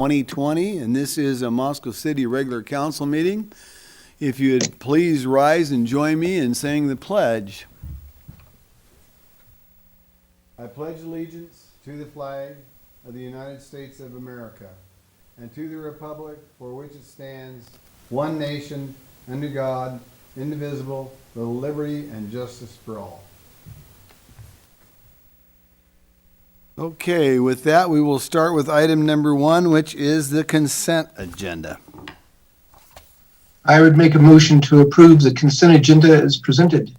2020, and this is a Moscow City regular council meeting. If you'd please rise and join me in saying the pledge. I pledge allegiance to the flag of the United States of America and to the republic for which it stands, one nation, under God, indivisible, with liberty and justice for all. Okay, with that, we will start with item number 1, which is the consent agenda. I would make a motion to approve the consent agenda as presented.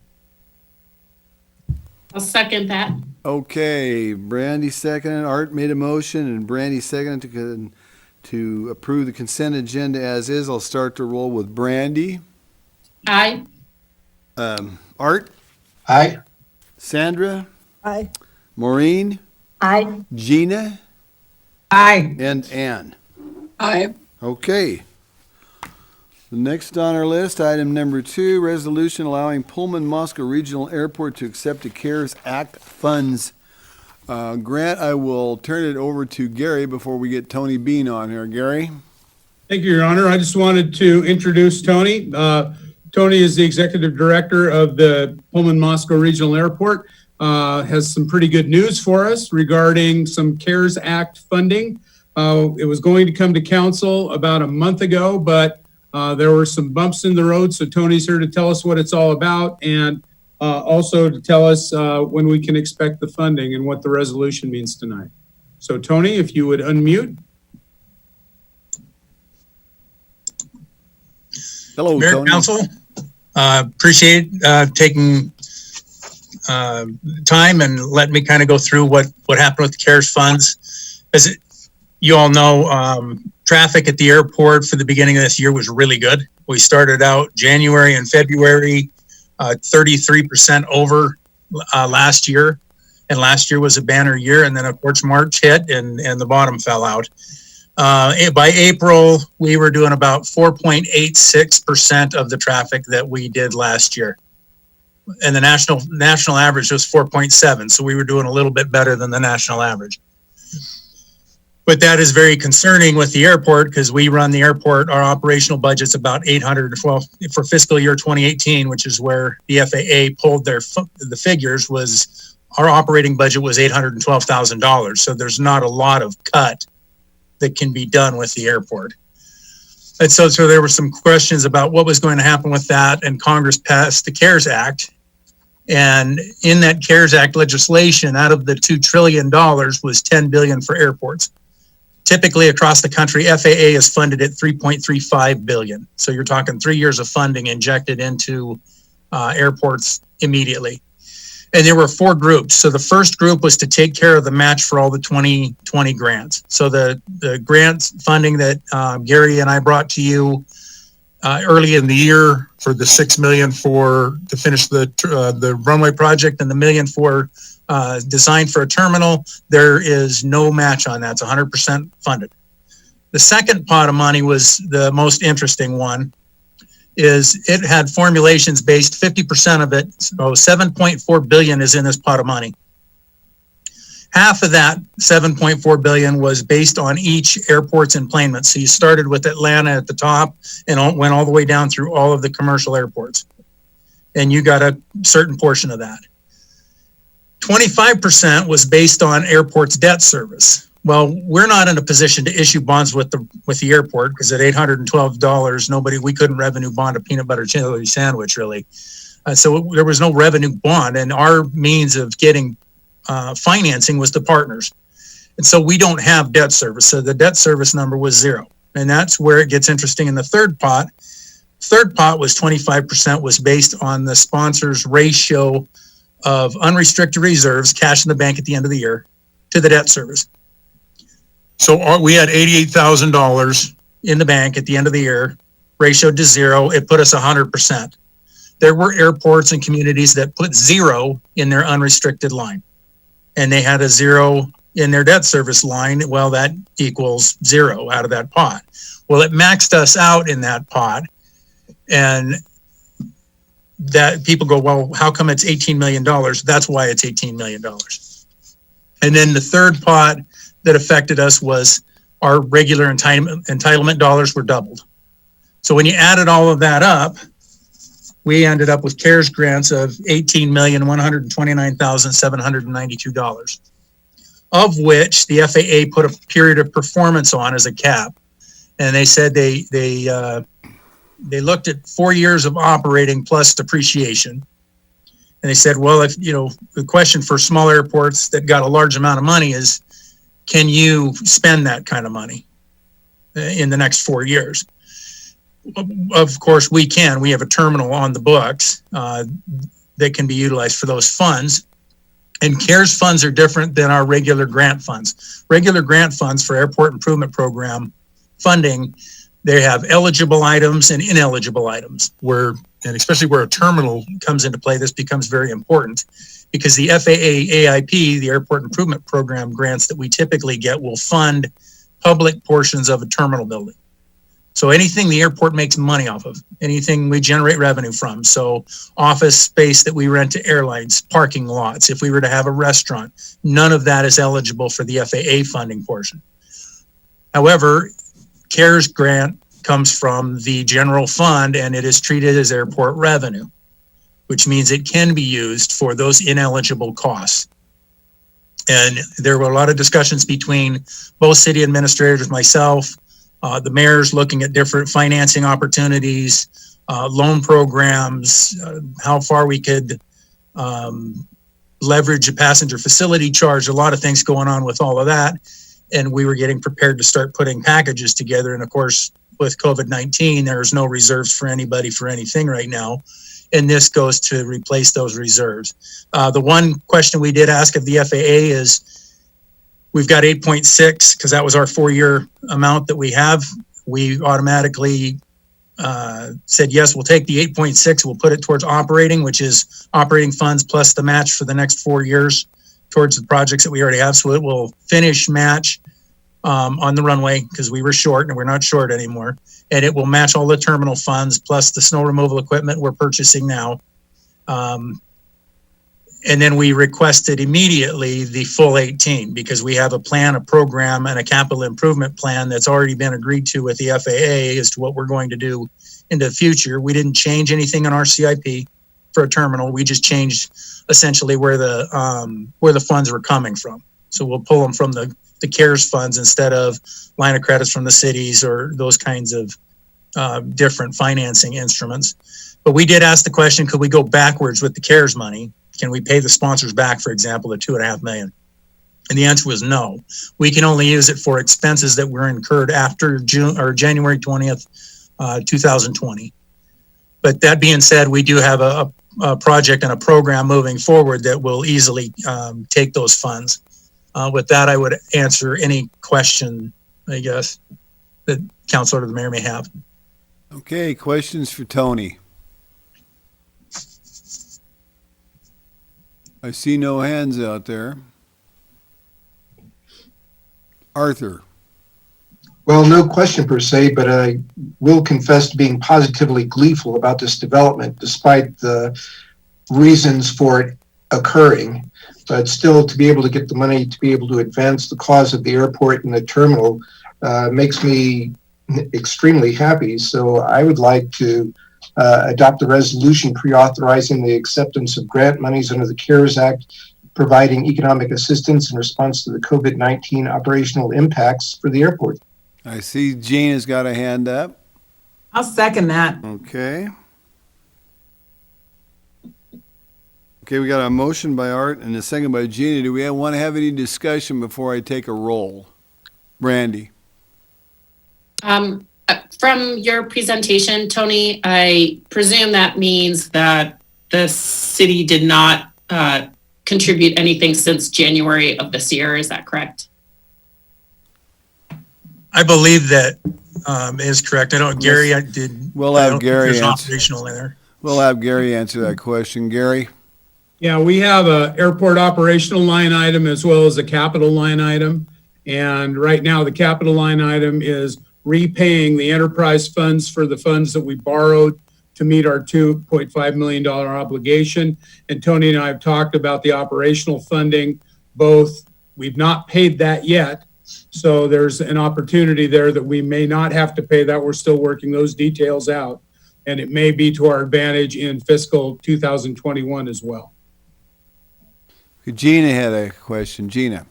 I'll second that. Okay, Brandy seconded, Art made a motion, and Brandy seconded to approve the consent agenda as is. I'll start to roll with Brandy. Aye. Art? Aye. Sandra? Aye. Maureen? Aye. Gina? Aye. And Ann. Aye. Okay. The next on our list, item number 2, resolution allowing Pullman Moscow Regional Airport to accept the CARES Act funds. Grant, I will turn it over to Gary before we get Tony Bean on here. Gary? Thank you, Your Honor. I just wanted to introduce Tony. Tony is the executive director of the Pullman Moscow Regional Airport. Has some pretty good news for us regarding some CARES Act funding. It was going to come to council about a month ago, but there were some bumps in the road. So Tony's here to tell us what it's all about and also to tell us when we can expect the funding and what the resolution means tonight. So Tony, if you would unmute. Hello, Mayor, Tony. Council, appreciate taking time and let me kind of go through what happened with the CARES funds. As you all know, traffic at the airport for the beginning of this year was really good. We started out January and February 33% over last year, and last year was a banner year. And then of course March hit and the bottom fell out. By April, we were doing about 4.86% of the traffic that we did last year. And the national average was 4.7. So we were doing a little bit better than the national average. But that is very concerning with the airport because we run the airport. Our operational budget's about for fiscal year 2018, which is where the FAA pulled the figures, was our operating budget was $812,000. So there's not a lot of cut that can be done with the airport. And so there were some questions about what was going to happen with that, and Congress passed the CARES Act. And in that CARES Act legislation, out of the $2 trillion was $10 billion for airports. Typically across the country, FAA is funded at $3.35 billion. So you're talking 3 years of funding injected into airports immediately. And there were 4 groups. So the first group was to take care of the match for all the 2020 grants. So the grants funding that Gary and I brought to you early in the year for the $6 million to finish the runway project and the $1 million for design for a terminal, there is no match on that. It's 100% funded. The second pot of money was the most interesting one. Is it had formulations based 50% of it, so $7.4 billion is in this pot of money. Half of that $7.4 billion was based on each airport's enplanement. So you started with Atlanta at the top and went all the way down through all of the commercial airports. And you got a certain portion of that. 25% was based on airport's debt service. Well, we're not in a position to issue bonds with the airport because at $812, we couldn't revenue bond a peanut butter chili sandwich really. So there was no revenue bond, and our means of getting financing was the partners. And so we don't have debt service. So the debt service number was 0. And that's where it gets interesting in the third pot. Third pot was 25% was based on the sponsor's ratio of unrestricted reserves, cash in the bank at the end of the year, to the debt service. So we had $88,000 in the bank at the end of the year, ratio to 0. It put us 100%. There were airports and communities that put 0 in their unrestricted line, and they had a 0 in their debt service line. Well, that equals 0 out of that pot. Well, it maxed us out in that pot, and that people go, well, how come it's $18 million? That's why it's $18 million. And then the third pot that affected us was our regular entitlement dollars were doubled. So when you added all of that up, we ended up with CARES grants of $18,129,792, of which the FAA put a period of performance on as a cap. And they said they looked at 4 years of operating plus depreciation. And they said, well, if, the question for small airports that got a large amount of money is, can you spend that kind of money in the next 4 years? Of course, we can. We have a terminal on the books that can be utilized for those funds. And CARES funds are different than our regular grant funds. Regular grant funds for Airport Improvement Program funding, they have eligible items and ineligible items, and especially where a terminal comes into play, this becomes very important because the FAA AIP, the Airport Improvement Program grants that we typically get, will fund public portions of a terminal building. So anything the airport makes money off of, anything we generate revenue from. So office space that we rent to airlines, parking lots, if we were to have a restaurant, none of that is eligible for the FAA funding portion. However, CARES grant comes from the general fund and it is treated as airport revenue, which means it can be used for those ineligible costs. And there were a lot of discussions between both city administrators, myself, the mayor's looking at different financing opportunities, loan programs, how far we could leverage a passenger facility charge, a lot of things going on with all of that. And we were getting prepared to start putting packages together. And of course, with COVID-19, there's no reserves for anybody for anything right now. And this goes to replace those reserves. The one question we did ask of the FAA is, we've got 8.6 because that was our 4-year amount that we have. We automatically said, yes, we'll take the 8.6. We'll put it towards operating, which is operating funds plus the match for the next 4 years towards the projects that we already have. So it will finish match on the runway because we were short and we're not short anymore. And it will match all the terminal funds plus the snow removal equipment we're purchasing now. And then we requested immediately the full 18 because we have a plan, a program, and a capital improvement plan that's already been agreed to with the FAA as to what we're going to do into the future. We didn't change anything on our CIP for a terminal. We just changed essentially where the funds were coming from. So we'll pull them from the CARES funds instead of line of credits from the cities or those kinds of different financing instruments. But we did ask the question, could we go backwards with the CARES money? Can we pay the sponsors back, for example, the $2.5 million? And the answer was no. We can only use it for expenses that were incurred after January 20th, 2020. But that being said, we do have a project and a program moving forward that will easily take those funds. With that, I would answer any question, I guess, that Councilor or the Mayor may have. Okay, questions for Tony? I see no hands out there. Arthur? Well, no question per se, but I will confess to being positively gleeful about this development, despite the reasons for it occurring. But still, to be able to get the money to be able to advance the cause of the airport and the terminal makes me extremely happy. So I would like to adopt a resolution pre-authorizing the acceptance of grant monies under the CARES Act, providing economic assistance in response to the COVID-19 operational impacts for the airport. I see Jean has got a hand up. I'll second that. Okay. Okay, we got a motion by Art and a second by Gina. Do we want to have any discussion before I take a roll? Brandy? From your presentation, Tony, I presume that means that the city did not contribute anything since January of this year. Is that correct? I believe that is correct. I don't, Gary, I did. We'll have Gary There's answer. operational in there. We'll have Gary answer that question. Gary? Yeah, we have a airport operational line item as well as a capital line item. And right now, the capital line item is repaying the enterprise funds for the funds that we borrowed to meet our $2.5 million obligation. And Tony and I have talked about the operational funding. Both, we've not paid that yet, So there's an opportunity there that we may not have to pay that. We're still working those details out. And it may be to our advantage in fiscal 2021 as well. Gina had a question. Gina.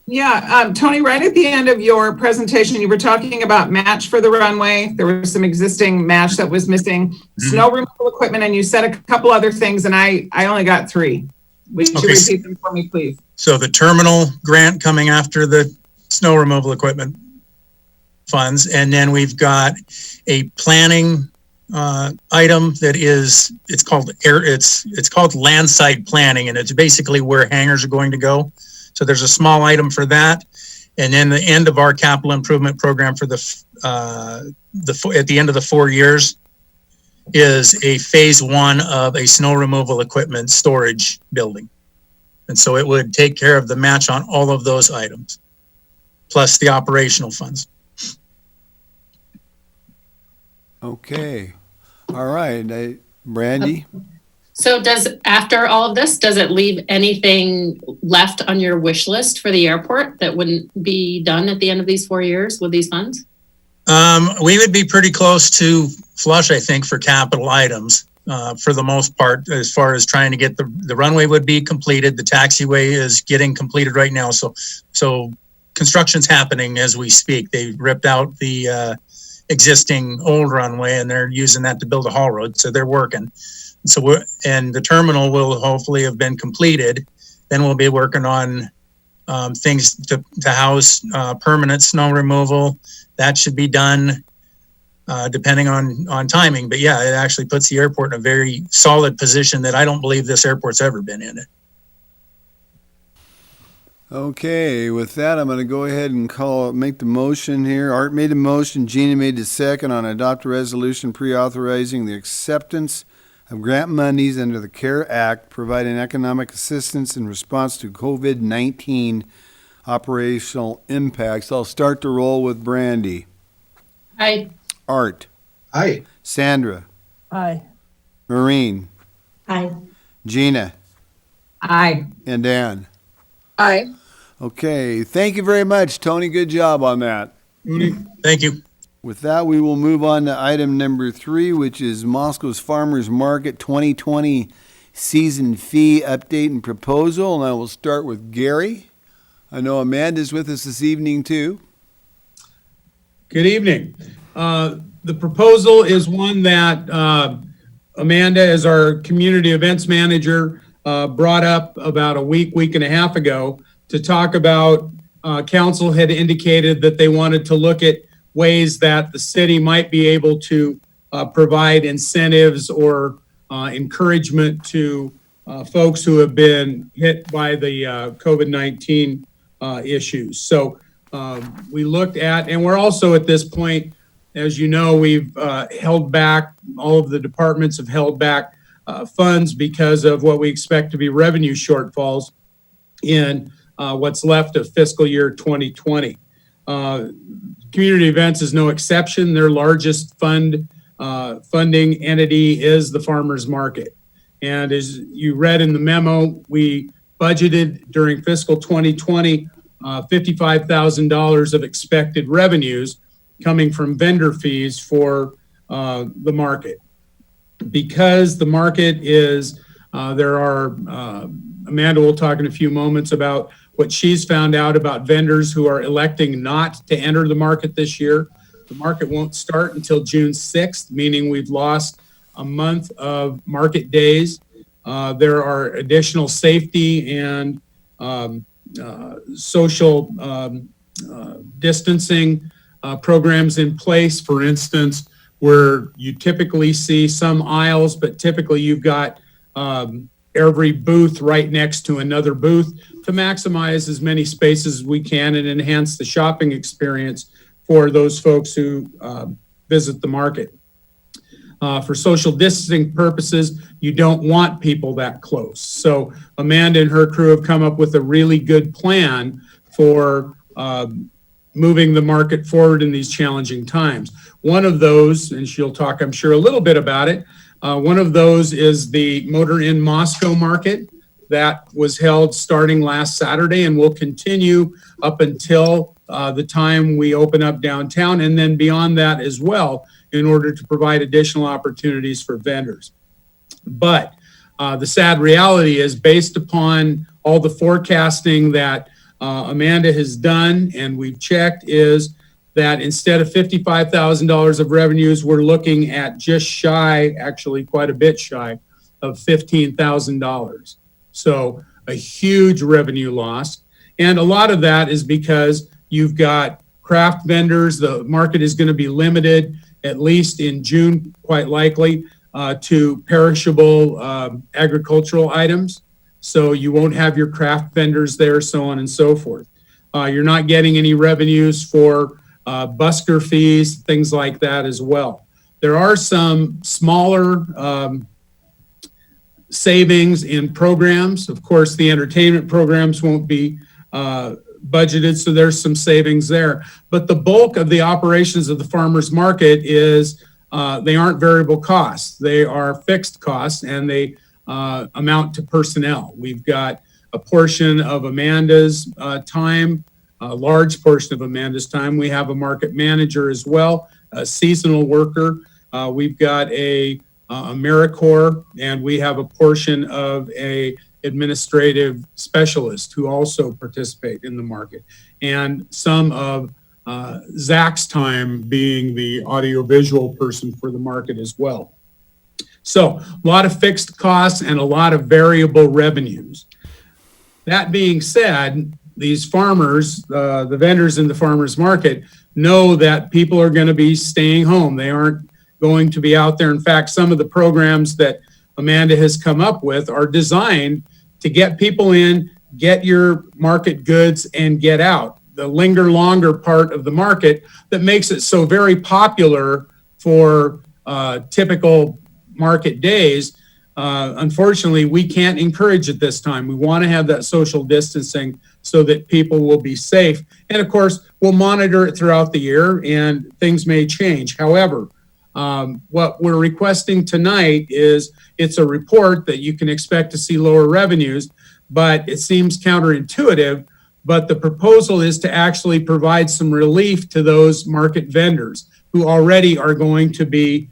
Yeah, Tony, right at the end of your presentation, you were talking about match for the runway. There was some existing match that was missing, snow removal equipment, and you said a couple other things, and I only got three. Would you Okay. repeat them for me, please? So the terminal grant coming after the snow removal equipment funds. And then we've got a planning item that is, it's called land site planning, and it's basically where hangars are going to go. So there's a small item for that. And then the end of our capital improvement program for at the end of the 4 years is a phase one of a snow removal equipment storage building. And so it would take care of the match on all of those items, plus the operational funds. Okay. All right. Brandy? So after all of this, does it leave anything left on your wish list for the airport that wouldn't be done at the end of these 4 years with these funds? We would be pretty close to flush, I think, for capital items, for the most part, as far as trying to get the runway would be completed. The taxiway is getting completed right now. So construction's happening as we speak. They ripped out the existing old runway and they're using that to build a haul road. So they're working. So and the terminal will hopefully have been completed. Then we'll be working on things to house permanent snow removal. That should be done depending on timing. But yeah, it actually puts the airport in a very solid position that I don't believe this airport's ever been in it. Okay, with that, I'm going to go ahead and make the motion here. Art made a motion, Gina made the second on adopt a resolution pre-authorizing the acceptance of grant monies under the CARE Act, providing economic assistance in response to COVID-19 operational impacts. I'll start the roll with Brandy. Aye. Art. Aye. Sandra. Aye. Maureen. Aye. Gina. Aye. And Dan. Aye. Okay, thank you very much, Tony. Good job on that. Thank you. With that, we will move on to item number 3, which is Moscow's Farmers Market 2020 season fee update and proposal. And I will start with Gary. I know Amanda's with us this evening, too. Good evening. The proposal is one that Amanda, as our community events manager, brought up about a week and a half ago to talk about. Council had indicated that they wanted to look at ways that the city might be able to provide incentives or encouragement to folks who have been hit by the COVID-19 issues. So we looked at, and we're also at this point, as you know, we've held back, all of the departments have held back funds because of what we expect to be revenue shortfalls in what's left of fiscal year 2020. Community events is no exception. Their largest funding entity is the farmers market. And as you read in the memo, we budgeted during fiscal 2020 $55,000 of expected revenues coming from vendor fees for the market. Because the market is, Amanda will talk in a few moments about what she's found out about vendors who are electing not to enter the market this year. The market won't start until June 6th, meaning we've lost a month of market days. There are additional safety and social distancing programs in place. For instance, where you typically see some aisles, but typically you've got every booth right next to another booth to maximize as many spaces as we can and enhance the shopping experience for those folks who visit the market. For social distancing purposes, you don't want people that close. So Amanda and her crew have come up with a really good plan for moving the market forward in these challenging times. One of those, and she'll talk, I'm sure, a little bit about it. One of those is the Motor Inn Moscow market that was held starting last Saturday and will continue up until the time we open up downtown, and then beyond that as well, in order to provide additional opportunities for vendors. But the sad reality is, based upon all the forecasting that Amanda has done and we've checked, is that instead of $55,000 of revenues, we're looking at just shy, actually quite a bit shy, of $15,000. So a huge revenue loss. And a lot of that is because you've got craft vendors. The market is going to be limited, at least in June, quite likely, to perishable agricultural items. So you won't have your craft vendors there, so on and so forth. You're not getting any revenues for busker fees, things like that as well. There are some smaller savings in programs. Of course, the entertainment programs won't be budgeted, so there's some savings there. But the bulk of the operations of the farmers market is they aren't variable costs. They are fixed costs, and they amount to personnel. We've got a portion of Amanda's time, a large portion of Amanda's time. We have a market manager as well, a seasonal worker. We've got a AmeriCorps, and we have a portion of a administrative specialist who also participate in the market, and some of Zach's time being the audiovisual person for the market as well. So a lot of fixed costs and a lot of variable revenues. That being said, these farmers, the vendors in the farmers market, know that people are going to be staying home. They aren't going to be out there. In fact, some of the programs that Amanda has come up with are designed to get people in, get your market goods, and get out. The linger longer part of the market that makes it so very popular for typical market days. Unfortunately, we can't encourage it this time. We want to have that social distancing so that people will be safe. And of course, we'll monitor it throughout the year and things may change. However, what we're requesting tonight is it's a report that you can expect to see lower revenues, but it seems counterintuitive. But the proposal is to actually provide some relief to those market vendors who already are going to be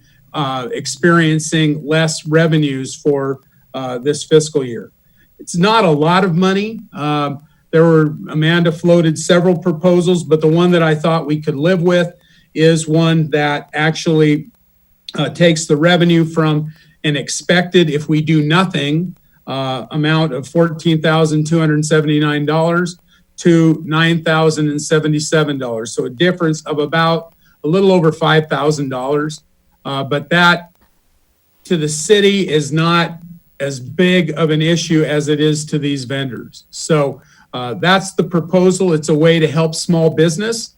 experiencing less revenues for this fiscal year. It's not a lot of money. Amanda floated several proposals, but the one that I thought we could live with is one that actually takes the revenue from an expected, if we do nothing, amount of $14,279 to $9,077. So a difference of about a little over $5,000. But that to the city is not as big of an issue as it is to these vendors. So that's the proposal. It's a way to help small business.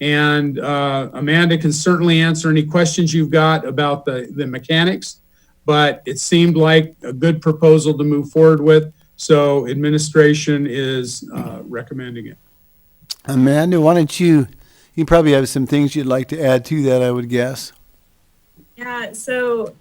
And Amanda can certainly answer any questions you've got about the mechanics, but it seemed like a good proposal to move forward with. So administration is recommending it. Amanda, why don't you probably have some things you'd like to add to that, I would guess. Yeah, so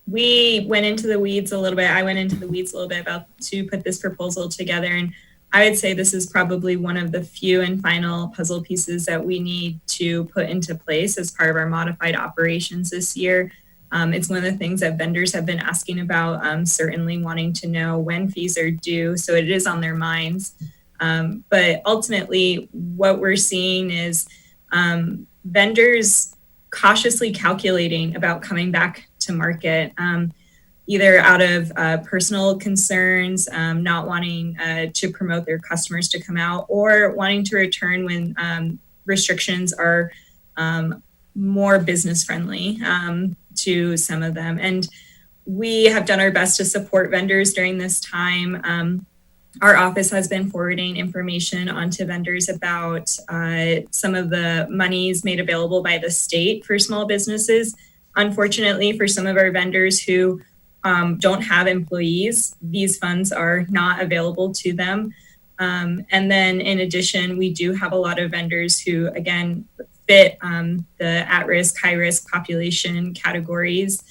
we went into the weeds a little bit. I went into the weeds a little bit about to put this proposal together. And I would say this is probably one of the few and final puzzle pieces that we need to put into place as part of our modified operations this year. It's one of the things that vendors have been asking about, certainly wanting to know when fees are due. So it is on their minds. But ultimately, what we're seeing is vendors cautiously calculating about coming back to market, either out of personal concerns, not wanting to promote their customers to come out, or wanting to return when restrictions are more business friendly to some of them. And we have done our best to support vendors during this time. Our office has been forwarding information onto vendors about some of the monies made available by the state for small businesses. Unfortunately, for some of our vendors who don't have employees, these funds are not available to them. And then in addition, we do have a lot of vendors who, again, fit the at-risk, high-risk population categories.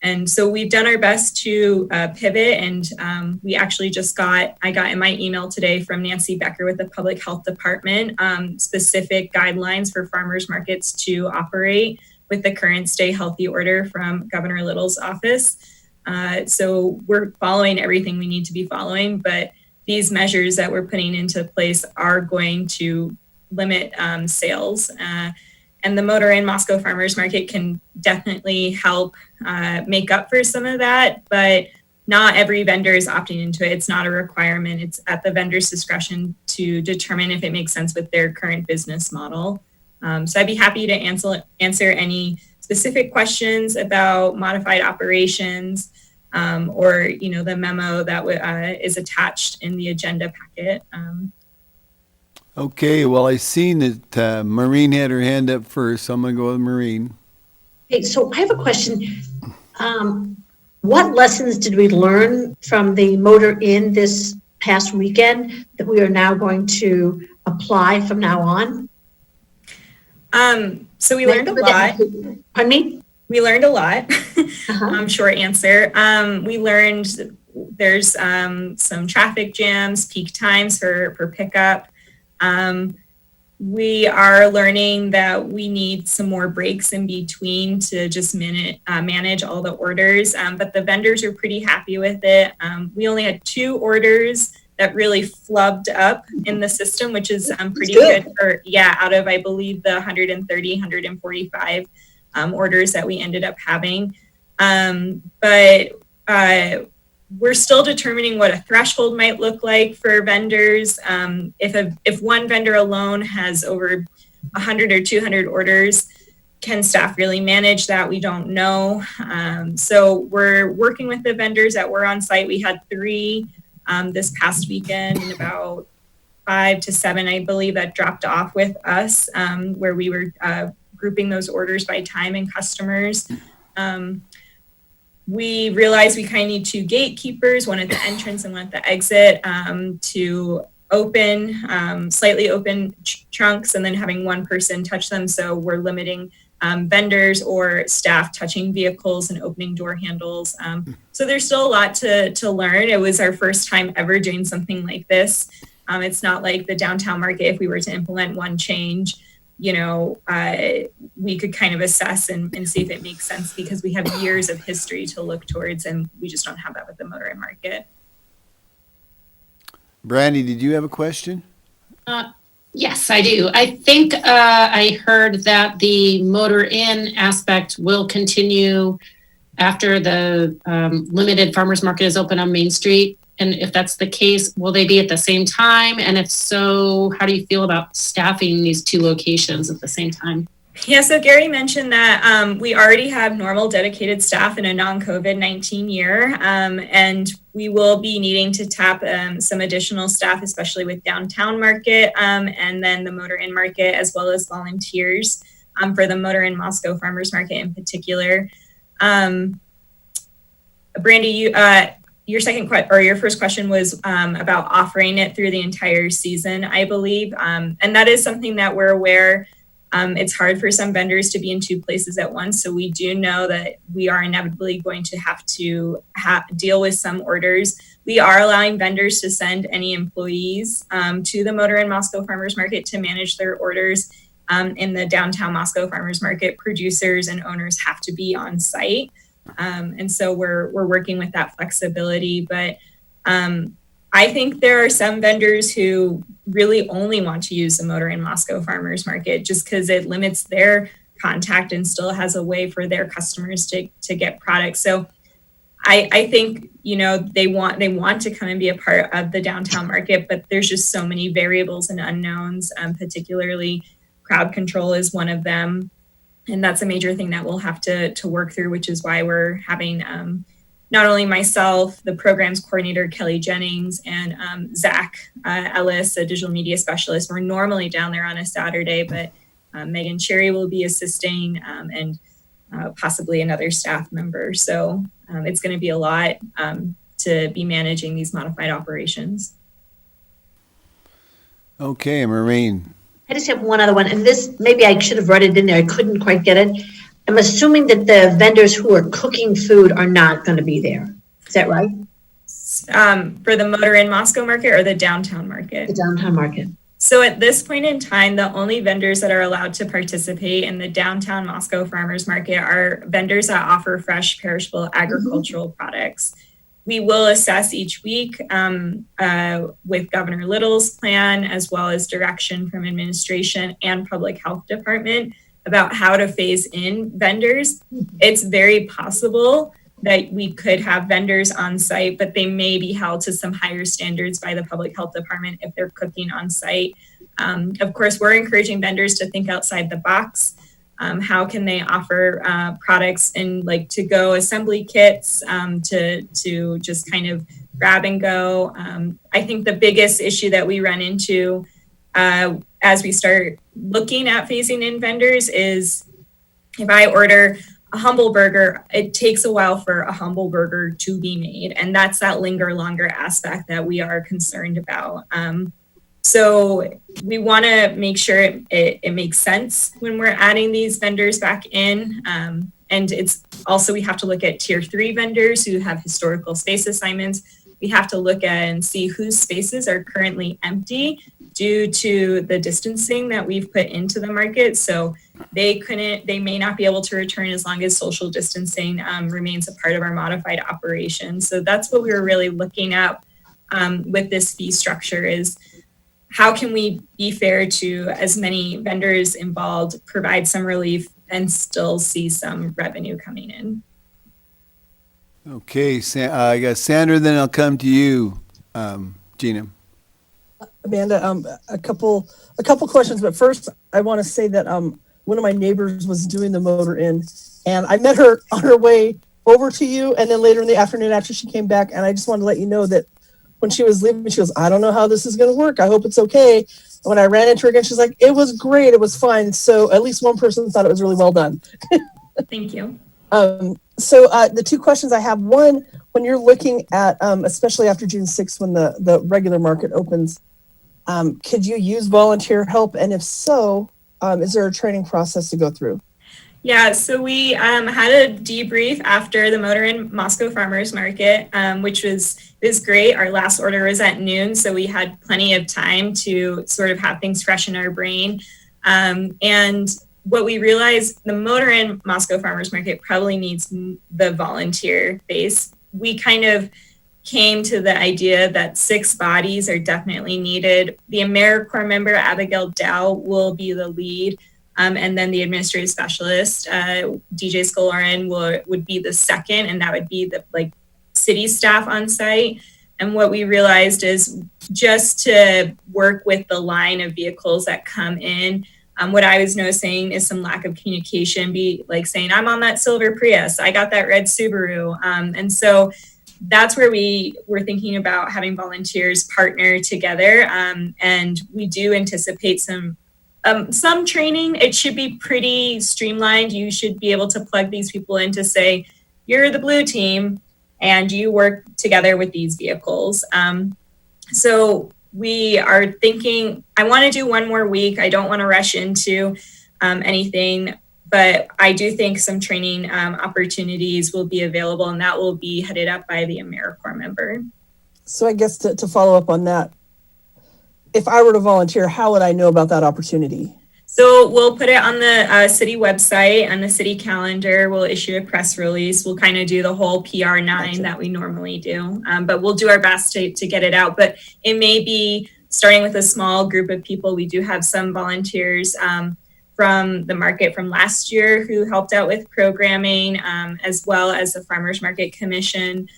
And so we've done our best to pivot, and we actually I got in my email today from Nancy Becker with the Public Health Department, specific guidelines for farmers markets to operate with the current Stay Healthy order from Governor Little's office. So we're following everything we need to be following, but these measures that we're putting into place are going to limit sales. And the Motor Inn Moscow Farmers Market can definitely help make up for some of that, but not every vendor is opting into it. It's not a requirement. It's at the vendor's discretion to determine if it makes sense with their current business model. So I'd be happy to answer any specific questions about modified operations, or the memo that is attached in the agenda packet. Okay, well, I seen that Maureen had her hand up first, so I'm gonna go with Maureen. Okay, so I have a question. What lessons did we learn from the Motor Inn this past weekend that we are now going to apply from now on? So we learned a lot. Pardon me? We learned a lot. Uh-huh. Short answer. We learned there's some traffic jams, peak times for pickup. We are learning that we need some more breaks in between to just manage all the orders, but the vendors are pretty happy with it. We only had 2 orders that really flubbed up in the system, which is pretty good for, out of, I believe, the 130, 145 orders that we ended up having. But we're still determining what a threshold might look like for vendors. If one vendor alone has over 100 or 200 orders, can staff really manage that? We don't know. So we're working with the vendors that were on site. We had 3 this past weekend, and about 5 to 7, I believe, that dropped off with us, where we were grouping those orders by time and customers. We realized we kind of need 2 gatekeepers, one at the entrance and one at the exit, to open, slightly open trunks, and then having one person touch them. So we're limiting vendors or staff touching vehicles and opening door handles. So there's still a lot to learn. It was our first time ever doing something like this. It's not like the downtown market. If we were to implement one change, we could kind of assess and see if it makes sense, because we have years of history to look towards, and we just don't have that with the Motor Inn market. Brandy, did you have a question? Yes, I do. I think I heard that the Motor Inn aspect will continue after the limited farmers market is open on Main Street. And if that's the case, will they be at the same time? And if so, how do you feel about staffing these 2 locations at the same time? Yeah, so Gary mentioned that we already have normal dedicated staff in a non-COVID-19 year, and we will be needing to tap some additional staff, especially with downtown market, and then the Motor Inn market, as well as volunteers for the Motor Inn Moscow Farmers Market in particular. Brandy, your first question was about offering it through the entire season, I believe, and that is something that we're aware. It's hard for some vendors to be in 2 places at once, so we do know that we are inevitably going to have to deal with some orders. We are allowing vendors to send any employees to the Motor Inn Moscow Farmers Market to manage their orders. In the downtown Moscow Farmers Market, producers and owners have to be on site. And so we're working with that flexibility, but I think there are some vendors who really only want to use the Motor Inn Moscow Farmers Market just because it limits their contact and still has a way for their customers to get products. So I think, they want to come and be a part of the downtown market, but there's just so many variables and unknowns, particularly crowd control is one of them. And that's a major thing that we'll have to work through, which is why we're having not only myself, the programs coordinator, Kelly Jennings, and Zach Ellis, a digital media specialist. We're normally down there on a Saturday, but Megan Cherry will be assisting, and possibly another staff member. So it's going to be a lot to be managing these modified operations. Okay, Maureen. I just have one other one, and this, maybe I should have read it in there. I couldn't quite get it. I'm assuming that the vendors who are cooking food are not going to be there. Is that right? For the Motor Inn Moscow market or the downtown market? The downtown market. So at this point in time, the only vendors that are allowed to participate in the downtown Moscow farmers market are vendors that offer fresh, perishable agricultural products. We will assess each week with Governor Little's plan, as well as direction from administration and public health department about how to phase in vendors. It's very possible that we could have vendors on site, but they may be held to some higher standards by the public health department if they're cooking on site. Of course, we're encouraging vendors to think outside the box. How can they offer products in like to-go assembly kits to just kind of grab and go? I think the biggest issue that we run into as we start looking at phasing in vendors is if I order a humble burger, it takes a while for a humble burger to be made. And that's that linger longer aspect that we are concerned about. So we want to make sure it makes sense when we're adding these vendors back in. And it's also, we have to look at tier 3 vendors who have historical space assignments. We have to look at and see whose spaces are currently empty due to the distancing that we've put into the market. So they may not be able to return as long as social distancing remains a part of our modified operation. So that's what we were really looking at with this fee structure is how can we be fair to as many vendors involved, provide some relief and still see some revenue coming in. Okay, I got Sandra, then I'll come to you, Gina. Amanda, a couple questions, but first I want to say that one of my neighbors was doing the Motor Inn, and I met her on her way over to you, and then later in the afternoon after she came back, and I just wanted to let you know that when she was leaving, she goes, I don't know how this is going to work. I hope it's okay. And when I ran into her again, she's like, it was great. It was fine. So at least one person thought it was really well done. Thank you. So the two questions I have, one, when you're looking at, especially after June 6th, when the regular market opens, could you use volunteer help? And if so, is there a training process to go through? Yeah, so we had a debrief after the Motor Inn Moscow Farmers Market, which was great. Our last order was at noon, so we had plenty of time to sort of have things fresh in our brain. And what we realized, the Motor Inn Moscow Farmers Market probably needs the volunteer base. We kind of came to the idea that 6 bodies are definitely needed. The AmeriCorps member, Abigail Dow, will be the lead. And then the administrative specialist, DJ Skolorin, would be the second, and that would be the city staff on site. And what we realized is just to work with the line of vehicles that come in, what I was noticing is some lack of communication, be like saying, I'm on that silver Prius, I got that red Subaru. And so that's where we were thinking about having volunteers partner together. And we do anticipate some training. It should be pretty streamlined. You should be able to plug these people in to say, you're the blue team and you work together with these vehicles. So we are thinking, I want to do one more week. I don't want to rush into anything, but I do think some training opportunities will be available, and that will be headed up by the AmeriCorps member. So I guess to follow up on that, if I were to volunteer, how would I know about that opportunity? So we'll put it on the city website and the city calendar. We'll issue a press release. We'll kind of do the whole PR9 that we normally do, but we'll do our best to get it out. But it may be starting with a small group of people. We do have some volunteers from the market from last year who helped out with programming, as well as the Farmers Market Commission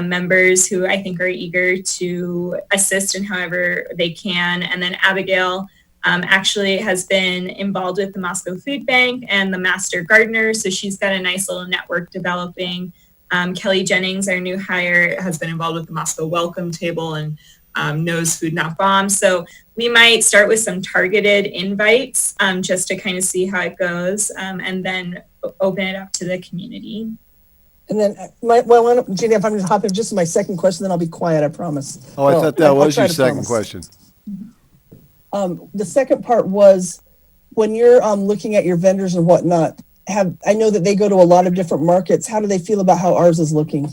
members who I think are eager to assist in however they can. And then Abigail actually has been involved with the Moscow Food Bank and the Master Gardener. So she's got a nice little network developing. Kelly Jennings, our new hire, has been involved with the Moscow Welcome Table and knows Food Not Bomb. So we might start with some targeted invites just to kind of see how it goes, and then open it up to the community. And then, Gina, if I'm going to hop in just my second question, then I'll be quiet, I promise. Oh, I thought that was your second question. The second part was, when you're looking at your vendors and whatnot, I know that they go to a lot of different markets. How do they feel about how ours is looking?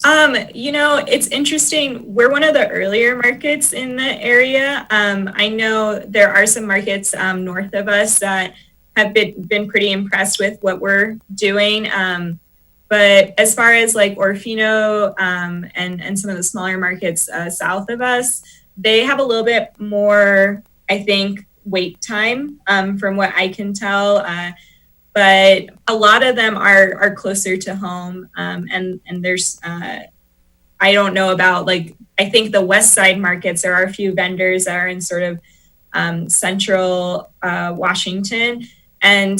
It's interesting. We're one of the earlier markets in the area. I know there are some markets north of us that have been pretty impressed with what we're doing. But as far as like Orfino and some of the smaller markets south of us, they have a little bit more, I think, wait time from what I can tell. But a lot of them are closer to home. And there's, I don't know about like, I think the west side markets, there are a few vendors that are in sort of central Washington. And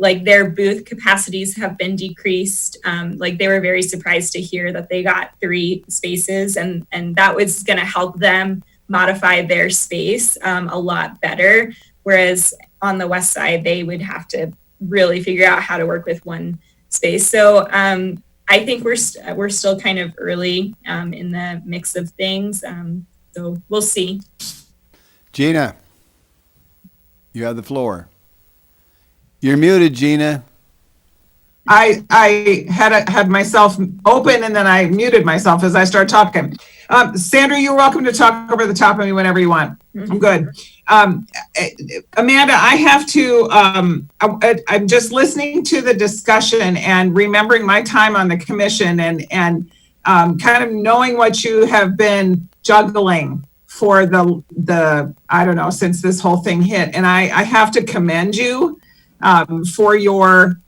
like their booth capacities have been decreased. Like they were very surprised to hear that they got 3 spaces and that was gonna help them modify their space a lot better. Whereas on the west side, they would have to really figure out how to work with 1 space. So I think we're still kind of early in the mix of things. So we'll see. Gina, you have the floor. You're muted, Gina. I had myself open and then I muted myself as I started talking. Sandra, you're welcome to talk over the top of me whenever you want. I'm good. Amanda, I have to, I'm just listening to the discussion and remembering my time on the commission and kind of knowing what you have been juggling for the I don't know, since this whole thing hit. And I have to commend you for your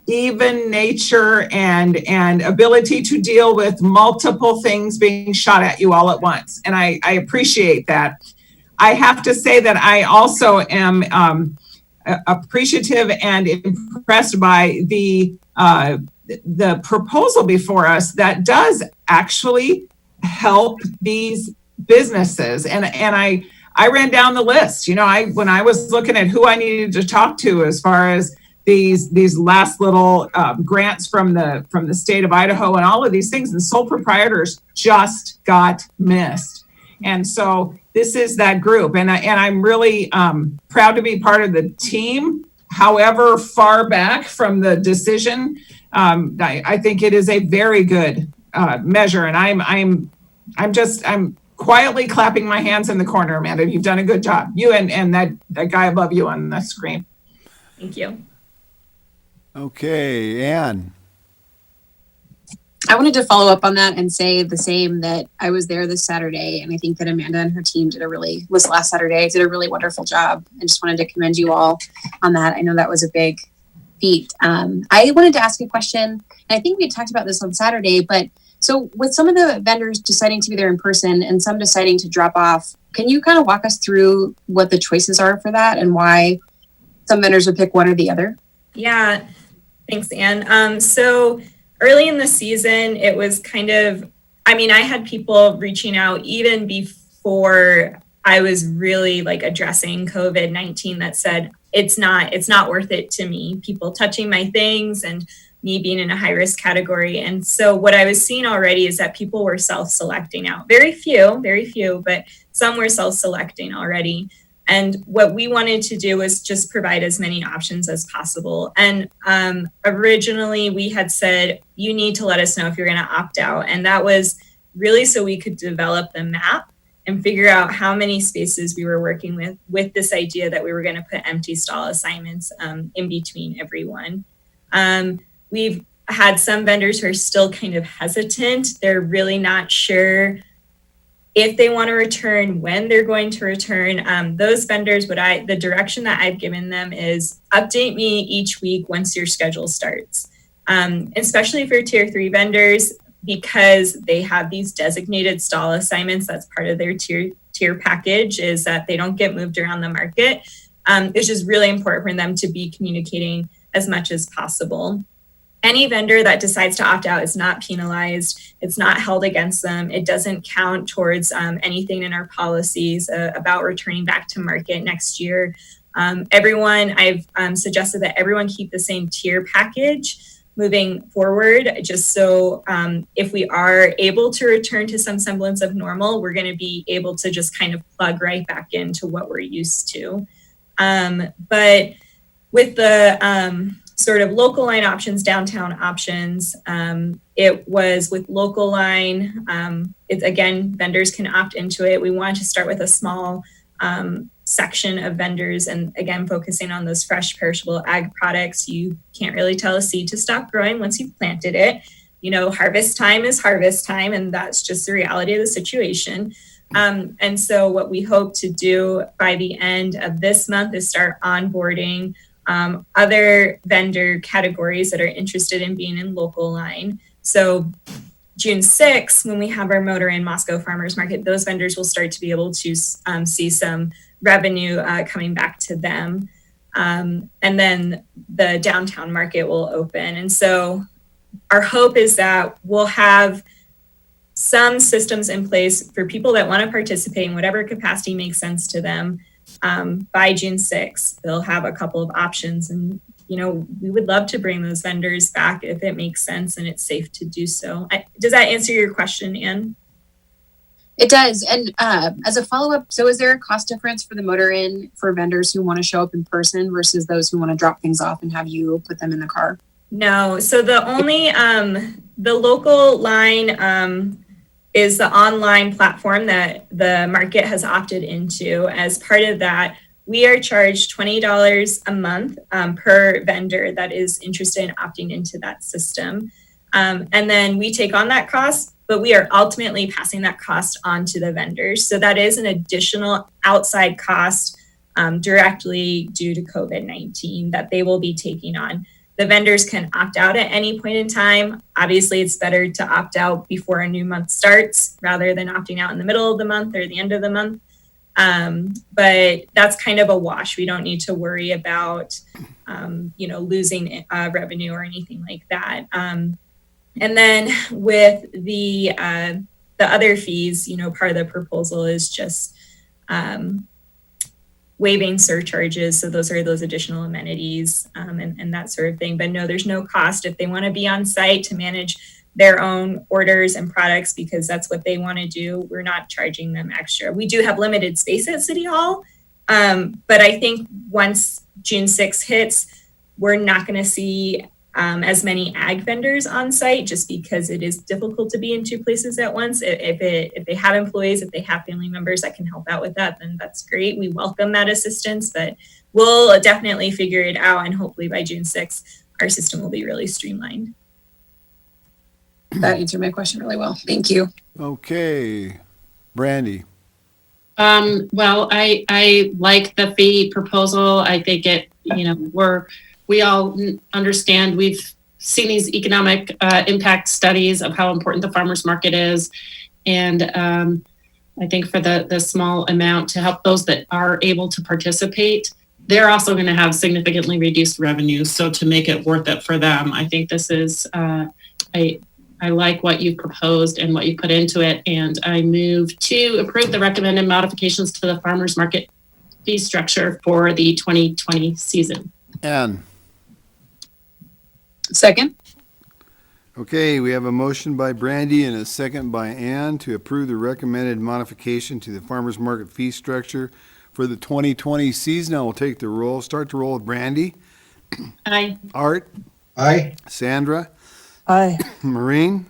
even nature and ability to deal with multiple things being shot at you all at once. And I appreciate that. I have to say that I also am appreciative and impressed by the proposal before us that does actually help these businesses. And I ran down the list. You know, when I was looking at who I needed to talk to as far as these last little grants from the state of Idaho and all of these things, and sole proprietors just got missed. And so this is that group, and I'm really proud to be part of the team. However far back from the decision, I think it is a very good measure, and I'm quietly clapping my hands in the corner, Amanda. You've done a good job. You and that guy above you on the screen. Thank you. Okay, Ann. I wanted to follow up on that and say the same, that I was there this Saturday, and I think that Amanda and her team did a really wonderful job. I just wanted to commend you all on that. I know that was a big feat. I wanted to ask a question, and I think we had talked about this on Saturday, but so with some of the vendors deciding to be there in person and some deciding to drop off, can you kind of walk us through what the choices are for that and why some vendors would pick one or the other? Yeah, thanks, Ann. So early in the season, it was kind of, I had people reaching out even before I was really like addressing COVID-19 that said, it's not worth it to me. People touching my things and me being in a high risk category. And so what I was seeing already is that people were self-selecting out. Very few, but some were self-selecting already. And what we wanted to do was just provide as many options as possible. And originally we had said, you need to let us know if you're going to opt out. And that was really so we could develop the map and figure out how many spaces we were working with this idea that we were going to put empty stall assignments in between everyone. We've had some vendors who are still kind of hesitant. They're really not sure if they want to return, when they're going to return. Those vendors, the direction that I've given them is update me each week once your schedule starts. Especially for tier 3 vendors, because they have these designated stall assignments. That's part of their tier package, is that they don't get moved around the market. It's just really important for them to be communicating as much as possible. Any vendor that decides to opt out is not penalized. It's not held against them. It doesn't count towards anything in our policies about returning back to market next year. I've suggested that everyone keep the same tier package moving forward, just so if we are able to return to some semblance of normal, we're going to be able to just kind of plug right back into what we're used to. But with the sort of local line options, downtown options, it was with local line. It's again, vendors can opt into it. We wanted to start with a small section of vendors, and again, focusing on those fresh perishable ag products. You can't really tell a seed to stop growing once you've planted it. You know, harvest time is harvest time, and that's just the reality of the situation. And so what we hope to do by the end of this month is start onboarding other vendor categories that are interested in being in local line. So June 6th, when we have our Motor Inn Moscow Farmers Market, those vendors will start to be able to see some revenue coming back to them. And then the downtown market will open. And so our hope is that we'll have some systems in place for people that want to participate in whatever capacity makes sense to them. By June 6th, they'll have a couple of options, and you know, we would love to bring those vendors back if it makes sense and it's safe to do so. Does that answer your question, Anne? It does. And as a follow-up, so is there a cost difference for the Motor Inn for vendors who want to show up in person versus those who want to drop things off and have you put them in the car? No. So the only, the local line is the online platform that the market has opted into. As part of that, we are charged $20 a month per vendor that is interested in opting into that system. And then we take on that cost, but we are ultimately passing that cost on to the vendors. So that is an additional outside cost directly due to COVID-19 that they will be taking on. The vendors can opt out at any point in time. Obviously, it's better to opt out before a new month starts rather than opting out in the middle of the month or the end of the month. But that's kind of a wash. We don't need to worry about, losing revenue or anything like that. And then with the other fees, part of the proposal is just waiving surcharges. So those are those additional amenities and that sort of thing. But no, there's no cost if they want to be on site to manage their own orders and products because that's what they want to do. We're not charging them extra. We do have limited space at City Hall. But I think once June 6th hits, we're not going to see as many ag vendors on site just because it is difficult to be in two places at once. If they have employees, if they have family members that can help out with that, then that's great. We welcome that assistance, but we'll definitely figure it out. And hopefully by June 6th, our system will be really streamlined. That answered my question really well. Thank you. Okay, Brandy. Well, I like the fee proposal. I think it, we all understand, we've seen these economic impact studies of how important the farmers market is. And I think for the small amount to help those that are able to participate, they're also going to have significantly reduced revenue. So to make it worth it for them, I think this is, I like what you proposed and what you put into it. And I move to approve the recommended modifications to the farmers market fee structure for the 2020 season. Ann. Second. Okay, we have a motion by Brandy and a second by Ann to approve the recommended modification to the farmers market fee structure for the 2020 season. I will take the roll. Start the roll with Brandy. Aye. Art. Aye. Sandra. Aye. Maureen.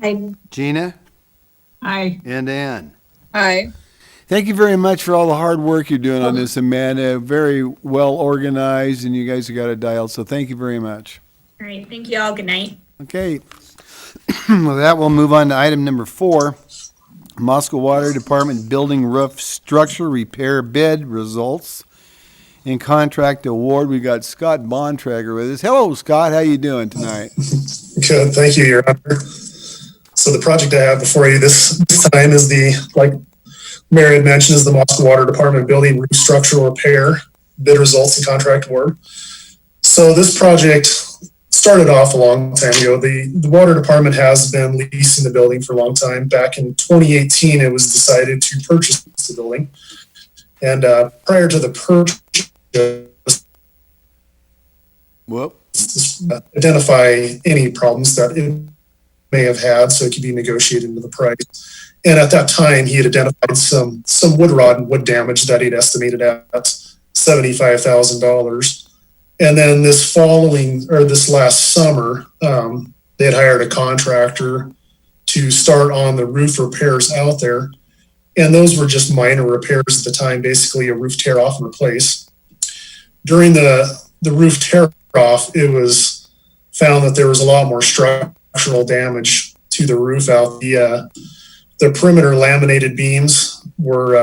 I Gina. Aye. And Ann. Aye. Thank you very much for all the hard work you're doing on this, Amanda. Very well organized, and you guys have got it dialed, so thank you very much. All right. Thank you all. Good night. Okay. With that, we'll move on to item number 4. Moscow Water Department Building Roof Structure Repair Bid Results and Contract Award. We got Scott Bontrager with us. Hello, Scott. How you doing tonight? Good, thank you, Your Honor. So the project I have before you this time is like Mary had mentioned, is the Moscow Water Department Building Roof Structural Repair Bid Results and Contract Award. So this project started off a long time ago. The water department has been leasing the building for a long time. Back in 2018, it was decided to purchase the building. And prior to the purchase, identify any problems that it may have had so it could be negotiated into the price. And at that time, he had identified some wood rot and wood damage that he'd estimated at $75,000. And then this last summer, they had hired a contractor to start on the roof repairs out there. And those were just minor repairs at the time, basically a roof tear off and replace. During the roof tear off, it was found that there was a lot more structural damage to the roof out. The perimeter laminated beams were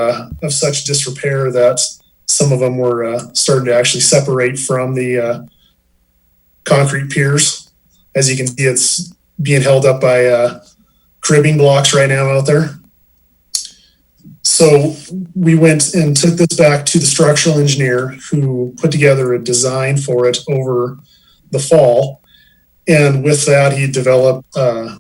of such disrepair that some of them were starting to actually separate from the concrete piers. As you can see, it's being held up by cribbing blocks right now out there. So we went and took this back to the structural engineer who put together a design for it over the fall. And with that, he developed all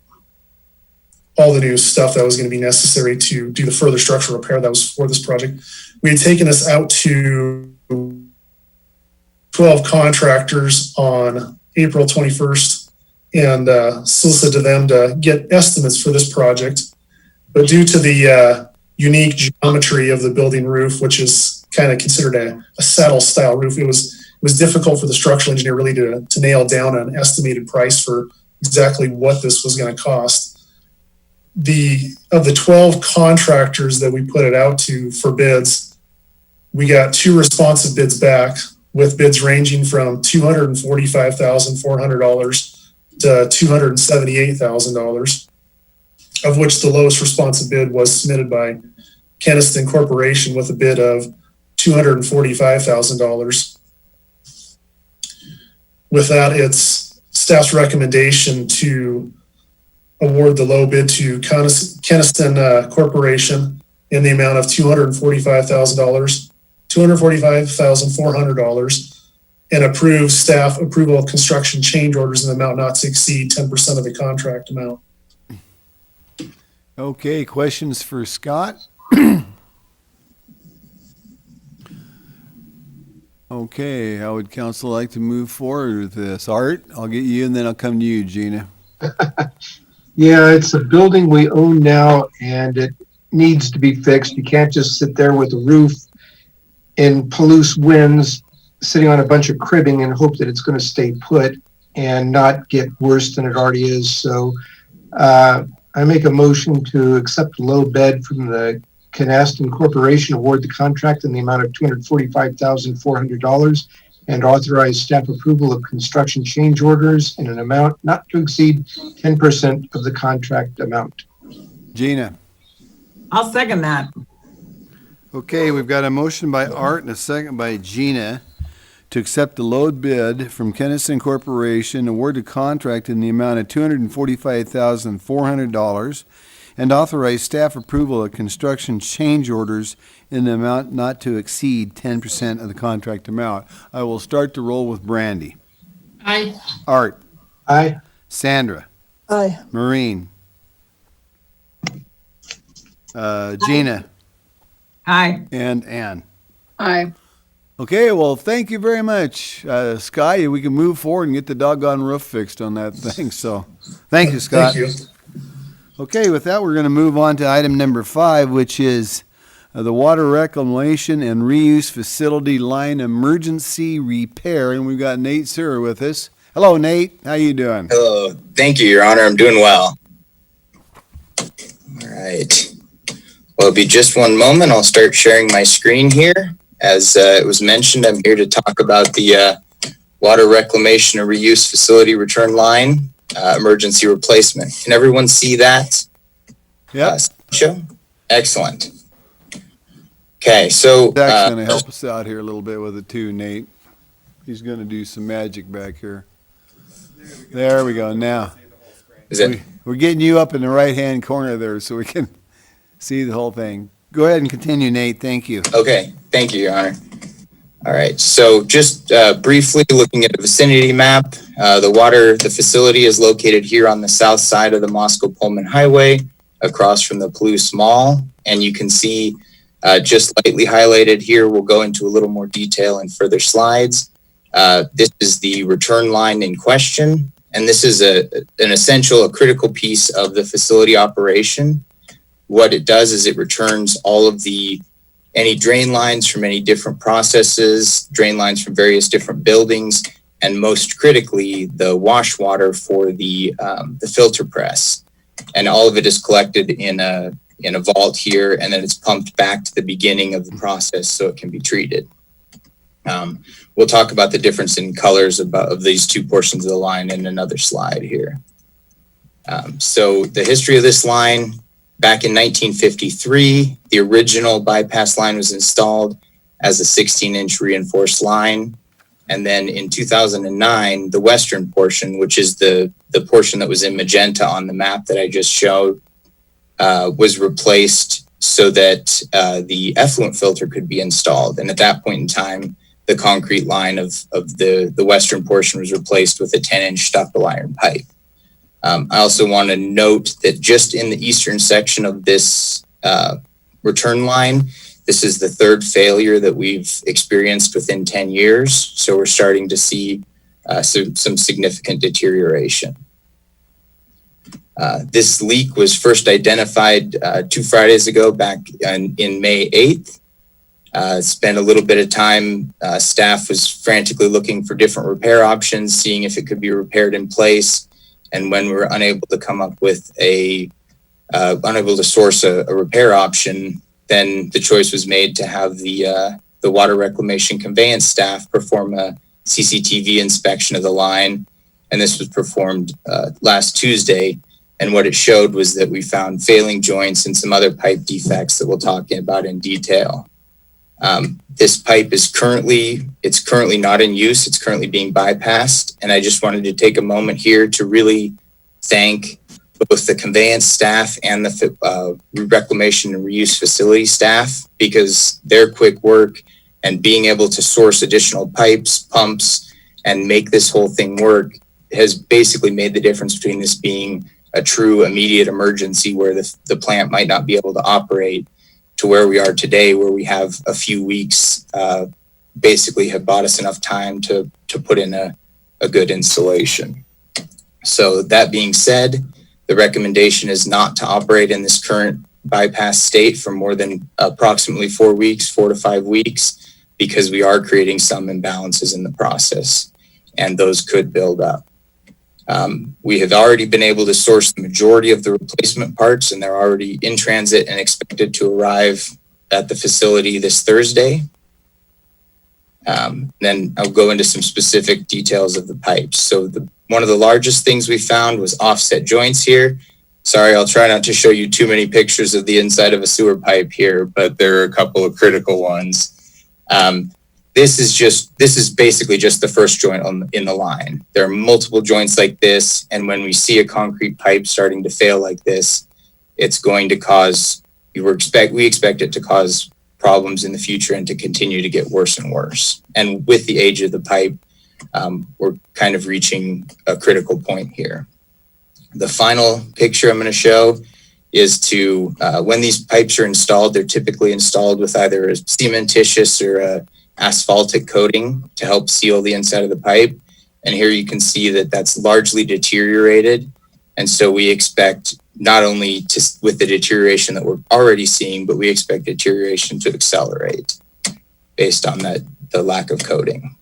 the new stuff that was going to be necessary to do the further structural repair that was for this project. We had taken this out to 12 contractors on April 21st and solicited them to get estimates for this project. But due to the unique geometry of the building roof, which is kind of considered a saddle style roof, it was difficult for the structural engineer really to nail down an estimated price for exactly what this was going to cost. Of the 12 contractors that we put it out to for bids, we got 2 responsive bids back, with bids ranging from $245,400 to $278,000, of which the lowest responsive bid was submitted by Keniston Corporation with a bid of $245,000. With that, it's staff's recommendation to award the low bid to Keniston Corporation in the amount of $245,400, and approve staff approval of construction change orders in the amount not to exceed 10% of the contract amount. Okay, questions for Scott? Okay, how would council like to move forward with this? Art, I'll get you and then I'll come to you, Gina. Yeah, it's a building we own now and it needs to be fixed. You can't just sit there with a roof in Palouse winds sitting on a bunch of cribbing and hope that it's going to stay put and not get worse than it already is. So I make a motion to accept a low bid from the Keniston Corporation, award the contract in the amount of $245,400, and authorize staff approval of construction change orders in an amount not to exceed 10% of the contract amount. Gina. I'll second that. Okay, we've got a motion by Art and a second by Gina to accept the low bid from Keniston Corporation, award the contract in the amount of $245,400, and authorize staff approval of construction change orders in the amount not to exceed 10% of the contract amount. I will start the roll with Brandy. Aye. Art. Aye. Sandra. Aye. Maureen. Gina. Aye. And Ann. Aye. Okay, well, thank you very much, Sky. We can move forward and get the doggone roof fixed on that thing. So, thank you, Scott. Thank you. Okay, with that, we're going to move on to item number 5, which is the water reclamation and reuse facility line emergency repair. And we've got Nate Sewer with us. Hello, Nate. How you doing? Hello. Thank you, Your Honor. I'm doing well. All right. Well, it'll be just one moment. I'll start sharing my screen here. As it was mentioned, I'm here to talk about the water reclamation and reuse facility return line emergency replacement. Can everyone see that? Yeah. Show? Excellent. Okay, so Zach's going to help us out here a little bit with it too, Nate. He's going to do some magic back here. There we go. Now, we're getting you up in the right-hand corner there so we can see the whole thing. Go ahead and continue, Nate. Thank you. Okay, thank you, Your Honor. All right, so just briefly looking at the vicinity map, the facility is located here on the south side of the Moscow-Pullman Highway, across from the Palouse Mall, and you can see just lightly highlighted here. We'll go into a little more detail in further slides. This is the return line in question, and this is a critical piece of the facility operation. What it does is it returns all of the any drain lines from any different processes, drain lines from various different buildings, and most critically, the wash water for the filter press. And all of it is collected in a vault here, and then it's pumped back to the beginning of the process so it can be treated. We'll talk about the difference in colors of these two portions of the line in another slide here. So the history of this line, back in 1953, the original bypass line was installed as a 16-inch reinforced line. And then in 2009, the western portion, which is the portion that was in magenta on the map that I just showed, was replaced so that the effluent filter could be installed. And at that point in time, the concrete line of the western portion was replaced with a 10-inch ductile iron pipe. I also want to note that just in the eastern section of this return line, this is the third failure that we've experienced within 10 years. So we're starting to see some significant deterioration. This leak was first identified 2 Fridays ago, back in May 8th. Spent a little bit of time. Staff was frantically looking for different repair options, seeing if it could be repaired in place. And when we were unable to come up with unable to source a repair option, then the choice was made to have the water reclamation conveyance staff perform a CCTV inspection of the line. And this was performed last Tuesday. And what it showed was that we found failing joints and some other pipe defects that we'll talk about in detail. This pipe is currently not in use. It's currently being bypassed. And I just wanted to take a moment here to really thank both the conveyance staff and the reclamation and reuse facility staff, because their quick work and being able to source additional pipes, pumps, and make this whole thing work has basically made the difference between this being a true immediate emergency where the plant might not be able to operate, to where we are today, where we have a few weeks, basically have bought us enough time to put in a good installation. So that being said, the recommendation is not to operate in this current bypass state for more than approximately 4 weeks, 4 to 5 weeks, because we are creating some imbalances in the process, and those could build up. We have already been able to source the majority of the replacement parts, and they're already in transit and expected to arrive at the facility this Thursday. Then I'll go into some specific details of the pipes. So one of the largest things we found was offset joints here. Sorry, I'll try not to show you too many pictures of the inside of a sewer pipe here, but there are a couple of critical ones. This is basically just the first joint in the line. There are multiple joints like this, and when we see a concrete pipe starting to fail like this, it's going to cause, we expect it to cause problems in the future and to continue to get worse and worse. And with the age of the pipe, we're kind of reaching a critical point here. The final picture I'm going to show is when these pipes are installed, they're typically installed with either a cementitious or a asphaltic coating to help seal the inside of the pipe. And here you can see that that's largely deteriorated. And so we expect not only with the deterioration that we're already seeing, but we expect deterioration to accelerate based on the lack of coating.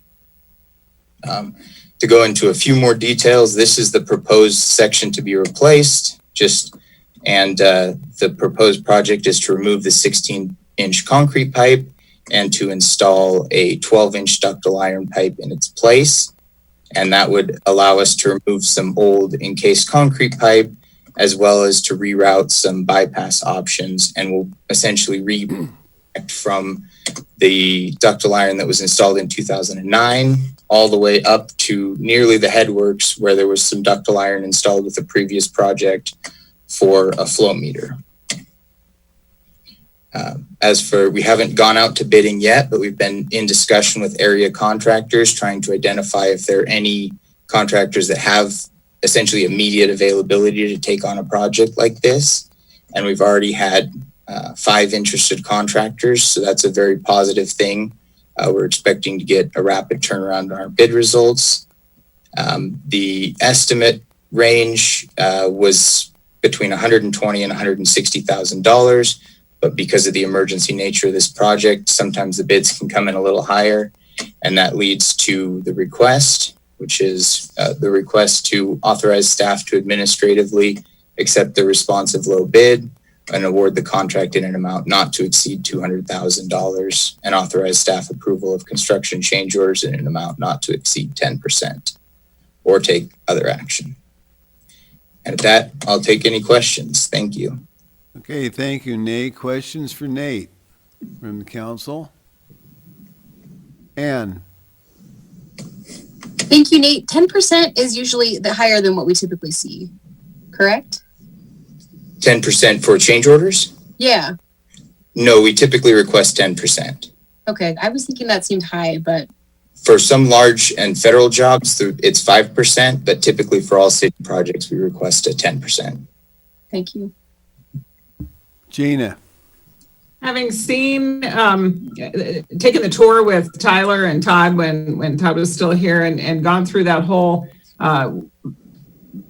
To go into a few more details, this is the proposed section to be replaced. The proposed project is to remove the 16-inch concrete pipe and to install a 12-inch ductile iron pipe in its place. And that would allow us to remove some old encased concrete pipe, as well as to reroute some bypass options, and we'll essentially redirect from the ductile iron that was installed in 2009 all the way up to nearly the headworks, where there was some ductile iron installed with the previous project for a flow meter. We haven't gone out to bidding yet, but we've been in discussion with area contractors, trying to identify if there are any contractors that have essentially immediate availability to take on a project like this. And we've already had 5 interested contractors, so that's a very positive thing. We're expecting to get a rapid turnaround on our bid results. The estimate range was between $120,000 and $160,000. But because of the emergency nature of this project, sometimes the bids can come in a little higher. And that leads to the request, which is the request to authorize staff to administratively accept the responsive low bid and award the contract in an amount not to exceed $200,000 and authorize staff approval of construction change orders in an amount not to exceed 10% or take other action. And at that, I'll take any questions. Thank you. Okay, thank you, Nate. Questions for Nate from the council? Ann? Thank you, Nate. 10% is usually the higher than what we typically see, correct? 10% for change orders? Yeah. No, we typically request 10%. Okay. I was thinking that seemed high, but For some large and federal jobs, it's 5%, but typically for all city projects, we request a 10%. thank you. Gina? Having seen, taken the tour with Tyler and Todd when Todd was still here and gone through that whole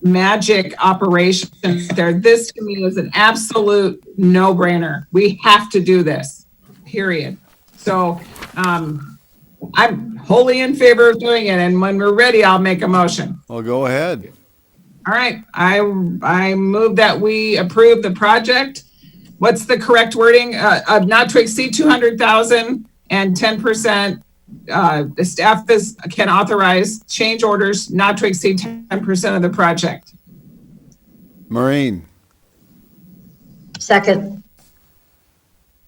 magic operation there, this to me is an absolute no-brainer. We have to do this, period. So I'm wholly in favor of doing it, and when we're ready, I'll make a motion. Well, go ahead. All right, I move that we approve the project. What's the correct wording? Of not to exceed 200,000 and 10%. The staff can authorize change orders not to exceed 10% of the project. Maureen? Second.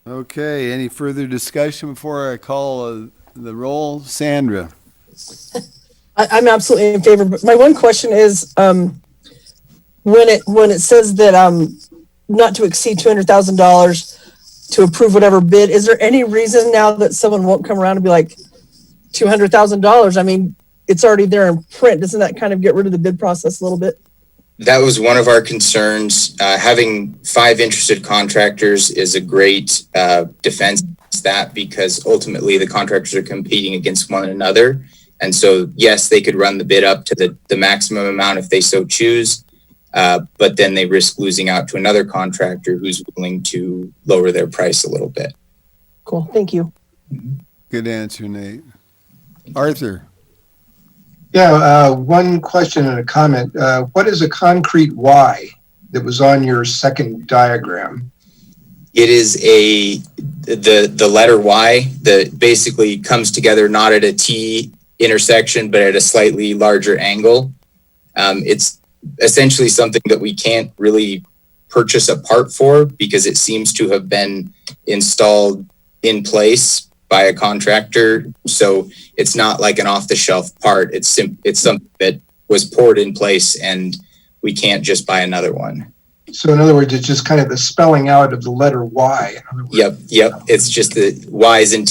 Okay, any further discussion before I call the roll? Sandra? I'm absolutely in favor, but my one question is, when it says that, not to exceed $200,000 to approve whatever bid, is there any reason now that someone won't come around and be like, $200,000? I mean, it's already there in print. Doesn't that kind of get rid of the bid process a little bit? That was one of our concerns. Having 5 interested contractors is a great defense against that, because ultimately the contractors are competing against one another. And so, yes, they could run the bid up to the maximum amount if they so choose. But then they risk losing out to another contractor who's willing to lower their price a little bit. Cool, thank you. Good answer, Nate. Arthur? Yeah, one question and a comment. What is a concrete Y that was on your second diagram? It is the letter Y that basically comes together not at a T intersection, but at a slightly larger angle. It's essentially something that we can't really purchase a part for because it seems to have been installed in place by a contractor. So it's not like an off-the-shelf part. It's something that was poured in place, and we can't just buy another one. So in other words, it's just kind of the spelling out of the letter Y. Yep. It's just the Y's and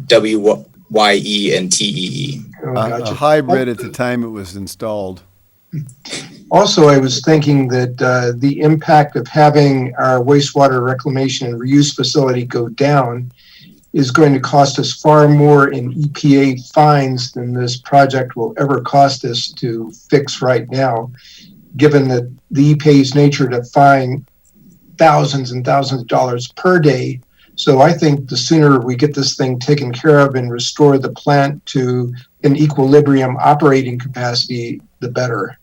W-Y-E and T-E-E. Oh, A gotcha. hybrid at the time it was installed. Also, I was thinking that the impact of having our wastewater reclamation and reuse facility go down is going to cost us far more in EPA fines than this project will ever cost us to fix right now, given that the EPA's nature to fine thousands and thousands of dollars per day. So I think the sooner we get this thing taken care of and restore the plant to an equilibrium operating capacity, the better.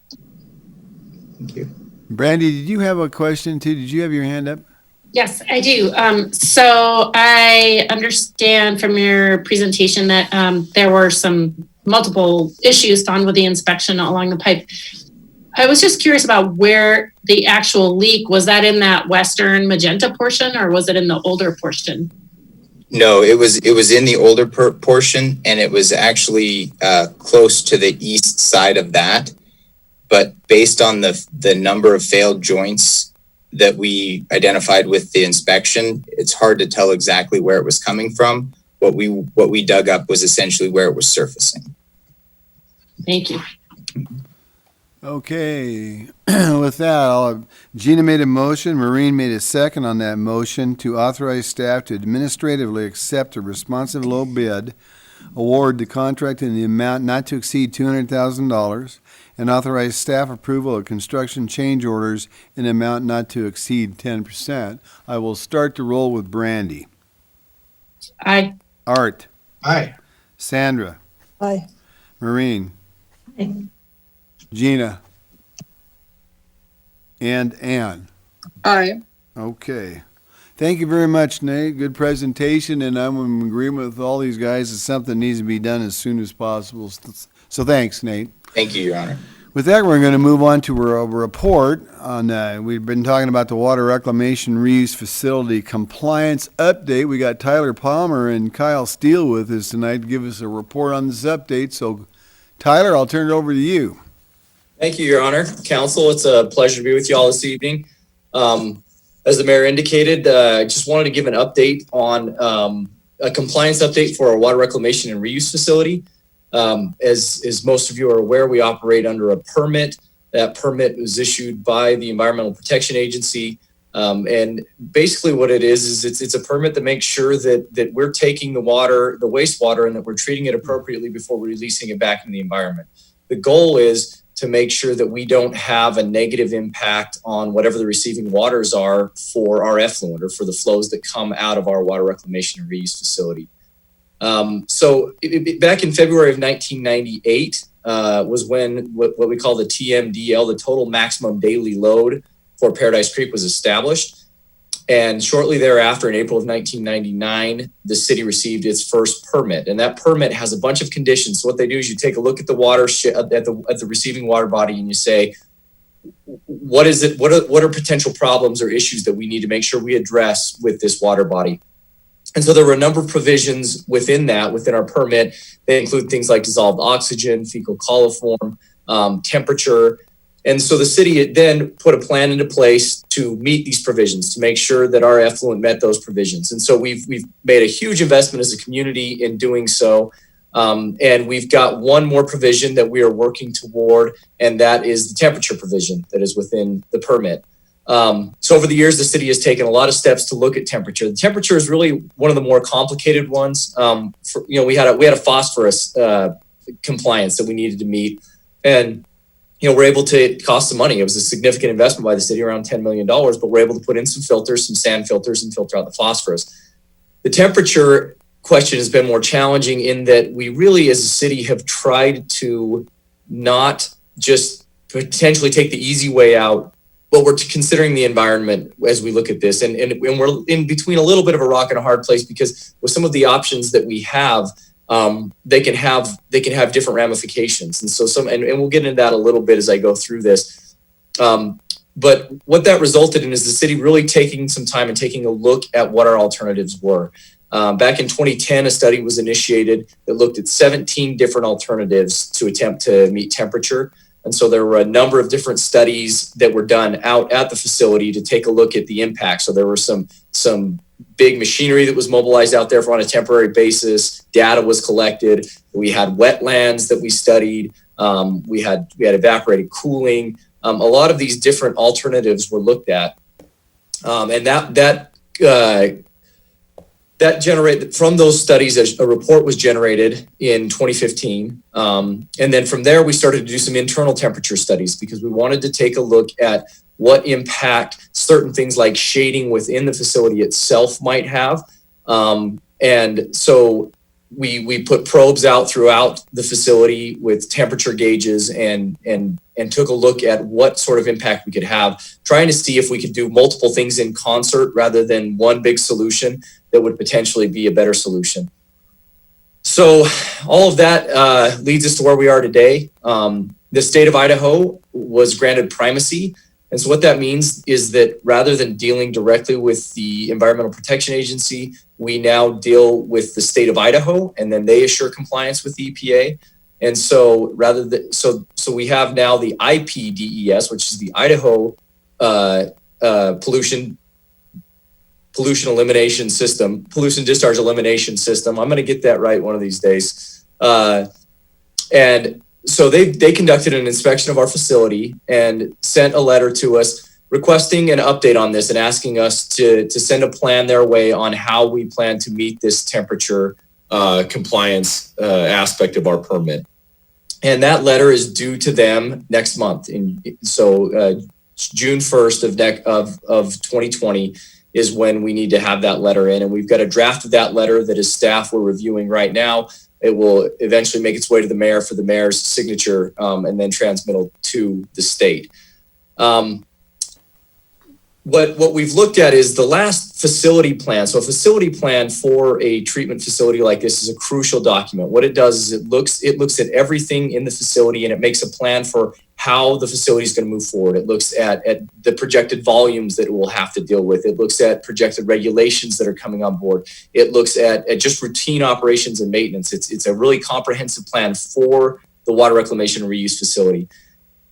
Thank you. Brandy, did you have a question too? Did you have your hand up? Yes, I do. So I understand from your presentation that there were some multiple issues found with the inspection along the pipe. I was just curious about where the actual leak, was that in that western magenta portion or was it in the older portion? No, it was in the older portion, and it was actually close to the east side of that. But based on the number of failed joints that we identified with the inspection, it's hard to tell exactly where it was coming from. What we dug up was essentially where it was surfacing. Thank you. Okay, with that, Gina made a motion, Maureen made a second on that motion to authorize staff to administratively accept a responsive low bid award the contract in the amount not to exceed $200,000, and authorize staff approval of construction change orders in an amount not to exceed 10%. I will start the roll with Brandy. Aye. Art, Aye. Sandra, Aye. Maureen, Aye. Gina, and Ann. Aye. Okay. Thank you very much, Nate. Good presentation, and I'm in agreement with all these guys that something needs to be done as soon as possible. So thanks, Nate. Thank you, Your Honor. With that, we're going to move on to a report on, we've been talking about the water reclamation reuse facility compliance update. We got Tyler Palmer and Kyle Steele with us tonight to give us a report on this update. So Tyler, I'll turn it over to you. Thank you, Your Honor. Council, it's a pleasure to be with you all this evening. As the mayor indicated, I just wanted to give an update on a compliance update for our water reclamation and reuse facility. As most of you are aware, we operate under a permit. That permit was issued by the Environmental Protection Agency. And basically what it is it's a permit that makes sure that we're taking the water, the wastewater, and that we're treating it appropriately before releasing it back in the environment. The goal is to make sure that we don't have a negative impact on whatever the receiving waters are for our effluent or for the flows that come out of our water reclamation and reuse facility. Back in February of 1998 was when what we call the TMDL, the total maximum daily load for Paradise Creek, was established. And shortly thereafter, in April of 1999, the city received its first permit. And that permit has a bunch of conditions. So what they do is you take a look at the water at the receiving water body, and you say, what is it? What are potential problems or issues that we need to make sure we address with this water body? And so there were a number of provisions within our permit. They include things like dissolved oxygen, fecal coliform, temperature. And so the city then put a plan into place to meet these provisions, to make sure that our effluent met those provisions. And so we've made a huge investment as a community in doing so. And we've got one more provision that we are working toward, and that is the temperature provision that is within the permit. So over the years, the city has taken a lot of steps to look at temperature. The temperature is really one of the more complicated ones. We had a phosphorus compliance that we needed to meet, and we're able to, it cost some money. It was a significant investment by the city, around $10 million, but we're able to put in some filters, some sand filters, and filter out the phosphorus. The temperature question has been more challenging in that we really, as a city, have tried to not just potentially take the easy way out, but we're considering the environment as we look at this. And we're in between a little bit of a rock and a hard place, because with some of the options that we have, they can have different ramifications. And so and we'll get into that a little bit as I go through this. But what that resulted in is the city really taking some time and taking a look at what our alternatives were. Back in 2010, a study was initiated that looked at 17 different alternatives to attempt to meet temperature. And so there were a number of different studies that were done out at the facility to take a look at the impact. So there were some big machinery that was mobilized out there on a temporary basis. Data was collected. We had wetlands that we studied. We had evaporated cooling. A lot of these different alternatives were looked at. And that generated, from those studies, a report was generated in 2015. And then from there, we started to do some internal temperature studies, because we wanted to take a look at what impact certain things like shading within the facility itself might have. And so we put probes out throughout the facility with temperature gauges and took a look at what sort of impact we could have, trying to see if we could do multiple things in concert rather than one big solution that would potentially be a better solution. So all of that leads us to where we are today. The state of Idaho was granted primacy. And so what that means is that rather than dealing directly with the Environmental Protection Agency, we now deal with the state of Idaho, and then they assure compliance with the EPA. And so so we have now the IPDES, which is the Idaho pollution elimination system, pollution discharge elimination system. I'm going to get that right one of these days. And so they conducted an inspection of our facility and sent a letter to us requesting an update on this and asking us to send a plan their way on how we plan to meet this temperature compliance aspect of our permit. And that letter is due to them next month. So June 1st of 2020 is when we need to have that letter in. And we've got a draft of that letter that as staff we're reviewing right now. It will eventually make its way to the mayor for the mayor's signature and then transmittal to the state. What we've looked at is the last facility plan. So a facility plan for a treatment facility like this is a crucial document. What it does is it looks at everything in the facility and it makes a plan for how the facility is going to move forward. It looks at the projected volumes that it will have to deal with. It looks at projected regulations that are coming on board. It looks at just routine operations and maintenance. It's a really comprehensive plan for the water reclamation and reuse facility.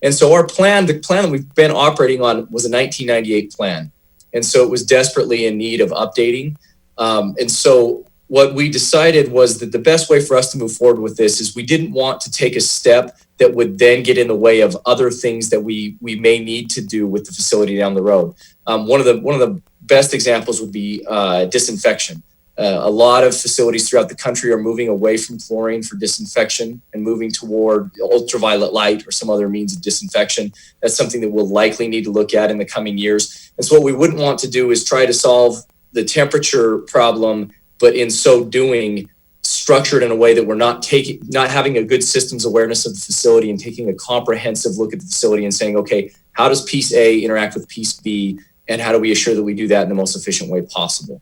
And so our plan, the plan that we've been operating on was a 1998 plan. And so it was desperately in need of updating. And so what we decided was that the best way for us to move forward with this is we didn't want to take a step that would then get in the way of other things that we may need to do with the facility down the road. One of the best examples would be disinfection. A lot of facilities throughout the country are moving away from chlorine for disinfection and moving toward ultraviolet light or some other means of disinfection. That's something that we'll likely need to look at in the coming years. And so what we wouldn't want to do is try to solve the temperature problem, but in so doing, structured in a way that we're not having a good systems awareness of the facility and taking a comprehensive look at the facility and saying, okay, how does piece A interact with piece B? And how do we assure that we do that in the most efficient way possible?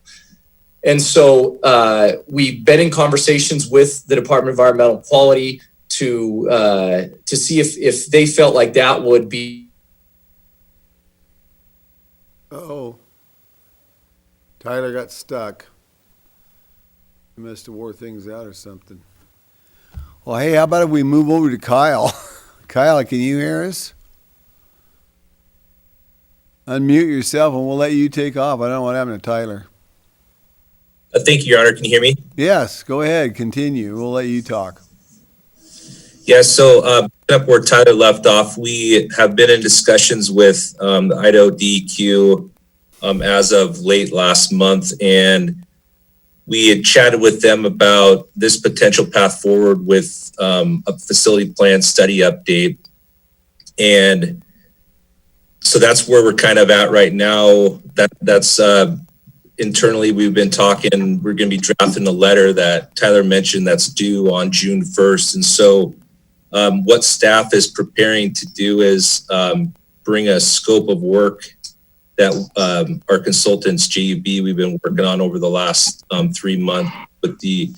And so we've been in conversations with the Department of Environmental Quality to see if they felt like that would be. Uh-oh. Tyler got stuck. He must have wore things out or something. Well, hey, how about if we move over to Kyle? Kyle, can you hear us? Unmute yourself and we'll let you take off. I don't know what happened to Tyler. Thank you, Your Honor. Can you hear me? Yes, go ahead. Continue. We'll let you talk. Yeah, so up where Tyler left off, we have been in discussions with the Idaho DEQ as of late last month, and we had chatted with them about this potential path forward with a facility plan study update. And so that's where we're kind of at right now. That's internally, we've been talking, we're going to be drafting a letter that Tyler mentioned that's due on June 1st. And so what staff is preparing to do is bring a scope of work that our consultants, JUB, we've been working on over the last 3 months. With the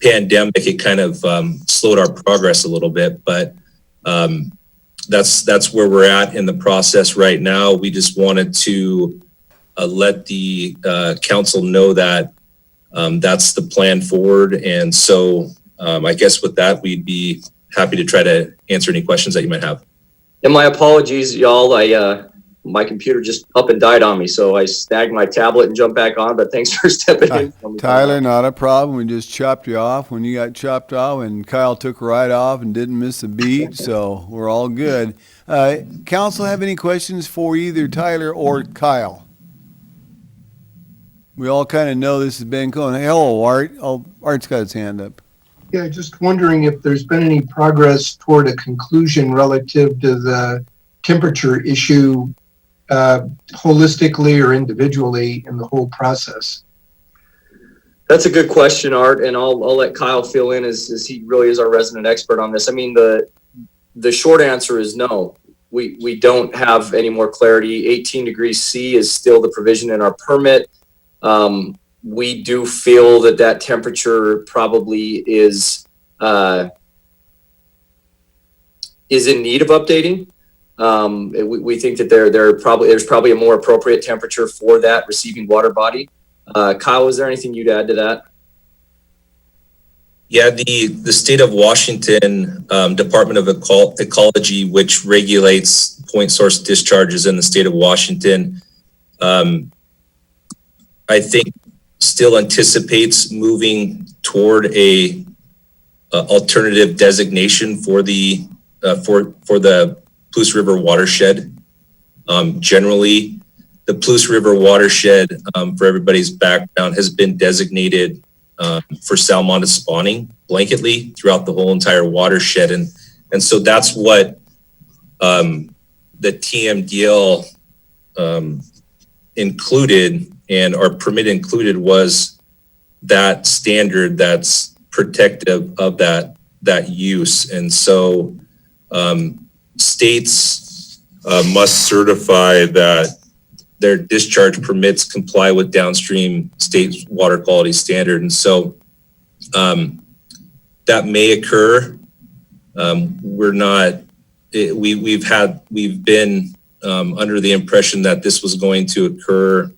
pandemic, it kind of slowed our progress a little bit, but that's where we're at in the process right now. We just wanted to let the council know that that's the plan forward. And so I guess with that, we'd be happy to try to answer any questions that you might have. And my apologies, y'all. My computer just up and died on me, so I snagged my tablet and jumped back on, but thanks for stepping in. Tyler, not a problem. We just chopped you off when you got chopped off, and Kyle took right off and didn't miss a beat, so we're all good. Council have any questions for either Tyler or Kyle? We all kind of know this has been going. Hello, Art. Art's got his hand up. Yeah, just wondering if there's been any progress toward a conclusion relative to the temperature issue, holistically or individually in the whole process. That's a good question, Art, and I'll let Kyle fill in as he really is our resident expert on this. I mean, the short answer is no. We don't have any more clarity. 18 degrees C is still the provision in our permit. We do feel that temperature probably is in need of updating. We think that there's probably a more appropriate temperature for that receiving water body. Kyle, is there anything you'd add to that? Yeah, the state of Washington Department of Ecology, which regulates point source discharges in the state of Washington, I think still anticipates moving toward a alternative designation for the Palouse River watershed. Generally, the Palouse River watershed, for everybody's background, has been designated for salmonid spawning blanketly throughout the whole entire watershed. And so that's what the TMDL included, and our permit included, was that standard that's protective of that use. And so states must certify that their discharge permits comply with downstream state water quality standard. And so that may occur. We've been under the impression that this was going to occur,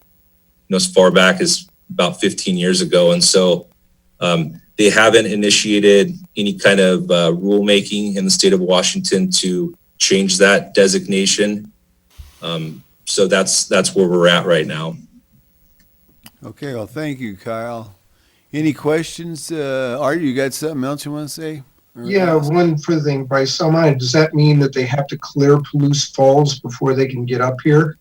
as far back as about 15 years ago. And so they haven't initiated any kind of rulemaking in the state of Washington to change that designation. So that's where we're at right now. Okay, well, thank you, Kyle. Any questions? Art, you got something else you want to say? Yeah, one further thing, by salmonid, does that mean that they have to clear Palouse Falls before they can get up here?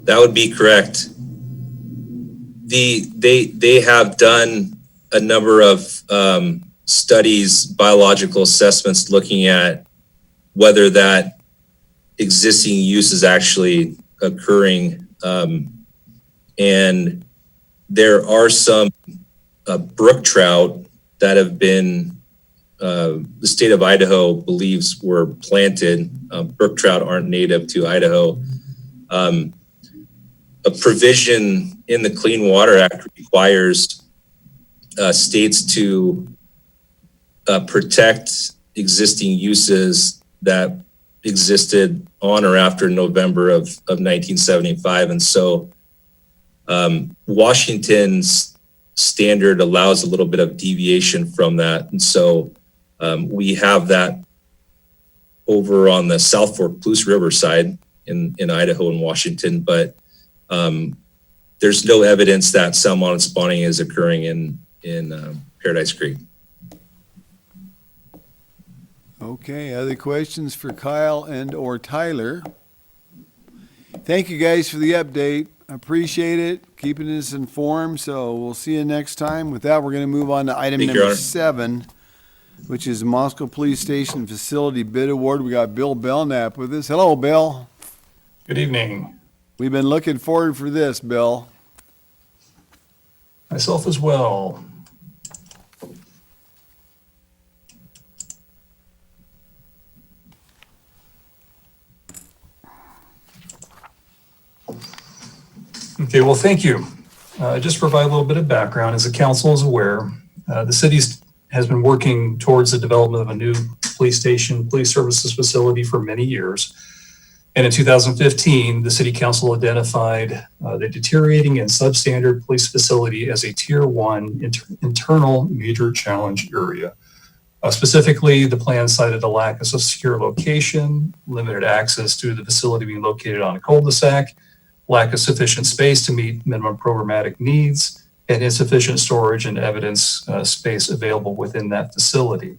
That would be correct. They have done a number of studies, biological assessments, looking at whether that existing use is actually occurring. And there are some brook trout that have been, the state of Idaho believes were planted. Brook trout aren't native to Idaho. A provision in the Clean Water Act requires states to protect existing uses that existed on or after November of 1975. And so Washington's standard allows a little bit of deviation from that. And so we have that over on the South Fork Palouse River side in Idaho and Washington, but there's no evidence that salmonid spawning is occurring in Paradise Creek. Okay, other questions for Kyle and or Tyler? Thank you guys for the update. Appreciate it, keeping us informed, so we'll see you next time. With that, we're going to move on to item Thank you, Your number Honor. 7, which is Moscow Police Station Facility Bid Award. We got Bill Belknap with us. Hello, Bill. Good evening. We've been looking forward for this, Bill. Myself as well. Okay, well, thank you. Just to provide a little bit of background, as the council is aware, the city has been working towards the development of a new police station, police services facility for many years. And in 2015, the city council identified the deteriorating and substandard police facility as a tier 1 internal major challenge area. Specifically, the plan cited a lack of secure location, limited access to the facility being located on a cul-de-sac, lack of sufficient space to meet minimum programmatic needs, and insufficient storage and evidence space available within that facility.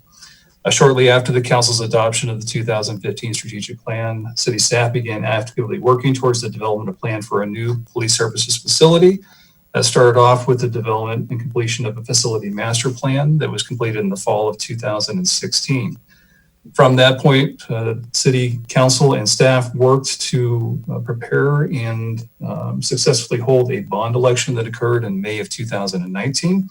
Shortly after the council's adoption of the 2015 strategic plan, city staff began actively working towards the development of a plan for a new police services facility. That started off with the development and completion of a facility master plan that was completed in the fall of 2016. From that point, city council and staff worked to prepare and successfully hold a bond election that occurred in May of 2019.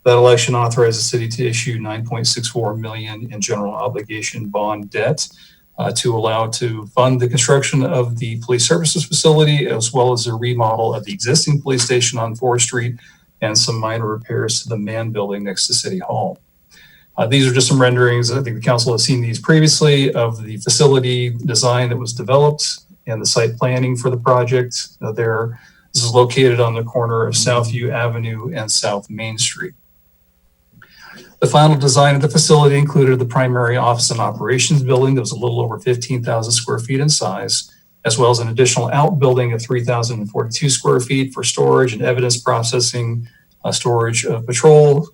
That election authorized the city to issue $9.64 million in general obligation bond debt to allow to fund the construction of the police services facility, as well as a remodel of the existing police station on 4th Street and some minor repairs to the man building next to City Hall. These are just some renderings. I think the council has seen these previously of the facility design that was developed and the site planning for the project. This is located on the corner of Southview Avenue and South Main Street. The final design of the facility included the primary office and operations building that was a little over 15,000 square feet in size, as well as an additional outbuilding of 3,042 square feet for storage and evidence processing, storage of patrol,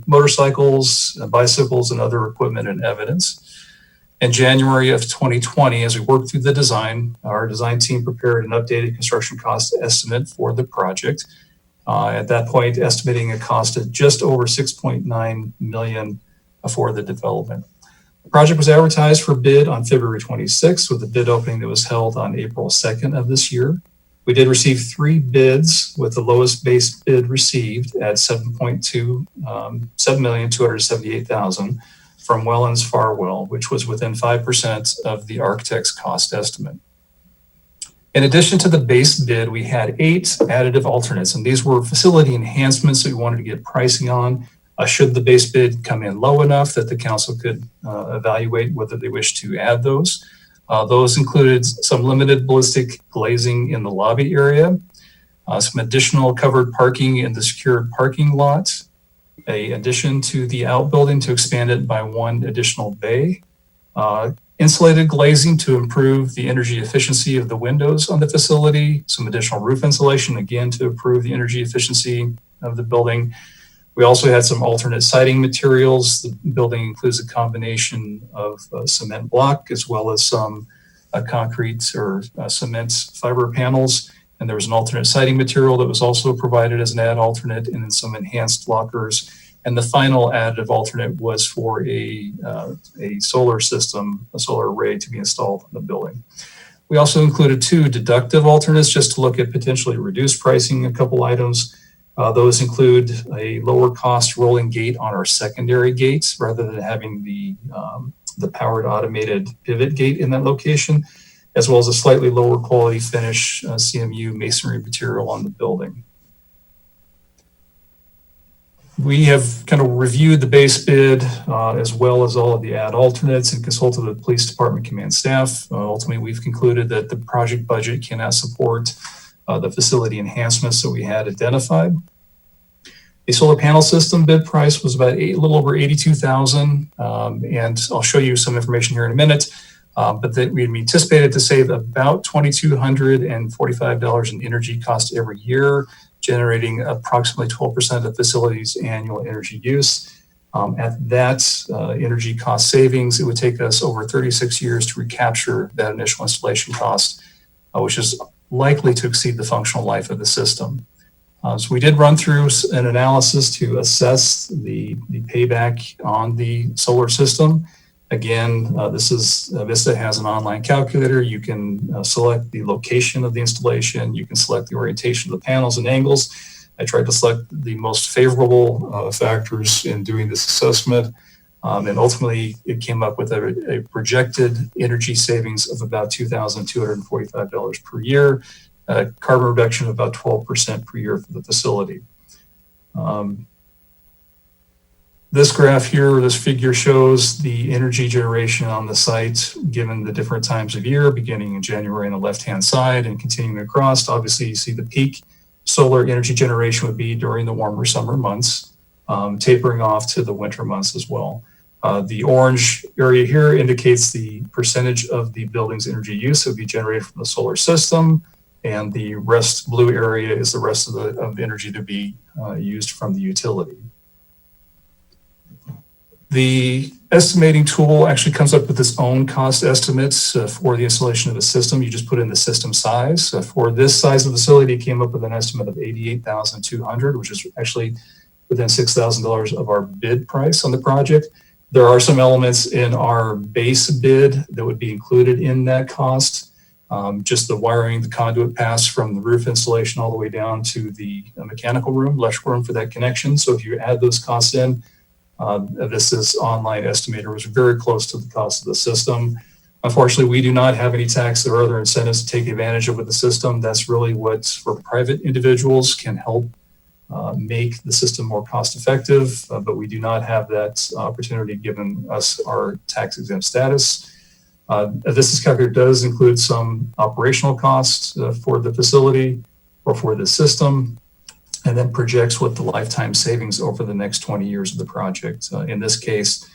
motorcycles, bicycles, and other equipment and evidence. In January of 2020, as we worked through the design, our design team prepared an updated construction cost estimate for the project. At that point, estimating a cost of just over $6.9 million for the development. The project was advertised for bid on February 26th with a bid opening that was held on April 2nd of this year. We did receive 3 bids, with the lowest base bid received at $7,278,000 from Wellens Farwell, which was within 5% of the architect's cost estimate. In addition to the base bid, we had 8 additive alternates, and these were facility enhancements that we wanted to get pricing on. Should the base bid come in low enough that the council could evaluate whether they wish to add those. Those included some limited ballistic glazing in the lobby area, some additional covered parking in the secured parking lot, an addition to the outbuilding to expand it by 1 additional bay, insulated glazing to improve the energy efficiency of the windows on the facility, some additional roof insulation, again, to improve the energy efficiency of the building. We also had some alternate siding materials. The building includes a combination of cement block as well as some concrete or cement fiber panels. And there was an alternate siding material that was also provided as an add alternate, and then some enhanced lockers. And the final additive alternate was for a solar system, a solar array to be installed in the building. We also included 2 deductive alternates just to look at potentially reduced pricing, a couple items. Those include a lower cost rolling gate on our secondary gates rather than having the powered automated pivot gate in that location, as well as a slightly lower quality finish CMU masonry material on the building. We have kind of reviewed the base bid as well as all of the add alternates and consulted with the police department command staff. Ultimately, we've concluded that the project budget cannot support the facility enhancements that we had identified. The solar panel system bid price was about a little over $82,000, and I'll show you some information here in a minute. But that we anticipated to save about $2,245 in energy cost every year, generating approximately 12% of the facility's annual energy use. At that energy cost savings, it would take us over 36 years to recapture that initial installation cost, which is likely to exceed the functional life of the system. So we did run through an analysis to assess the payback on the solar system. Again, Vista has an online calculator. You can select the location of the installation. You can select the orientation of the panels and angles. I tried to select the most favorable factors in doing this assessment. And ultimately, it came up with a projected energy savings of about $2,245 per year, carbon reduction of about 12% per year for the facility. This graph here, this figure shows the energy generation on the site given the different times of year, beginning in January on the left-hand side and continuing across. Obviously, you see the peak solar energy generation would be during the warmer summer months, tapering off to the winter months as well. The orange area here indicates the percentage of the building's energy use that would be generated from the solar system, and the rest blue area is the rest of the energy to be used from the utility. The estimating tool actually comes up with its own cost estimates for the installation of the system. You just put in the system size. For this size of facility, it came up with an estimate of $88,200, which is actually within $6,000 of our bid price on the project. There are some elements in our base bid that would be included in that cost. Just the wiring, the conduit pass from the roof installation all the way down to the mechanical room, electrical room for that connection. So if you add those costs in, Vista's online estimator was very close to the cost of the system. Unfortunately, we do not have any tax or other incentives to take advantage of with the system. That's really what, for private individuals, can help make the system more cost effective, but we do not have that opportunity given us our tax exempt status. Vista's calculator does include some operational costs for the facility or for the system, and then projects what the lifetime savings over the next 20 years of the project. In this case,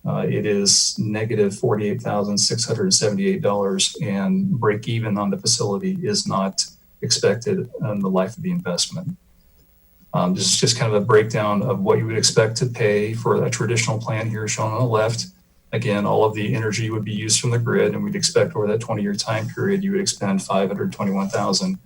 it is negative $48,678, and break even on the facility is not expected in the life of the investment. This is just kind of a breakdown of what you would expect to pay for a traditional plan here shown on the left. Again, all of the energy would be used from the grid, and we'd expect over that 20-year time period, you would expend $521,000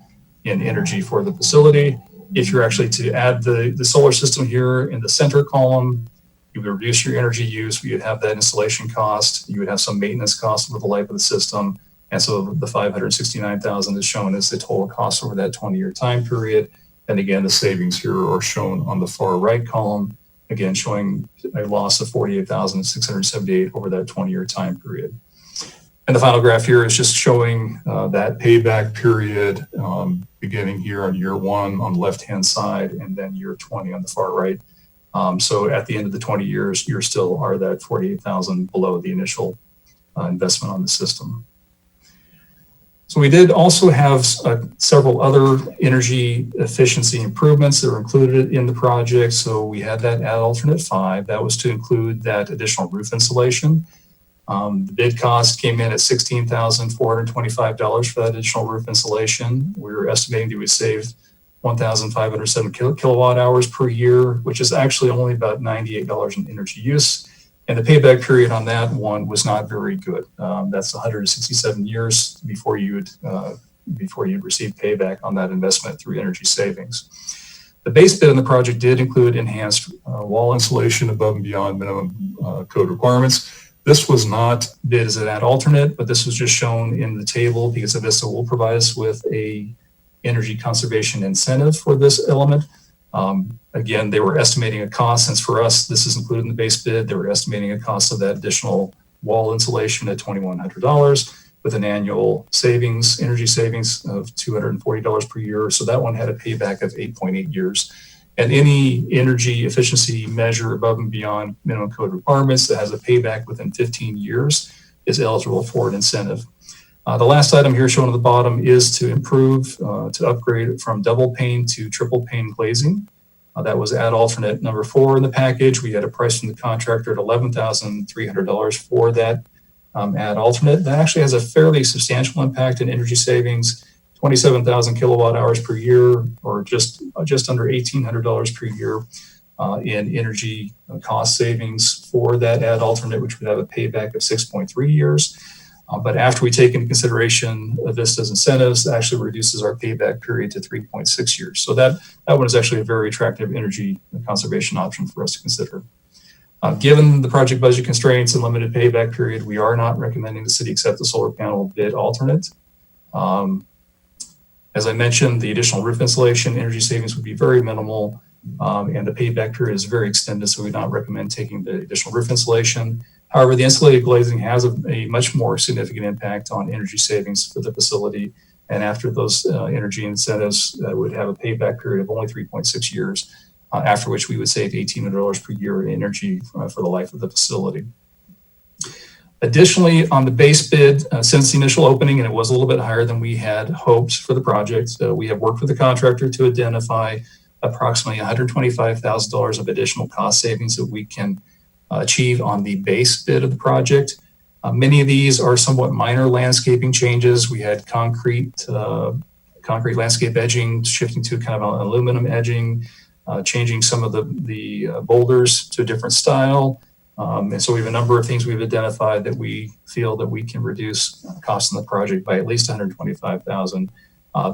in energy for the facility. If you're actually to add the solar system here in the center column, you would reduce your energy use. You would have that installation cost. You would have some maintenance cost over the life of the system. And so the $569,000 is shown as the total cost over that 20-year time period. And again, the savings here are shown on the far right column, again, showing a loss of $48,678 over that 20-year time period. And the final graph here is just showing that payback period beginning here on year 1 on the left-hand side and then year 20 on the far right. So at the end of the 20 years, you still are that $48,000 below the initial investment on the system. So we did also have several other energy efficiency improvements that were included in the project. So we had that add alternate 5. That was to include that additional roof insulation. The bid cost came in at $16,425 for that additional roof insulation. We were estimating that we saved 1,507 kilowatt hours per year, which is actually only about $98 in energy use. And the payback period on that one was not very good. That's 167 years before you'd receive payback on that investment through energy savings. The base bid on the project did include enhanced wall insulation above and beyond minimum code requirements. This was not bid as an add alternate, but this was just shown in the table because Avista will provide us with a energy conservation incentive for this element. Again, they were estimating a cost, since for us, this is included in the base bid, they were estimating a cost of that additional wall insulation at $2,100 with an annual savings, energy savings of $240 per year. So that one had a payback of 8.8 years. And any energy efficiency measure above and beyond minimum code requirements that has a payback within 15 years is eligible for an incentive. The last item here shown at the bottom is to improve, to upgrade from double pane to triple pane glazing. That was add alternate number 4 in the package. We had a price from the contractor at $11,300 for that add alternate. That actually has a fairly substantial impact in energy savings, 27,000 kilowatt hours per year, or just under $1,800 per year in energy cost savings for that add alternate, which would have a payback of 6.3 years. But after we take into consideration Avista's incentives, it actually reduces our payback period to 3.6 years. So that one is actually a very attractive energy conservation option for us to consider. Given the project budget constraints and limited payback period, we are not recommending the city accept the solar panel bid alternate. As I mentioned, the additional roof insulation energy savings would be very minimal, and the payback period is very extended, so we would not recommend taking the additional roof insulation. However, the insulated glazing has a much more significant impact on energy savings for the facility. And after those energy incentives, would have a payback period of only 3.6 years, after which we would save $1,800 per year in energy for the life of the facility. Additionally, on the base bid, since the initial opening, and it was a little bit higher than we had hoped for the project, we have worked with the contractor to identify approximately $125,000 of additional cost savings that we can achieve on the base bid of the project. Many of these are somewhat minor landscaping changes. We had concrete landscape edging, shifting to kind of an aluminum edging, changing some of the boulders to a different style. And so we have a number of things we've identified that we feel that we can reduce costs on the project by at least $125,000.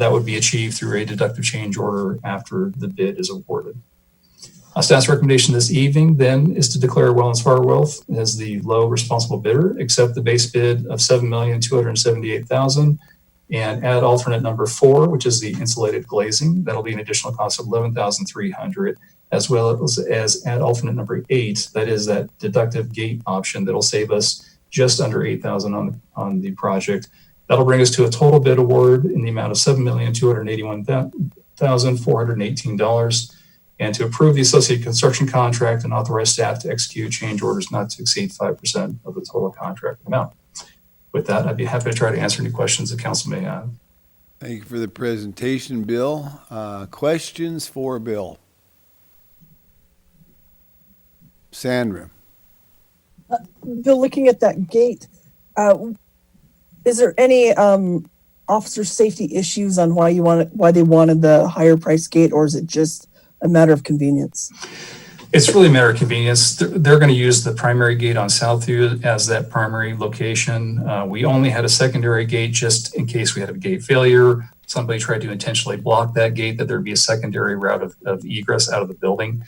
That would be achieved through a deductive change order after the bid is awarded. Staff's recommendation this evening then is to declare Wellens Fargo Wealth as the low responsible bidder, accept the base bid of $7,278,000 and add alternate number 4, which is the insulated glazing. That'll be an additional cost of $11,300, as well as add alternate number 8. That is that deductive gate option that'll save us just under $8,000 on the project. That'll bring us to a total bid award in the amount of $7,281,418. And to approve the associated construction contract and authorize staff to execute change orders not to exceed 5% of the total contract amount. With that, I'd be happy to try to answer any questions the council may have. Thank you for the presentation, Bill. Questions for Bill? Sandra. Bill, looking at that gate, is there any officer safety issues on why they wanted the higher price gate, or is it just a matter of convenience? It's really a matter of convenience. They're going to use the primary gate on Southview as that primary location. We only had a secondary gate just in case we had a gate failure somebody tried to intentionally block that gate, that there'd be a secondary route of egress out of the building,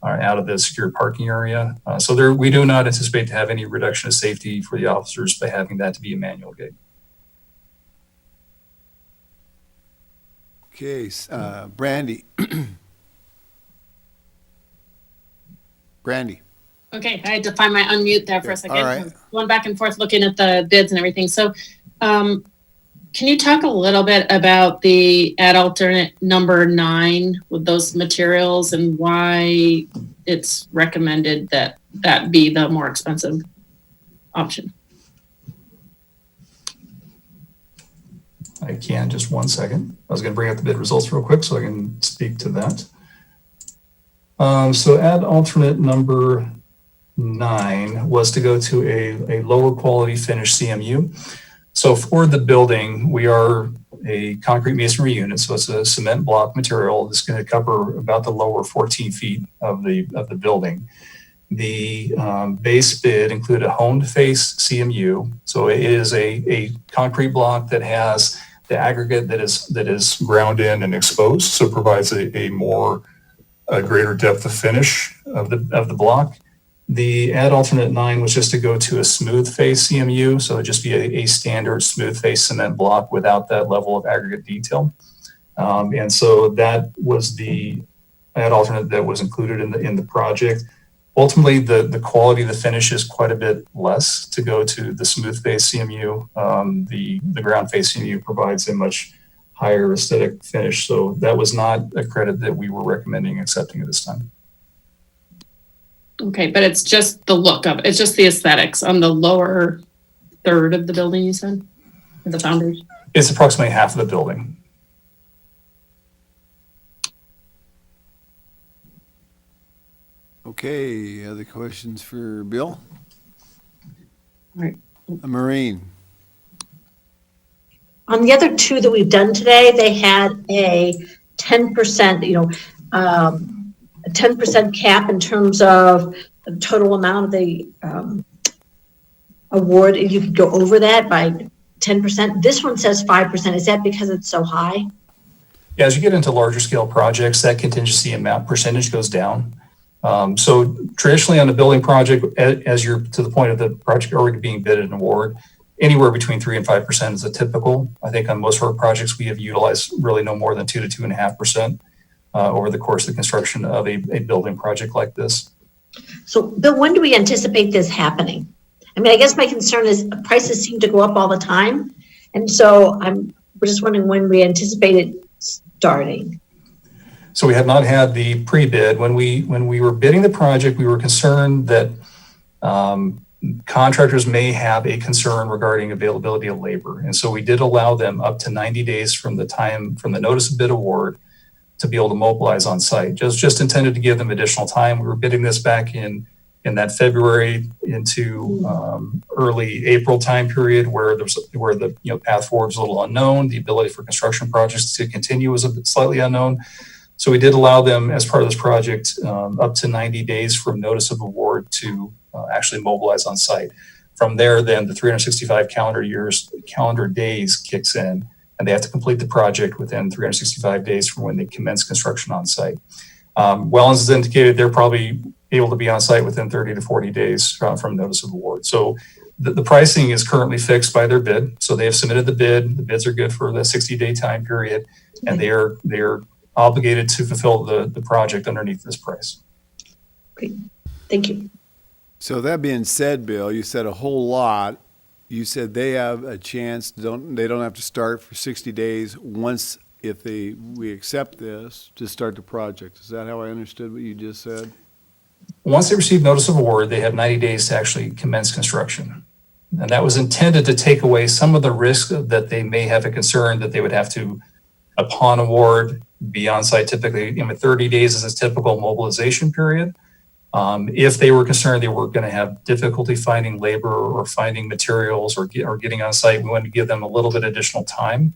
or out of the secure parking area. So there, we do not anticipate to have any reduction of safety for the officers by having that to be a manual gate. Okay, Brandy. Brandy. Okay, I had to find my unmute there for a Okay, second. all right. Going back and forth looking at the bids and everything. So, can you talk a little bit about the ad alternate number 9 with those materials and why it's recommended that that be the more expensive option? I can, just one second. I was going to bring up the bid results real quick so I can speak to that. So ad alternate number 9 was to go to a lower quality finish CMU. So for the building, we are a concrete masonry unit, so it's a cement block material that's going to cover about the lower 14 feet of the building. The base bid included a honed face CMU, so it is a concrete block that has the aggregate that is ground in and exposed, so it provides a greater depth of finish of the block. The ad alternate 9 was just to go to a smooth face CMU, so it'd just be a standard smooth face cement block without that level of aggregate detail. And so that was the ad alternate that was included in the project. Ultimately, the quality of the finish is quite a bit less to go to the smooth face CMU. The ground face CMU provides a much higher aesthetic finish, so that was not a credit that we were recommending accepting at this time. Okay, but it's just the look of it. It's just the aesthetics on the lower third of the building, you said? The foundation? It's approximately half of the building. Okay, other questions for Bill? All right. Maureen. On the other two that we've done today, they had a 10%, a 10% cap in terms of the total amount of the award. You could go over that by 10%. This one says 5%. Is that because it's so high? Yeah, as you get into larger scale projects, that contingency amount percentage goes down. So traditionally on the building project, as you're to the point of the project already being bid and award, anywhere between 3 and 5% is a typical. I think on most of our projects, we have utilized really no more than 2 to 2.5% over the course of the construction of a building project like this. So, Bill, when do we anticipate this happening? I mean, I guess my concern is prices seem to go up all the time. And so we're just wondering when we anticipate it starting. So we have not had the pre-bid. When we were bidding the project, we were concerned that contractors may have a concern regarding availability of labor. And so we did allow them up to 90 days from the notice of bid award to be able to mobilize on site. Just intended to give them additional time. We were bidding this back in that February into early April time period where the path forward was a little unknown. The ability for construction projects to continue was a bit slightly unknown. So we did allow them as part of this project up to 90 days from notice of award to actually mobilize on site. From there, then the 365 calendar days kicks in, and they have to complete the project within 365 days from when they commence construction on site. Wellens has indicated they're probably able to be on site within 30 to 40 days from notice of award. So the pricing is currently fixed by their bid. So they have submitted the bid. The bids are good for the 60-day time period, and they are obligated to fulfill the project underneath this price. Great. Thank you. So that being said, Bill, you said a whole lot. You said they have a chance, they don't have to start for 60 days once we accept this to start the project. Is that how I understood what you just said? Once they receive notice of award, they have 90 days to actually commence construction. And that was intended to take away some of the risk that they may have a concern that they would have to, upon award, be on site. Typically, 30 days is a typical mobilization period. If they were concerned they were going to have difficulty finding labor or finding materials or getting on site, we wanted to give them a little bit additional time.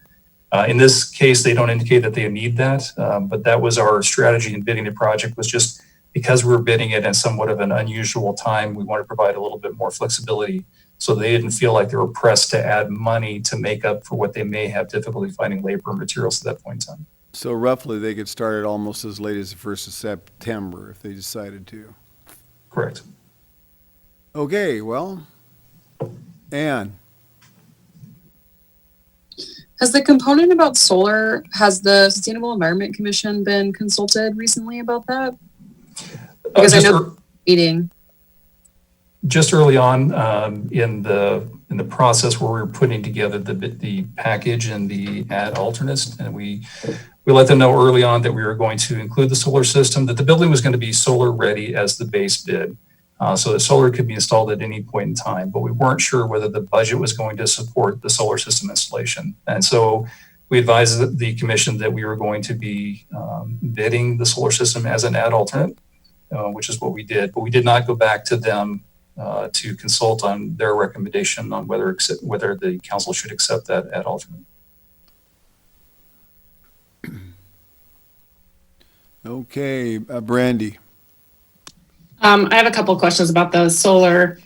In this case, they don't indicate that they need that, but that was our strategy in bidding the project, was just because we were bidding it in somewhat of an unusual time, we want to provide a little bit more flexibility So they didn't feel like they were pressed to add money to make up for what they may have difficulty finding labor and materials at that point in time. So roughly, they could start it almost as late as the 1st of September if they decided to. Correct. Okay, well, Ann, Has the component about solar, has the Sustainable Environment Commission been consulted recently about that? Because I know meeting. Just early on in the process where we were putting together the package and the ad alternates, and we let them know early on that we were going to include the solar system, that the building was going to be solar ready as the base bid. So that solar could be installed at any point in time, but we weren't sure whether the budget was going to support the solar system installation. And so we advised the commission that we were going to be bidding the solar system as an ad alternate, which is what we did, but we did not go back to them to consult on their recommendation on whether the council should accept that ad alternate. okay, Brandy. I have a couple of questions about the solar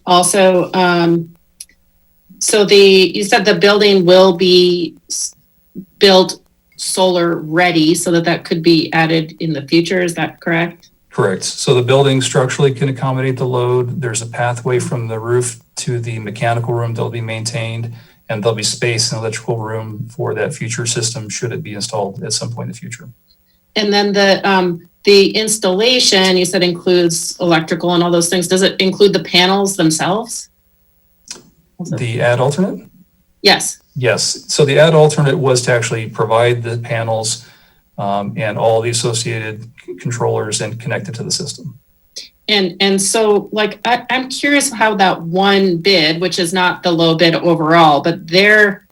also. So you said the building will be built solar ready so that could be added in the future. Is that correct? Correct. So the building structurally can accommodate the load. There's a pathway from the roof to the mechanical room that'll be maintained, and there'll be space in the electrical room for that future system should it be installed at some point in the future. And then the installation, you said includes electrical and all those things. Does it include the panels themselves? The ad alternate? Yes. Yes. So the ad alternate was to actually provide the panels and all the associated controllers and connect it to the system. And so like, I'm curious how that one bid, which is not the low bid overall, but their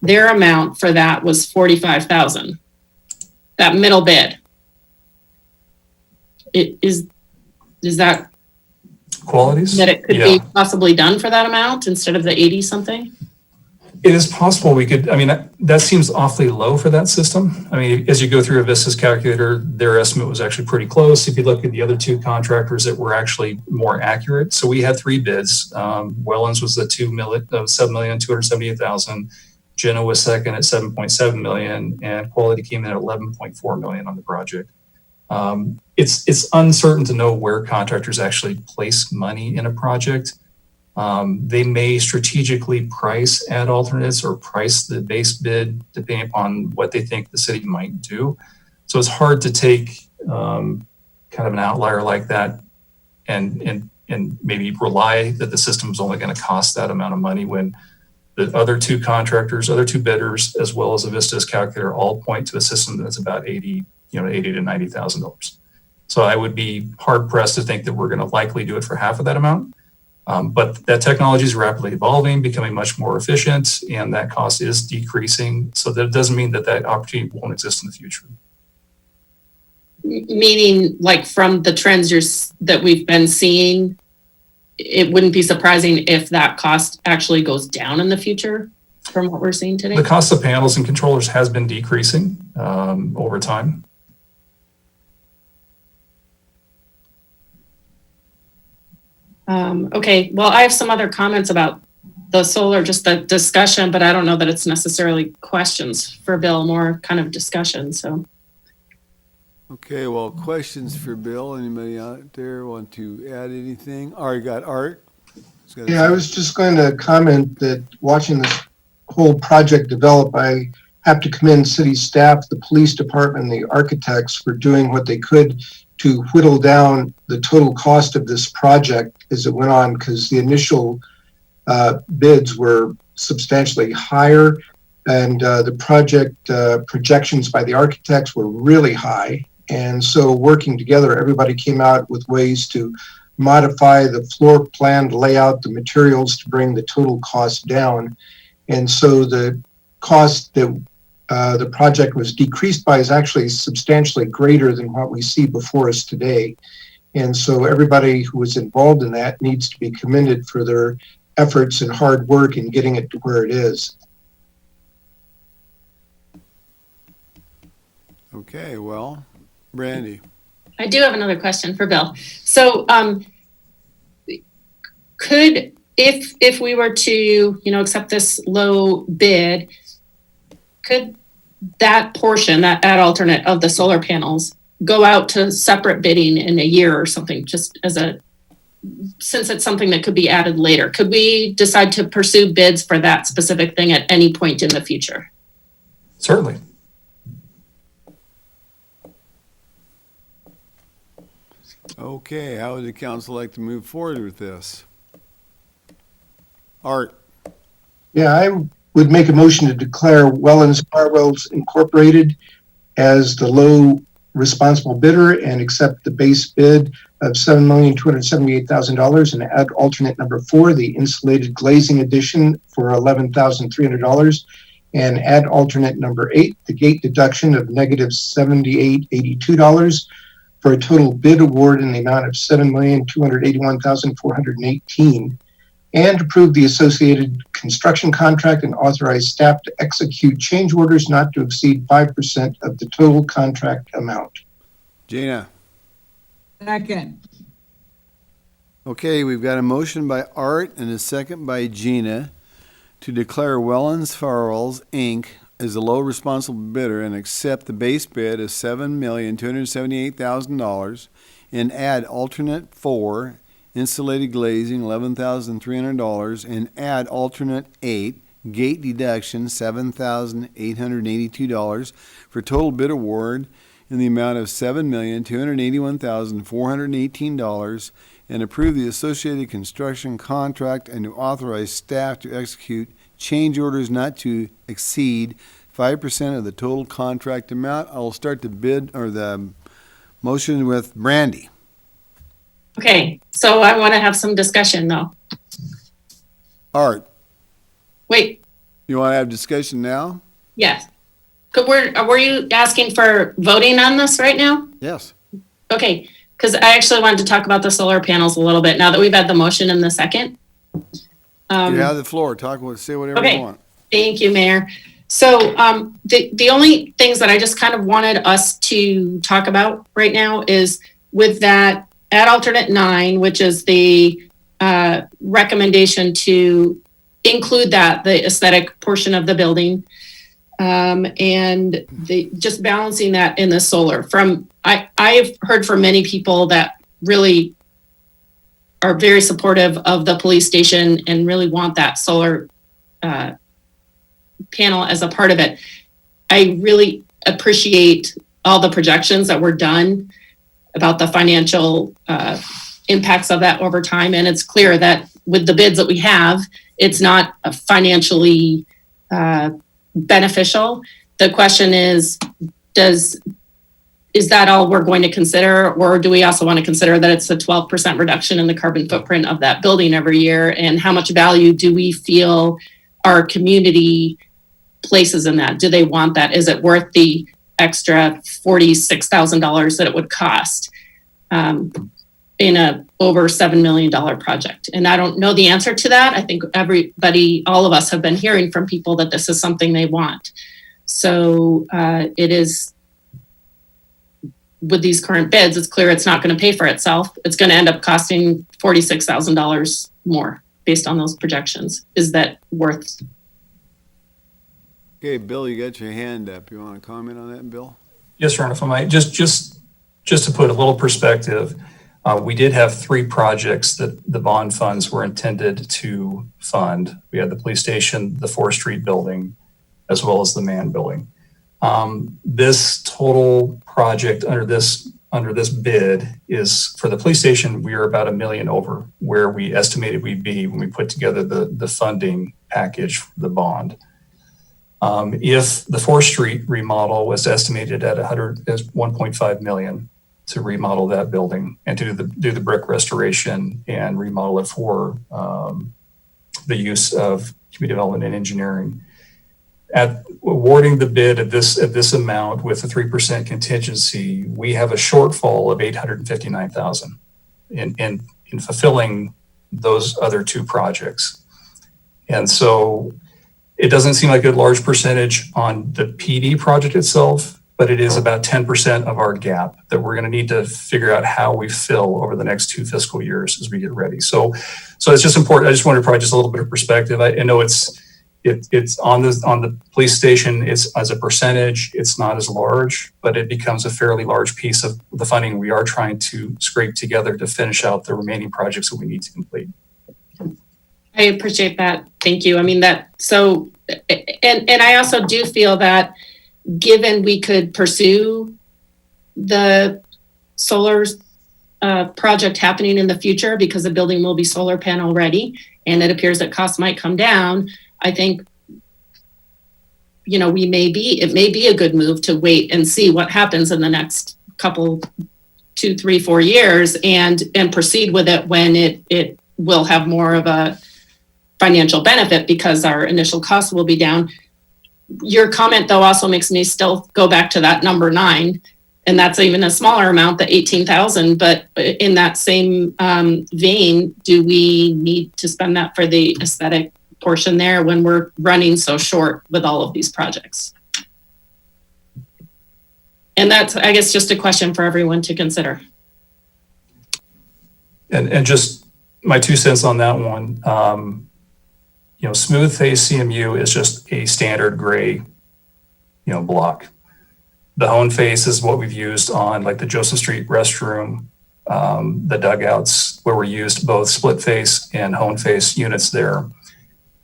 amount for that was 45,000. That middle bid. Is that qualities that it could be possibly done for that amount instead of the 80 something? It is possible we could, I mean, that seems awfully low for that system. I mean, as you go through Avista's calculator, their estimate was actually pretty close. If you look at the other two contractors that were actually more accurate. So we had three bids. Wellens was the $7,278,000. Jenna was second at 7.7 million, and Quality came in at 11.4 million on the project. It's uncertain to know where contractors actually place money in a project. They may strategically price ad alternates or price the base bid depending upon what they think the city might do. So it's hard to take kind of an outlier like that and maybe rely that the system is only going to cost that amount of money when the other two contractors, other two bidders, as well as Avista's calculator, all point to a system that's about $80,000 to $90,000. So I would be hard pressed to think that we're going to likely do it for half of that amount. But that technology is rapidly evolving, becoming much more efficient, and that cost is decreasing. So that doesn't mean that opportunity won't exist in the future. Meaning, like from the trends that we've been seeing, it wouldn't be surprising if that cost actually goes down in the future from what we're seeing today? The cost of panels and controllers has been decreasing over time. Okay, well, I have some other comments about the solar, just the discussion, but I don't know that it's necessarily questions for Bill, more kind of discussion, so. Okay, well, questions for Bill. Anybody out there want to add anything? Art, got Art? Yeah, I was just going to comment that watching this whole project develop, I have to commend city staff, the police department, and the architects for doing what they could to whittle down the total cost of this project as it went on, because the initial bids were substantially higher, and the project projections by the architects were really high. And so working together, everybody came out with ways to modify the floor plan, lay out the materials to bring the total cost down. And so the cost that the project was decreased by is actually substantially greater than what we see before us today. And so everybody who was involved in that needs to be commended for their efforts and hard work in getting it to where it is. Okay, well, Brandy. I do have another question for Bill. So could if we were to, accept this low bid, could that portion, that ad alternate of the solar panels, go out to separate bidding in a year or something, just since it's something that could be added later? Could we decide to pursue bids for that specific thing at any point in the future? Certainly. Okay, how would the council like to move forward with this? Art, Yeah, I would make a motion to declare Wellens Farwells Incorporated as the low responsible bidder and accept the base bid of $7,278,000 and add alternate number 4, the insulated glazing addition for $11,300, and add alternate number 8, the gate deduction of negative $78.82, for a total bid award in the amount of $7,281,418, and approve the associated construction contract and authorize staff to execute change orders not to exceed 5% of the total contract amount. Gina. Second. Okay, we've got a motion by Art and a second by Gina to declare Wellens Farwells, Inc. as the low responsible bidder and accept the base bid of $7,278,000 and add alternate 4, insulated glazing, $11,300, and add alternate 8, gate deduction, $7,882, for total bid award in the amount of $7,281,418, and approve the associated construction contract and to authorize staff to execute change orders not to exceed 5% of the total contract amount. I will start the bid or the motion with Brandy. Okay, so I want to have some discussion though. Art, Wait, you want to have discussion now? yes. Were you asking for voting on this right now? Yes. Okay, because I actually wanted to talk about the solar panels a little bit now that we've had the motion in the second. You have the floor. Say whatever okay. you want. Thank you, Mayor. So the only things that I just kind of wanted us to talk about right now is with that add alternate 9, which is the recommendation to include the aesthetic portion of the building, and just balancing that in the solar. I've heard from many people that really are very supportive of the police station and really want that solar panel as a part of it. I really appreciate all the projections that were done about the financial impacts of that over time. And it's clear that with the bids that we have, it's not financially beneficial. The question is that all we're going to consider, or do we also want to consider that it's a 12% reduction in the carbon footprint of that building every year? And how much value do we feel our community places in that? Do they want that? Is it worth the extra $46,000 that it would cost in a over $7 million project? And I don't know the answer to that. I think all of us have been hearing from people that this is something they want. So it is, with these current bids, it's clear it's not going to pay for itself. It's going to end up costing $46,000 more based on those projections. Is that worth? Okay, Bill, you got your hand up. You want to comment on that, Bill? Yes, Ron, if I might, just to put a little perspective, we did have 3 projects that the bond funds were intended to fund. We had the police station, the 4th Street building, as well as the Mann building. This total project under this bid is, for the police station, we are about $1 million over where we estimated we'd be when we put together the funding package for the bond. If the 4th Street remodel was estimated at $1.5 million to remodel that building and to do the brick restoration and remodel it for the use of community development and engineering. At awarding the bid at this amount with a 3% contingency, we have a shortfall of $859,000 in fulfilling those other 2 projects. And so it doesn't seem like a large percentage on the PD project itself. but it is about 10% of our gap that we're going to need to figure out how we fill over the next 2 fiscal years as we get ready. So it's just important. I just wanted to provide just a little bit of perspective. I know it's on the police station. It's as a percentage, it's not as large, but it becomes a fairly large piece of the funding we are trying to scrape together to finish out the remaining projects that we need to complete. I appreciate that. Thank you. I mean, and I also do feel that given we could pursue the solar project happening in the future because the building will be solar panel ready and it appears that costs might come down, I think, it may be a good move to wait and see what happens in the next couple, 2, 3, 4 years and proceed with it when it will have more of a financial benefit because our initial costs will be down. Your comment though also makes me still go back to that number 9, and that's even a smaller amount, the 18,000. But in that same vein, do we need to spend that for the aesthetic portion there when we're running so short with all of these projects? And that's, I guess, just a question for everyone to consider. And just my 2 cents on that one. Smooth face CMU is just a standard gray, block. The hone face is what we've used on like the Joseph Street restroom, the dugouts where we used both split face and hone face units there.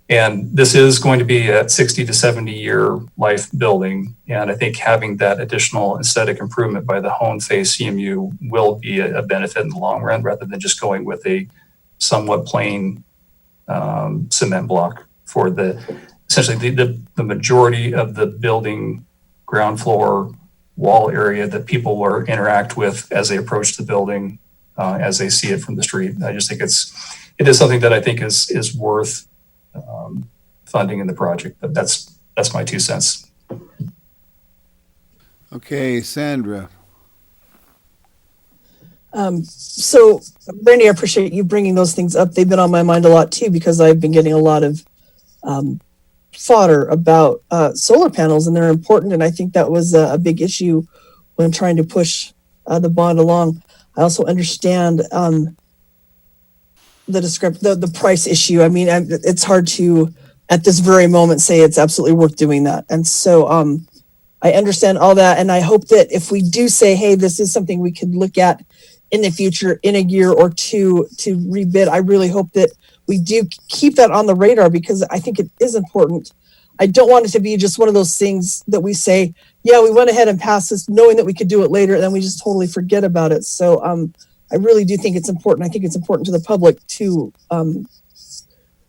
And this is going to be a 60 to 70 year life building. And I think having that additional aesthetic improvement by the hone face CMU will be a benefit in the long run rather than just going with a somewhat plain cement block for essentially the majority of the building ground floor wall area that people will interact with as they approach the building, as they see it from the street. I just think it is something that I think is worth funding in the project. But that's my 2 cents. Okay, Sandra. So Brandy, I appreciate you bringing those things up. They've been on my mind a lot too, because I've been getting a lot of fodder about solar panels, and they're important. And I think that was a big issue when trying to push the bond along. I also understand the price issue. I mean, it's hard to, at this very moment, say it's absolutely worth doing that. And so I understand all that. And I hope that if we do say, hey, this is something we could look at in the future, in a year or 2 to rebid, I really hope that we do keep that on the radar, because I think it is important. I don't want it to be just one of those things that we say, yeah, we went ahead and passed this knowing that we could do it later, and then we just totally forget about it. So I really do think it's important. I think it's important to the public to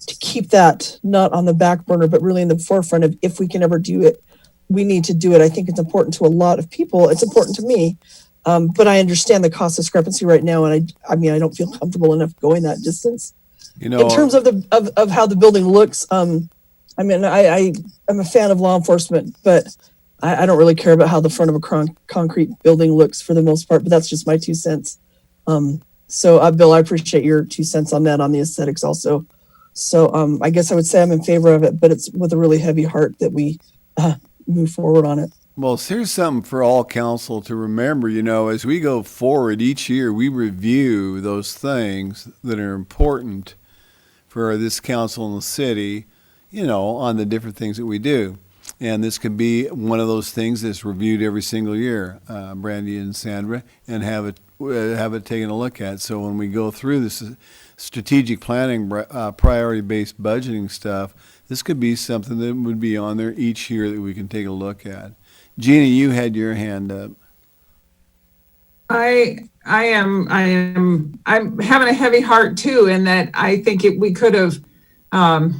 keep that not on the back burner, but really in the forefront of, if we can ever do it, we need to do it. I think it's important to a lot of people. It's important to me. But I understand the cost discrepancy right now, and I mean, I don't feel comfortable enough going that distance. In terms of of how the building looks, I mean, I'm a fan of law enforcement, but I don't really care about how the front of a concrete building looks for the most part. But that's just my 2 cents. So Bill, I appreciate your 2 cents on that, on the aesthetics also. So I guess I would say I'm in favor of it, but it's with a really heavy heart that we move forward on it. Well, here's something for all council to remember. As we go forward each year, we review those things that are important for this council and the city, on the different things that we do. And this could be one of those things that's reviewed every single year, Brandy and Sandra, and have it taken a look at. So when we go through this strategic planning, priority-based budgeting stuff, this could be something that would be on there each year that we can take a look at. Gina, you had your hand up. I'm having a heavy heart too, in that I think we could have, I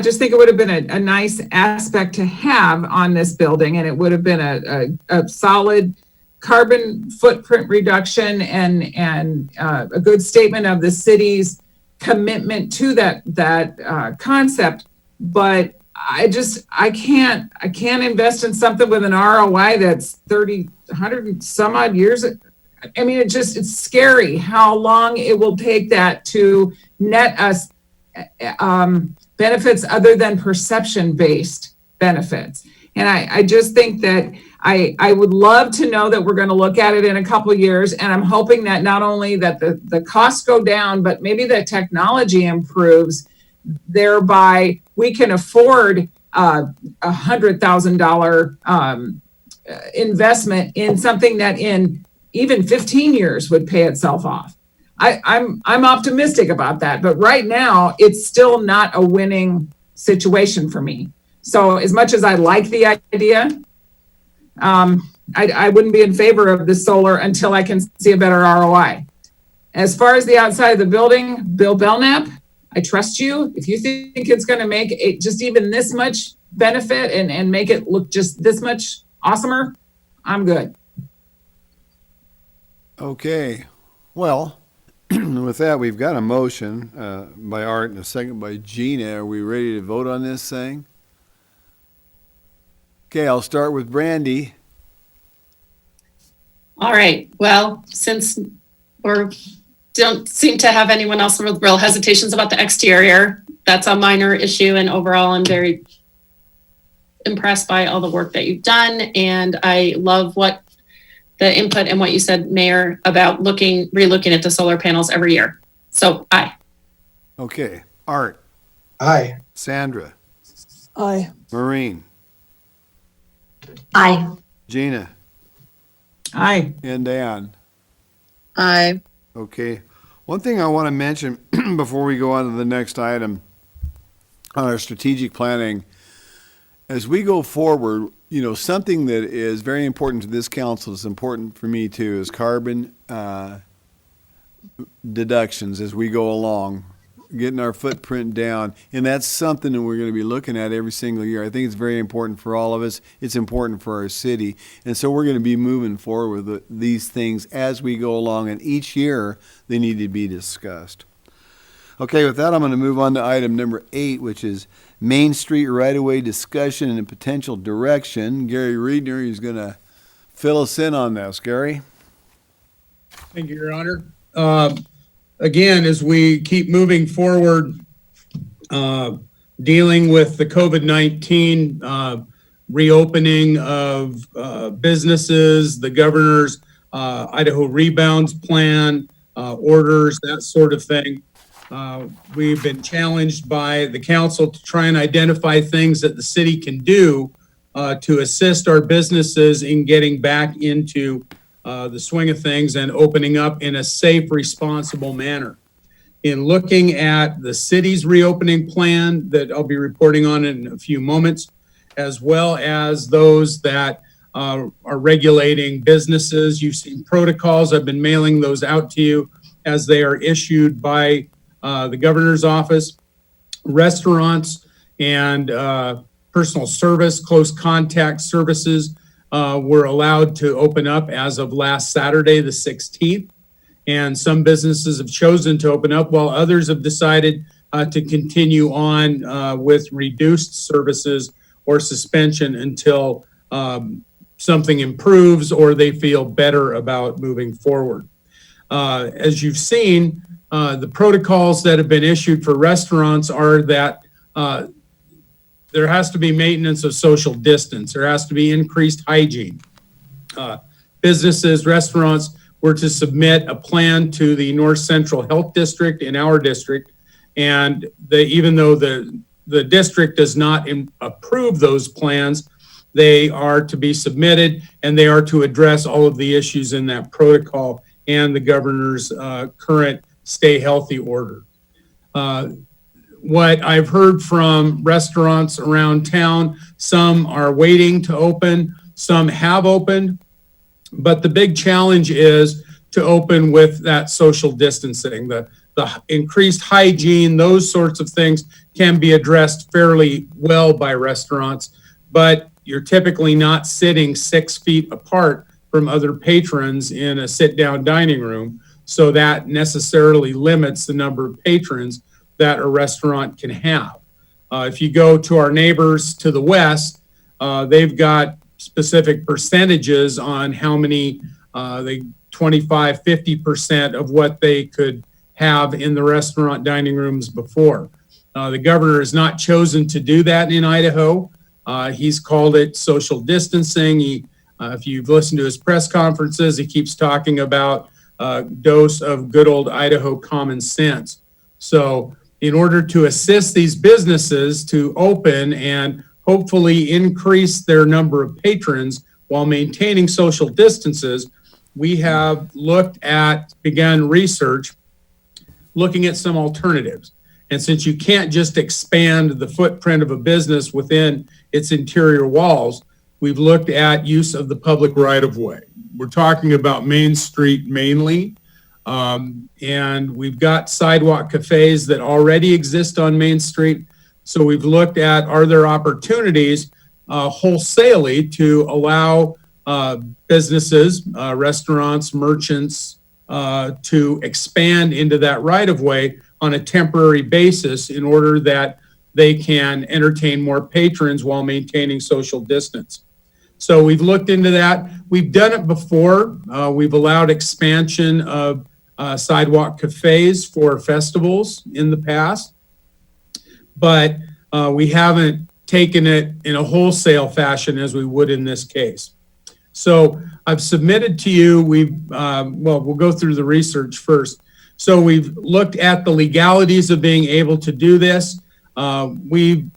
just think it would have been a nice aspect to have on this building, and it would have been a solid carbon footprint reduction and a good statement of the city's commitment to that concept. But I can't invest in something with an ROI that's 100 some odd years. I mean, it's scary how long it will take that to net us benefits other than perception-based benefits. And I just think that I would love to know that we're going to look at it in a couple of years. And I'm hoping that not only that the costs go down, but maybe the technology improves, thereby we can afford $100,000 investment in something that in even 15 years would pay itself off. I'm optimistic about that, but right now it's still not a winning situation for me. So as much as I like the idea, I wouldn't be in favor of the solar until I can see a better ROI. As far as the outside of the building, Bill Belknap, I trust you. If you think it's going to make it just even this much benefit and make it look just this much awesomer, I'm good. Okay, well, with that, we've got a motion by Art and a second by Gina. Are we ready to vote on this thing? Okay, I'll start with Brandy. All right. Well, since we don't seem to have anyone else with real hesitations about the exterior, that's a minor issue. And overall, I'm very impressed by all the work that you've done. And I love what the input and what you said, Mayor, about relooking at the solar panels every year. So aye. Okay, Art, Aye. Sandra, Aye. Maureen, Aye. Gina, Aye. and Dan. Aye. Okay. One thing I want to mention before we go on to the next item on our strategic planning, as we go forward, you know, something that is very important to this council, is important for me too, is carbon deductions as we go along, getting our footprint down. And that's something that we're going to be looking at every single year. I think it's very important for all of us. It's important for our city. And so we're going to be moving forward with these things as we go along. And each year they need to be discussed. Okay, with that, I'm going to move on to item number 8, which is Main Street right-of-way discussion and potential direction. Gary Reedner is going to fill us in on this. Gary? Thank you, Your Honor. Again, as we keep moving forward, dealing with the COVID-19 reopening of businesses, the governor's Idaho Rebounds Plan, orders, that sort of thing. We've been challenged by the council to try and identify things that the city can do to assist our businesses in getting back into the swing of things and opening up in a safe, responsible manner. In looking at the city's reopening plan that I'll be reporting on in a few moments, as well as those that are regulating businesses, you've seen protocols. I've been mailing those out to you as they are issued by the governor's office. Restaurants and personal service, close contact services were allowed to open up as of last Saturday, the 16th. And some businesses have chosen to open up while others have decided to continue on with reduced services or suspension until something improves or they feel better about moving forward. As you've seen, the protocols that have been issued for restaurants are that there has to be maintenance of social distance. There has to be increased hygiene. Businesses, restaurants were to submit a plan to the North Central Health District in our district. And even though the district does not approve those plans, they are to be submitted and they are to address all of the issues in that protocol and the governor's current Stay Healthy order. What I've heard from restaurants around town, some are waiting to open, some have opened, but the big challenge is to open with that social distancing. The increased hygiene, those sorts of things can be addressed fairly well by restaurants, but you're typically not sitting 6 feet apart from other patrons in a sit-down dining room. So that necessarily limits the number of patrons that a restaurant can have. If you go to our neighbors to the west, they've got specific percentages on how many, 25, 50% of what they could have in the restaurant dining rooms before. The governor has not chosen to do that in Idaho. He's called it social distancing. If you've listened to his press conferences, he keeps talking about a dose of good old Idaho common sense. So in order to assist these businesses to open and hopefully increase their number of patrons while maintaining social distances, we have begun research looking at some alternatives. And since you can't just expand the footprint of a business within its interior walls, we've looked at use of the public right-of-way. We're talking about Main Street mainly, and we've got sidewalk cafes that already exist on Main Street. So we've looked at, are there opportunities wholesalely to allow businesses, restaurants, merchants, to expand into that right-of-way on a temporary basis in order that they can entertain more patrons while maintaining social distance. So we've looked into that. We've done it before. We've allowed expansion of sidewalk cafes for festivals in the past, but we haven't taken it in a wholesale fashion as we would in this case. So I've submitted to you, we'll go through the research first. So we've looked at the legalities of being able to do this. We've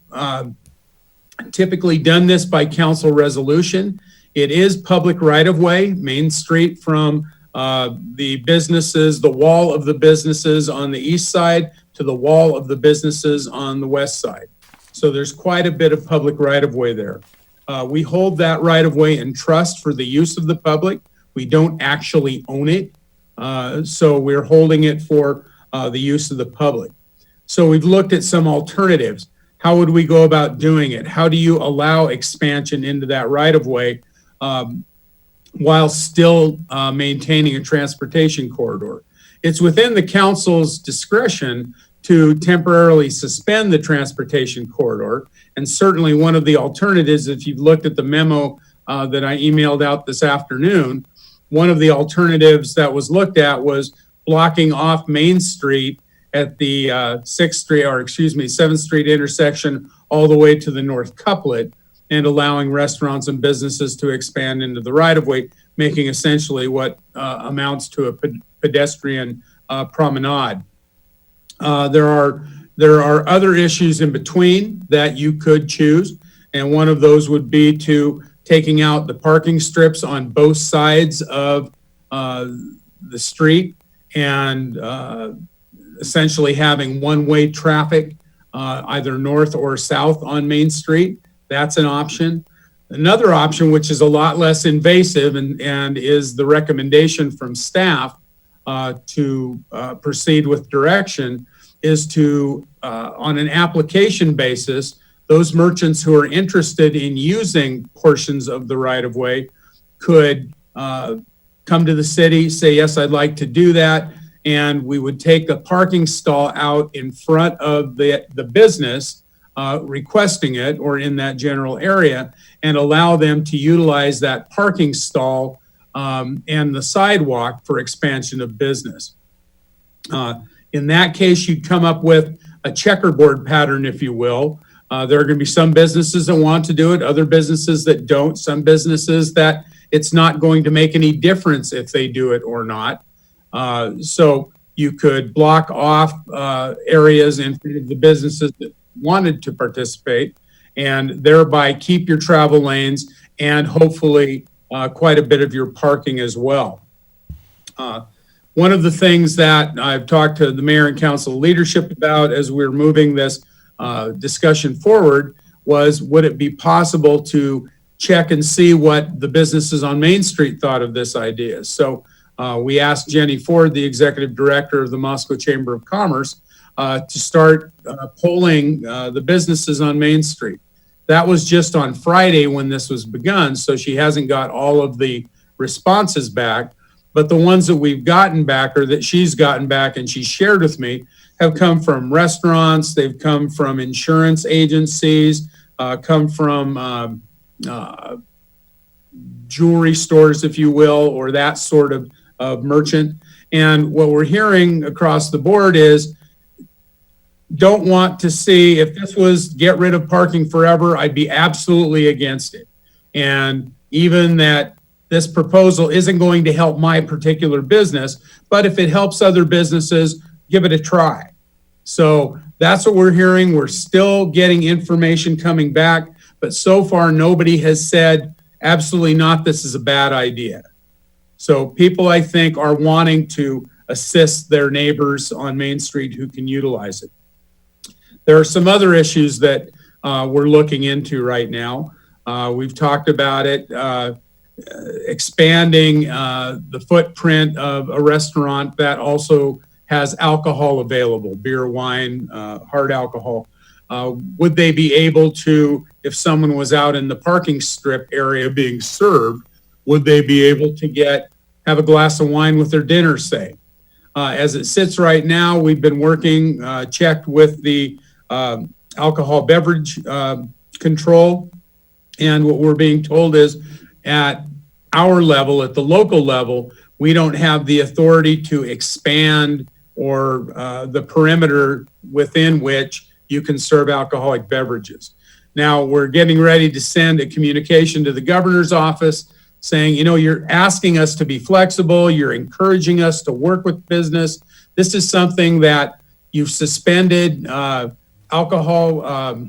typically done this by council resolution. It is public right-of-way, Main Street from the businesses, the wall of the businesses on the east side to the wall of the businesses on the west side. So there's quite a bit of public right-of-way there. We hold that right-of-way in trust for the use of the public. We don't actually own it. So we're holding it for the use of the public. So we've looked at some alternatives. How would we go about doing it? How do you allow expansion into that right-of-way while still maintaining a transportation corridor? It's within the council's discretion to temporarily suspend the transportation corridor. And certainly one of the alternatives, if you've looked at the memo that I emailed out this afternoon, one of the alternatives that was looked at was blocking off Main Street at the 7th Street intersection all the way to the North Couplet and allowing restaurants and businesses to expand into the right-of-way, making essentially what amounts to a pedestrian promenade. There are other issues in between that you could choose, and one of those would be to taking out the parking strips on both sides of the street and essentially having one-way traffic either north or south on Main Street. That's an option. Another option, which is a lot less invasive and is the recommendation from staff to proceed with direction, is to, on an application basis, those merchants who are interested in using portions of the right-of-way could come to the city, say, yes, I'd like to do that. And we would take a parking stall out in front of the business requesting it or in that general area and allow them to utilize that parking stall and the sidewalk for expansion of business. In that case, you'd come up with a checkerboard pattern, if you will. There are going to be some businesses that want to do it, other businesses that don't, some businesses that it's not going to make any difference if they do it or not. So you could block off areas in front of the businesses that wanted to participate and thereby keep your travel lanes and hopefully quite a bit of your parking as well. One of the things that I've talked to the mayor and council leadership about as we're moving this discussion forward was, would it be possible to check and see what the businesses on Main Street thought of this idea? So we asked Jenny Ford, the executive director of the Moscow Chamber of Commerce, to start polling the businesses on Main Street. That was just on Friday when this was begun, so she hasn't got all of the responses back. But the ones that we've gotten back or that she's gotten back and she shared with me have come from restaurants, they've come from insurance agencies, come from jewelry stores, if you will, or that sort of merchant. And what we're hearing across the board is don't want to see, if this was get rid of parking forever, I'd be absolutely against it. And even that this proposal isn't going to help my particular business, but if it helps other businesses, give it a try. So that's what we're hearing. We're still getting information coming back, but so far nobody has said absolutely not, this is a bad idea. So people, I think, are wanting to assist their neighbors on Main Street who can utilize it. There are some other issues that we're looking into right now. We've talked about it, expanding the footprint of a restaurant that also has alcohol available, beer, wine, hard alcohol. Would they be able to, if someone was out in the parking strip area being served, would they be able to have a glass of wine with their dinner, say? As it sits right now, we've been working, checked with the alcohol beverage control. And what we're being told is at our level, at the local level, we don't have the authority to expand or the perimeter within which you can serve alcoholic beverages. Now, we're getting ready to send a communication to the governor's office saying, you know, you're asking us to be flexible, you're encouraging us to work with business. This is something that you've suspended alcohol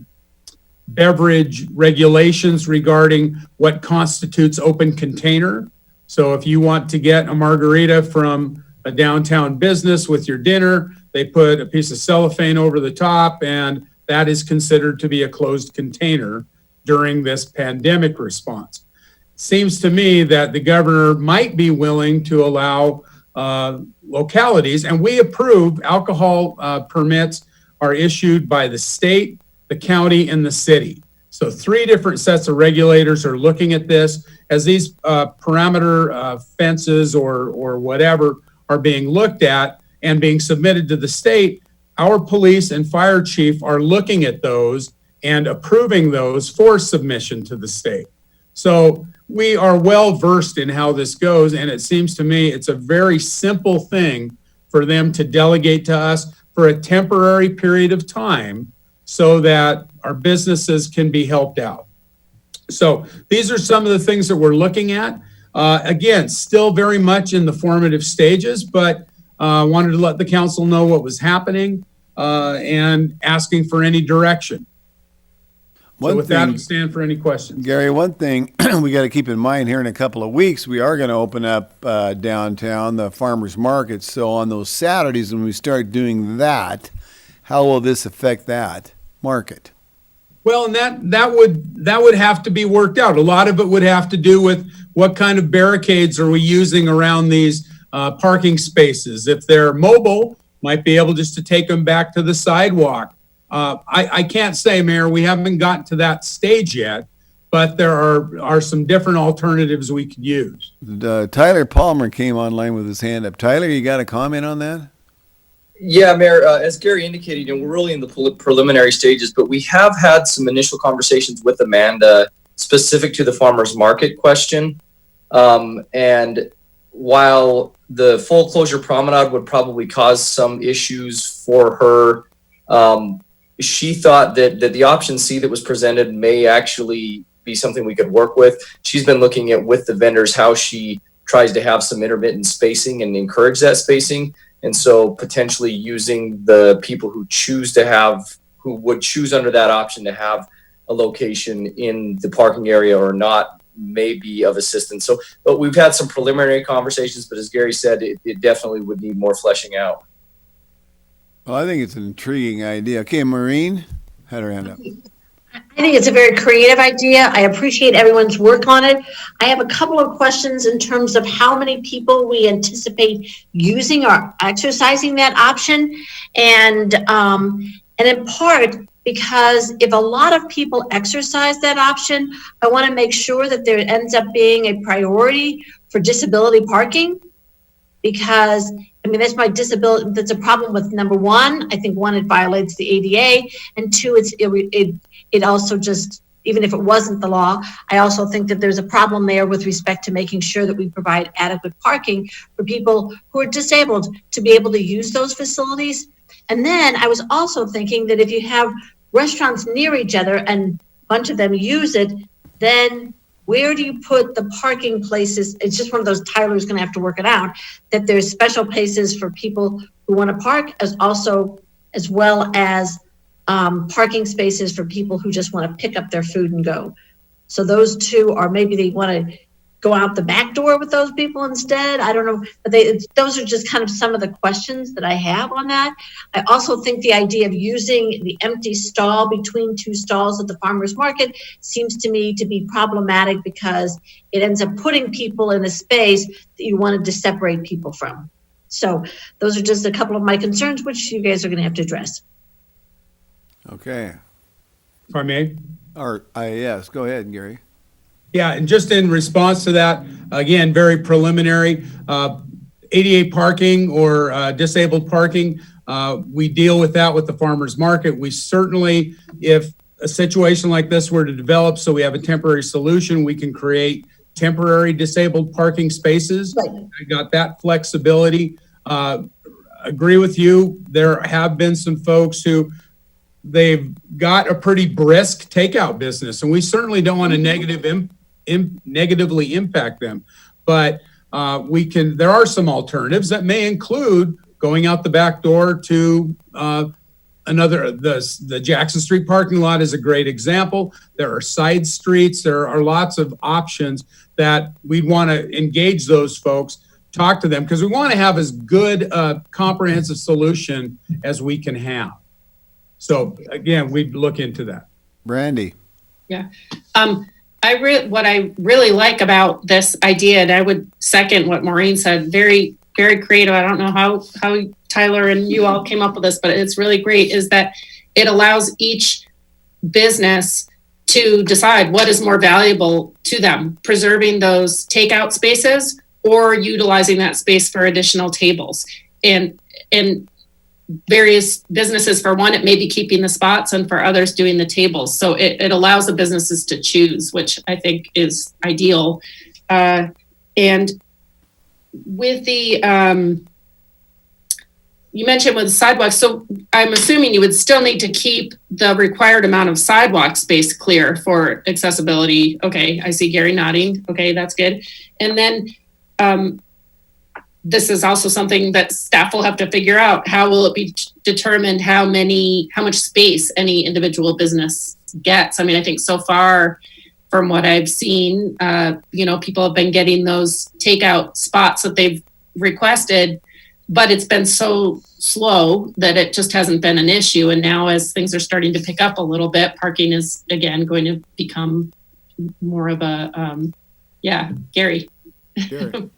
beverage regulations regarding what constitutes open container. So if you want to get a margarita from a downtown business with your dinner, they put a piece of cellophane over the top, and that is considered to be a closed container during this pandemic response. It seems to me that the governor might be willing to allow localities, and we approve alcohol permits are issued by the state, the county, and the city. So 3 different sets of regulators are looking at this as these parameter fences or whatever are being looked at and being submitted to the state. Our police and fire chief are looking at those and approving those for submission to the state. So we are well versed in how this goes, and it seems to me it's a very simple thing for them to delegate to us for a temporary period of time so that our businesses can be helped out. So these are some of the things that we're looking at. Again, still very much in the formative stages, but wanted to let the council know what was happening and asking for any direction. So with that, I stand for any questions. Gary, one thing we got to keep in mind here in a couple of weeks, we are going to open up downtown, the farmers market. So on those Saturdays when we start doing that, how will this affect that market? Well, and that would have to be worked out. A lot of it would have to do with what kind of barricades are we using around these parking spaces. If they're mobile, might be able just to take them back to the sidewalk. I can't say, Mayor, we haven't gotten to that stage yet, but there are some different alternatives we could use. Tyler Palmer came online with his hand up. Tyler, you got a comment on that? Yeah, Mayor, as Gary indicated, we're really in the preliminary stages, but we have had some initial conversations with Amanda specific to the farmers market question. And while the full closure promenade would probably cause some issues for her, she thought that the option C that was presented may actually be something we could work with. She's been looking at with the vendors how she tries to have some intermittent spacing and encourage that spacing. And so potentially using the people who would choose under that option to have a location in the parking area or not may be of assistance. So, but we've had some preliminary conversations, but as Gary said, it definitely would need more fleshing out. Well, I think it's an intriguing idea. Okay, Maureen had her hand up. I think it's a very creative idea. I appreciate everyone's work on it. I have a couple of questions in terms of how many people we anticipate using or exercising that option. And in part, because if a lot of people exercise that option, I want to make sure that there ends up being a priority for disability parking. Because, I mean, that's my disability, that's a problem with number one. I think one, it violates the ADA, and two, it also just, even if it wasn't the law, I also think that there's a problem there with respect to making sure that we provide adequate parking for people who are disabled to be able to use those facilities. And then I was also thinking that if you have restaurants near each other and a bunch of them use it, then where do you put the parking places? It's just one of those, Tyler's gonna have to work it out, that there's special places for people who want to park as well as parking spaces for people who just want to pick up their food and go. So those two, or maybe they want to go out the back door with those people instead. I don't know, but those are just kind of some of the questions that I have on that. I also think the idea of using the empty stall between two stalls at the farmer's market seems to me to be problematic because it ends up putting people in a space that you wanted to separate people from. So those are just a couple of my concerns, which you guys are going to have to address. Okay. If I may? Yes, go ahead, Gary. Yeah, and just in response to that, again, very preliminary, ADA parking or disabled parking, we deal with that with the farmer's market. We certainly, if a situation like this were to develop, so we have a temporary solution, we can create temporary disabled parking spaces. Right. I got that flexibility. Agree with you. There have been some folks who they've got a pretty brisk takeout business, and we certainly don't want to negatively impact them. But there are some alternatives that may include going out the back door to the Jackson Street parking lot is a great example. There are side streets. There are lots of options that we'd want to engage those folks, talk to them, because we want to have as good a comprehensive solution as we can have. So again, we'd look into that. Brandy. Yeah. What I really like about this idea, and I would second what Maureen said, very, very creative. I don't know how Tyler and you all came up with this, but it's really great, is that it allows each business to decide what is more valuable to them, preserving those takeout spaces or utilizing that space for additional tables. And various businesses, for one, it may be keeping the spots, and for others doing the tables. So it allows the businesses to choose, which I think is ideal. And with the, you mentioned with sidewalks, so I'm assuming you would still need to keep the required amount of sidewalk space clear for accessibility. Okay, I see Gary nodding. Okay, that's good. And then this is also something that staff will have to figure out. How will it be determined how much space any individual business gets? I mean, I think so far from what I've seen, people have been getting those takeout spots that they've requested, but it's been so slow that it just hasn't been an issue. And now as things are starting to pick up a little bit, parking is again going to become more of a, Gary. Gary.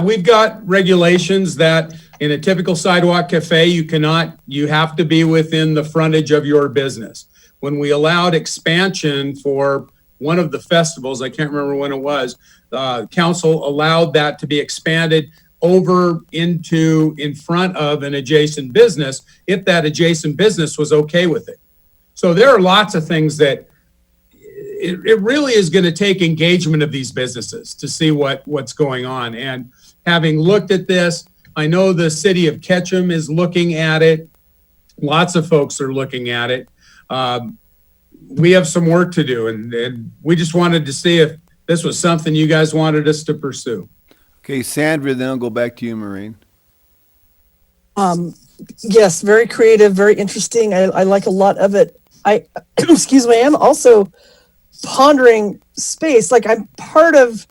We've got regulations that in a typical sidewalk cafe, you have to be within the frontage of your business. When we allowed expansion for one of the festivals, I can't remember when it was, council allowed that to be expanded over in front of an adjacent business if that adjacent business was okay with it. So there are lots of things that it really is going to take engagement of these businesses to see what's going on. And having looked at this, I know the city of Ketchum is looking at it. Lots of folks are looking at it. We have some work to do, and we just wanted to see if this was something you guys wanted us to pursue. Okay, Sandra, then I'll go back to you, Maureen. Yes, very creative, very interesting. I like a lot of it. Excuse me, I am also pondering space. Like, I'm part of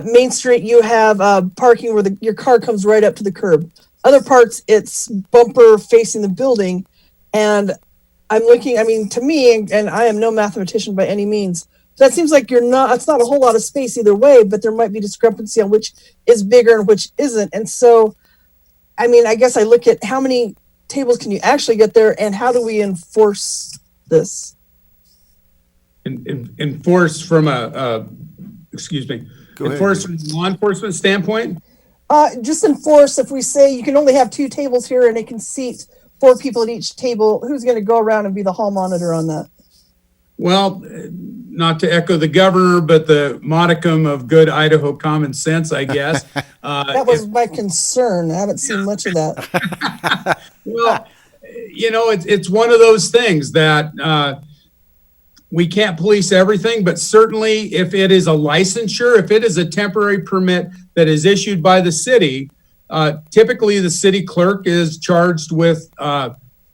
Main Street. You have parking where your car comes right up to the curb. Other parts, it's bumper facing the building. And I'm looking, I mean, to me, and I am no mathematician by any means, that seems like it's not a whole lot of space either way, but there might be discrepancy on which is bigger and which isn't. And so, I mean, I guess I look at how many tables can you actually get there, and how do we enforce this? Enforce from enforce from a law enforcement standpoint? Just enforce, if we say you can only have 2 tables here and it can seat 4 people at each table, who's going to go around and be the hall monitor on that? Well, not to echo the governor, but the modicum of good Idaho common sense, I guess. That was my concern. I haven't seen much of that. Well, you know, it's one of those things that we can't police everything, but certainly if it is a licensure, if it is a temporary permit that is issued by the city, typically the city clerk is charged with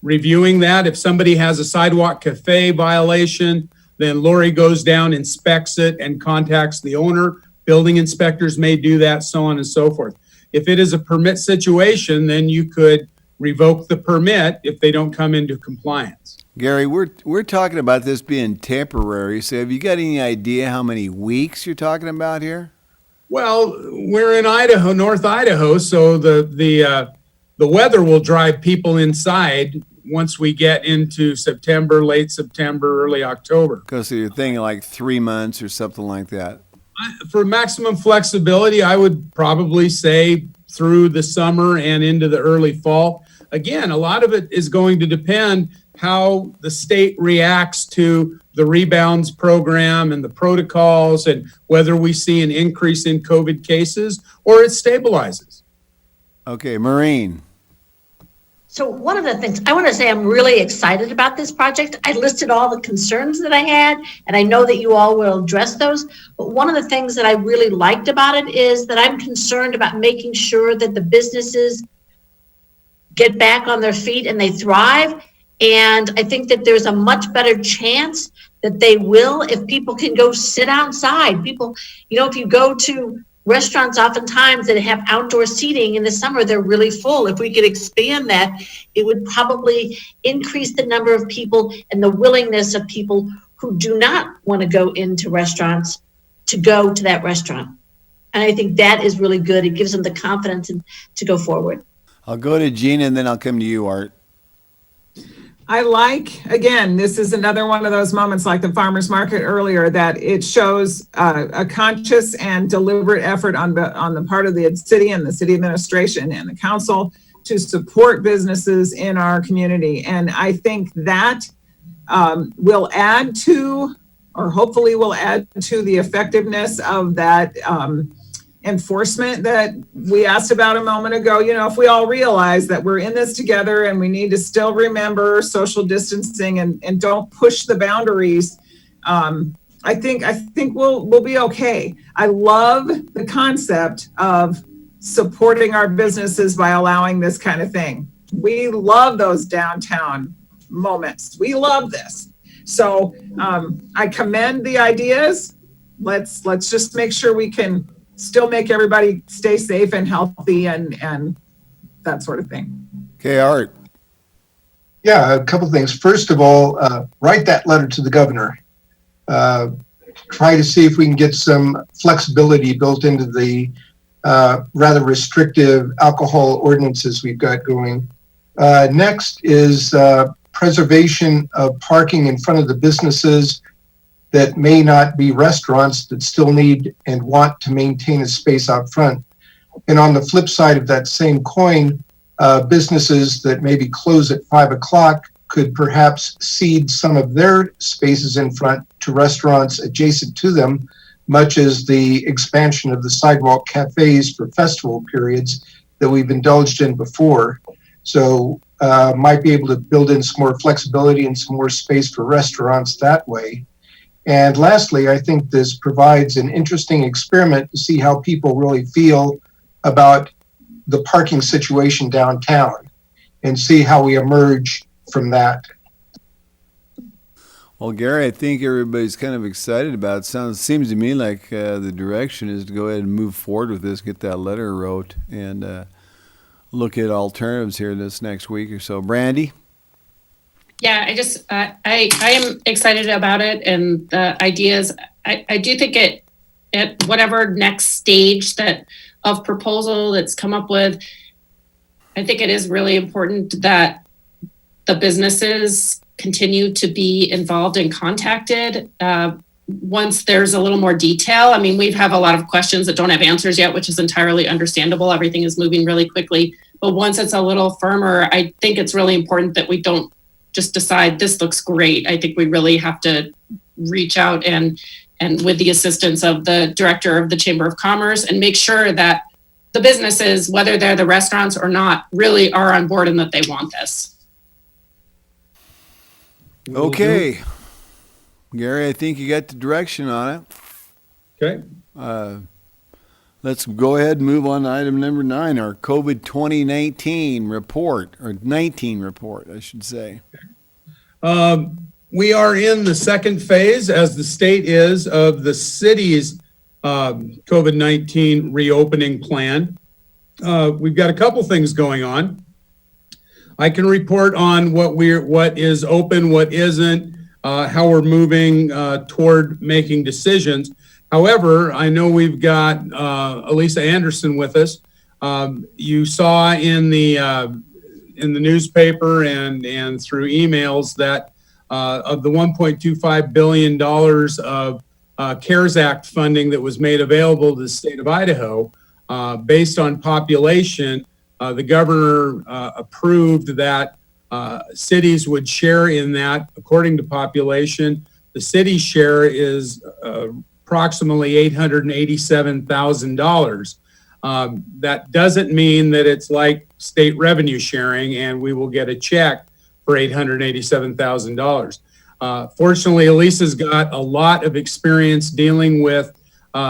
reviewing that. If somebody has a sidewalk cafe violation, then Lori goes down, inspects it, and contacts the owner. Building inspectors may do that, so on and so forth. If it is a permit situation, then you could revoke the permit if they don't come into compliance. Gary, we're talking about this being temporary, so have you got any idea how many weeks you're talking about here? Well, we're in Idaho, North Idaho, so the weather will drive people inside once we get into September, late September, early October. Because you're thinking like 3 months or something like that. For maximum flexibility, I would probably say through the summer and into the early fall. Again, a lot of it is going to depend how the state reacts to the rebounds program and the protocols, and whether we see an increase in COVID cases or it stabilizes. Okay, Maureen. So one of the things, I want to say I'm really excited about this project. I listed all the concerns that I had, and I know that you all will address those. But one of the things that I really liked about it is that I'm concerned about making sure that the businesses get back on their feet and they thrive. And I think that there's a much better chance that they will if people can go sit outside. People, you know, if you go to restaurants oftentimes that have outdoor seating in the summer, they're really full. If we could expand that, it would probably increase the number of people and the willingness of people who do not want to go into restaurants to go to that restaurant. And I think that is really good. It gives them the confidence to go forward. I'll go to Gina and then I'll come to you, Art. I like, again, this is another one of those moments like the farmer's market earlier, that it shows a conscious and deliberate effort on the part of the city and the city administration and the council to support businesses in our community. And I think that will add to, or hopefully will add to, the effectiveness of that enforcement that we asked about a moment ago. You know, if we all realize that we're in this together and we need to still remember social distancing and don't push the boundaries, I think we'll be okay. I love the concept of supporting our businesses by allowing this kind of thing. We love those downtown moments. We love this. So I commend the ideas. Let's just make sure we can still make everybody stay safe and healthy and that sort of thing. Okay, Art. Yeah, a couple things. First of all, write that letter to the governor. Try to see if we can get some flexibility built into the rather restrictive alcohol ordinances we've got going. Next is preservation of parking in front of the businesses that may not be restaurants that still need and want to maintain a space out front. And on the flip side of that same coin, businesses that maybe close at 5 o'clock could perhaps cede some of their spaces in front to restaurants adjacent to them, much as the expansion of the sidewalk cafes for festival periods that we've indulged in before. So might be able to build in some more flexibility and some more space for restaurants that way. And lastly, I think this provides an interesting experiment to see how people really feel about the parking situation downtown and see how we emerge from that. Well, Gary, I think everybody's kind of excited about it. Seems to me like the direction is to go ahead and move forward with this, get that letter wrote, and look at alternatives here this next week or so. Brandy? Yeah, I am excited about it and the ideas. I do think it, at whatever next stage of proposal that's come up with, I think it is really important that the businesses continue to be involved and contacted once there's a little more detail. I mean, we have a lot of questions that don't have answers yet, which is entirely understandable. Everything is moving really quickly. But once it's a little firmer, I think it's really important that we don't just decide this looks great. I think we really have to reach out and with the assistance of the director of the Chamber of Commerce and make sure that the businesses, whether they're the restaurants or not, really are on board and that they want this. Okay. Gary, I think you got the direction on it. Okay. Let's go ahead and move on to item number 9, our COVID 2019 report, or 19 report, I should say. We are in the second phase, as the state is, of the city's COVID-19 reopening plan. We've got a couple things going on. I can report on what is open, what isn't, how we're moving toward making decisions. However, I know we've got Elisa Anderson with us. You saw in the newspaper and through emails that of the $1.25 billion of CARES Act funding that was made available to the state of Idaho, based on population, the governor approved that cities would share in that according to population. The city share is approximately $887,000. That doesn't mean that it's like state revenue sharing and we will get a check for $887,000. Fortunately, Elisa's got a lot of experience dealing with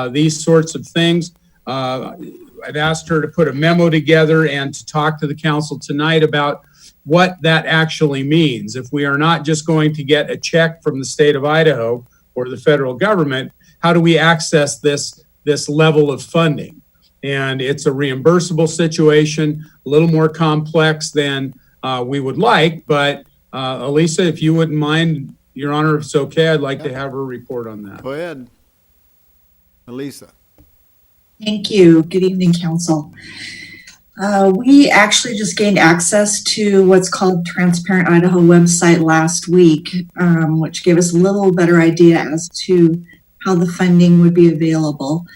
these sorts of things. I've asked her to put a memo together and to talk to the council tonight about what that actually means. If we are not just going to get a check from the state of Idaho or the federal government, how do we access this level of funding? And it's a reimbursable situation, a little more complex than we would like, but Elisa, if you wouldn't mind, Your Honor, if it's okay, I'd like to have her report on that. Go ahead. Elisa. Thank you. Good evening, Council. We actually just gained access to what's called Transparent Idaho website last week, which gave us a little better idea as to how the funding would be available.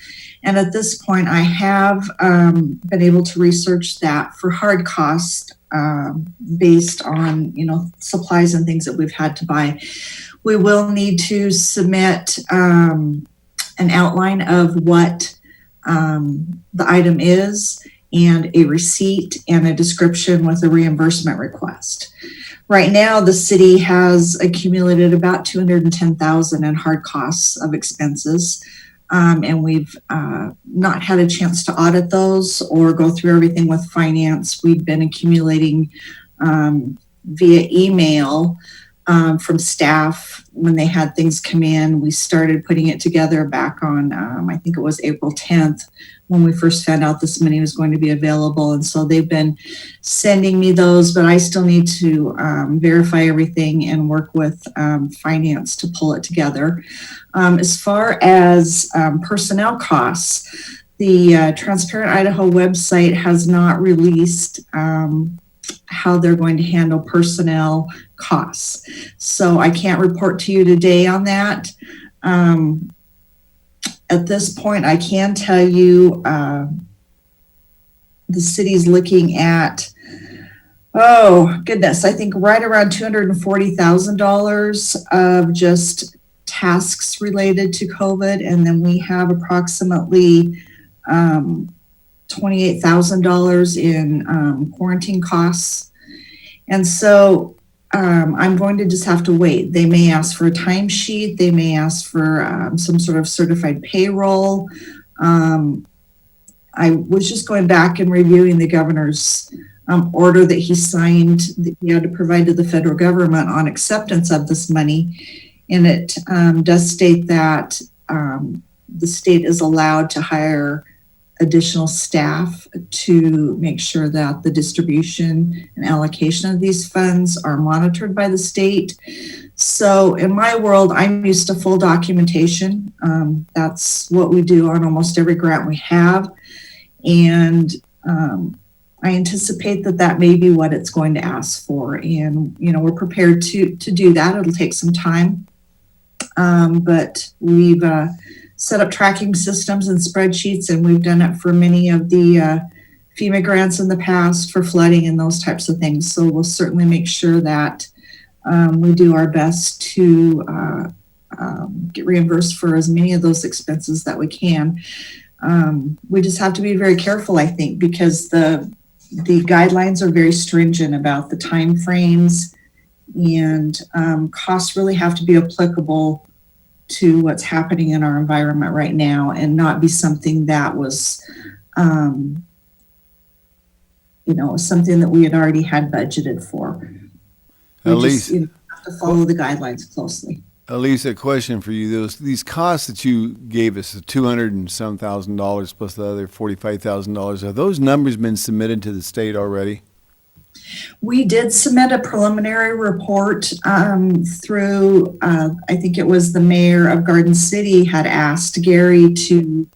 And at this point, I have been able to research that for hard cost based on, supplies and things that we've had to buy. We will need to submit an outline of what the item is and a receipt and a description with a reimbursement request. Right now, the city has accumulated about $210,000 in hard costs of expenses. And we've not had a chance to audit those or go through everything with finance. We've been accumulating via email from staff when they had things come in. We started putting it together back on, I think it was April 10th, when we first found out this money was going to be available. And so they've been sending me those, but I still need to verify everything and work with finance to pull it together. As far as personnel costs, the Transparent Idaho website has not released how they're going to handle personnel costs. So I can't report to you today on that. At this point, I can tell you the city's looking at, oh goodness, I think right around $240,000 of just tasks related to COVID. And then we have approximately $28,000 in quarantine costs. And so I'm going to just have to wait. They may ask for a timesheet. They may ask for some sort of certified payroll. I was just going back and reviewing the governor's order that he signed that he had to provide to the federal government on acceptance of this money. And it does state that the state is allowed to hire additional staff to make sure that the distribution and allocation of these funds are monitored by the state. So in my world, I'm used to full documentation. That's what we do on almost every grant we have. And I anticipate that may be what it's going to ask for. And, we're prepared to do that. It'll take some time. But we've set up tracking systems and spreadsheets, and we've done it for many of the FEMA grants in the past for flooding and those types of things. So we'll certainly make sure that We do our best to get reimbursed for as many of those expenses that we can. We just have to be very careful, I think, because the guidelines are very stringent about the timeframes, and costs really have to be applicable to what's happening in our environment right now and not be something that was, something that we had already had budgeted for. Elise, Have to follow the guidelines closely. Elise, a question for you. These costs that you gave us, the $200 and some thousand plus the other $45,000, have those numbers been submitted to the state already? We did submit a preliminary report through, I think it was the mayor of Garden City had asked Gary to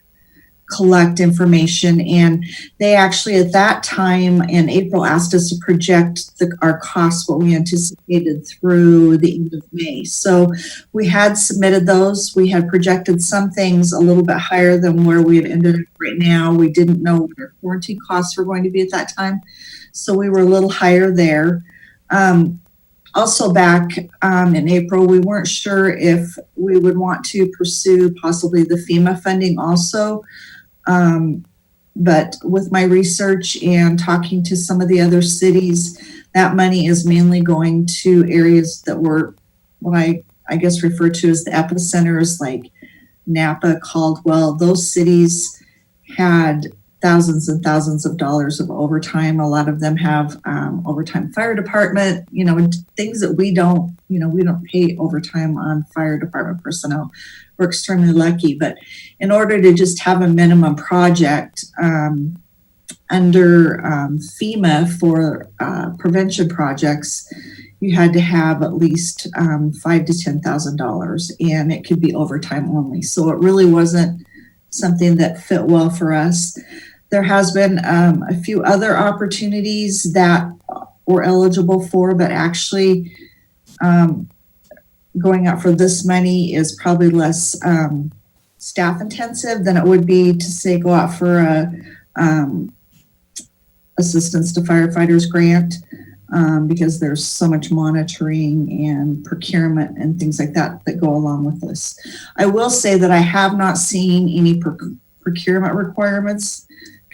collect information, and they actually at that time in April asked us to project our costs, what we anticipated through the end of May. So we had submitted those. We had projected some things a little bit higher than where we had ended up right now. We didn't know what our warranty costs were going to be at that time, so we were a little higher there. Also back in April, we weren't sure if we would want to pursue possibly the FEMA funding also. But with my research and talking to some of the other cities, that money is mainly going to areas that were what I guess referred to as the epicenters, like Napa, Caldwell. Those cities had thousands and thousands of dollars of overtime. A lot of them have overtime fire department, things that we don't pay overtime on fire department personnel. We're extremely lucky, but in order to just have a minimum project under FEMA for prevention projects, you had to have at least $5,000 to $10,000, and it could be overtime only. So it really wasn't something that fit well for us. There has been a few other opportunities that we're eligible for, but actually going out for this money is probably less staff intensive than it would be to say go out for a assistance to firefighters grant, because there's so much monitoring and procurement and things like that that go along with this. I will say that I have not seen any procurement requirements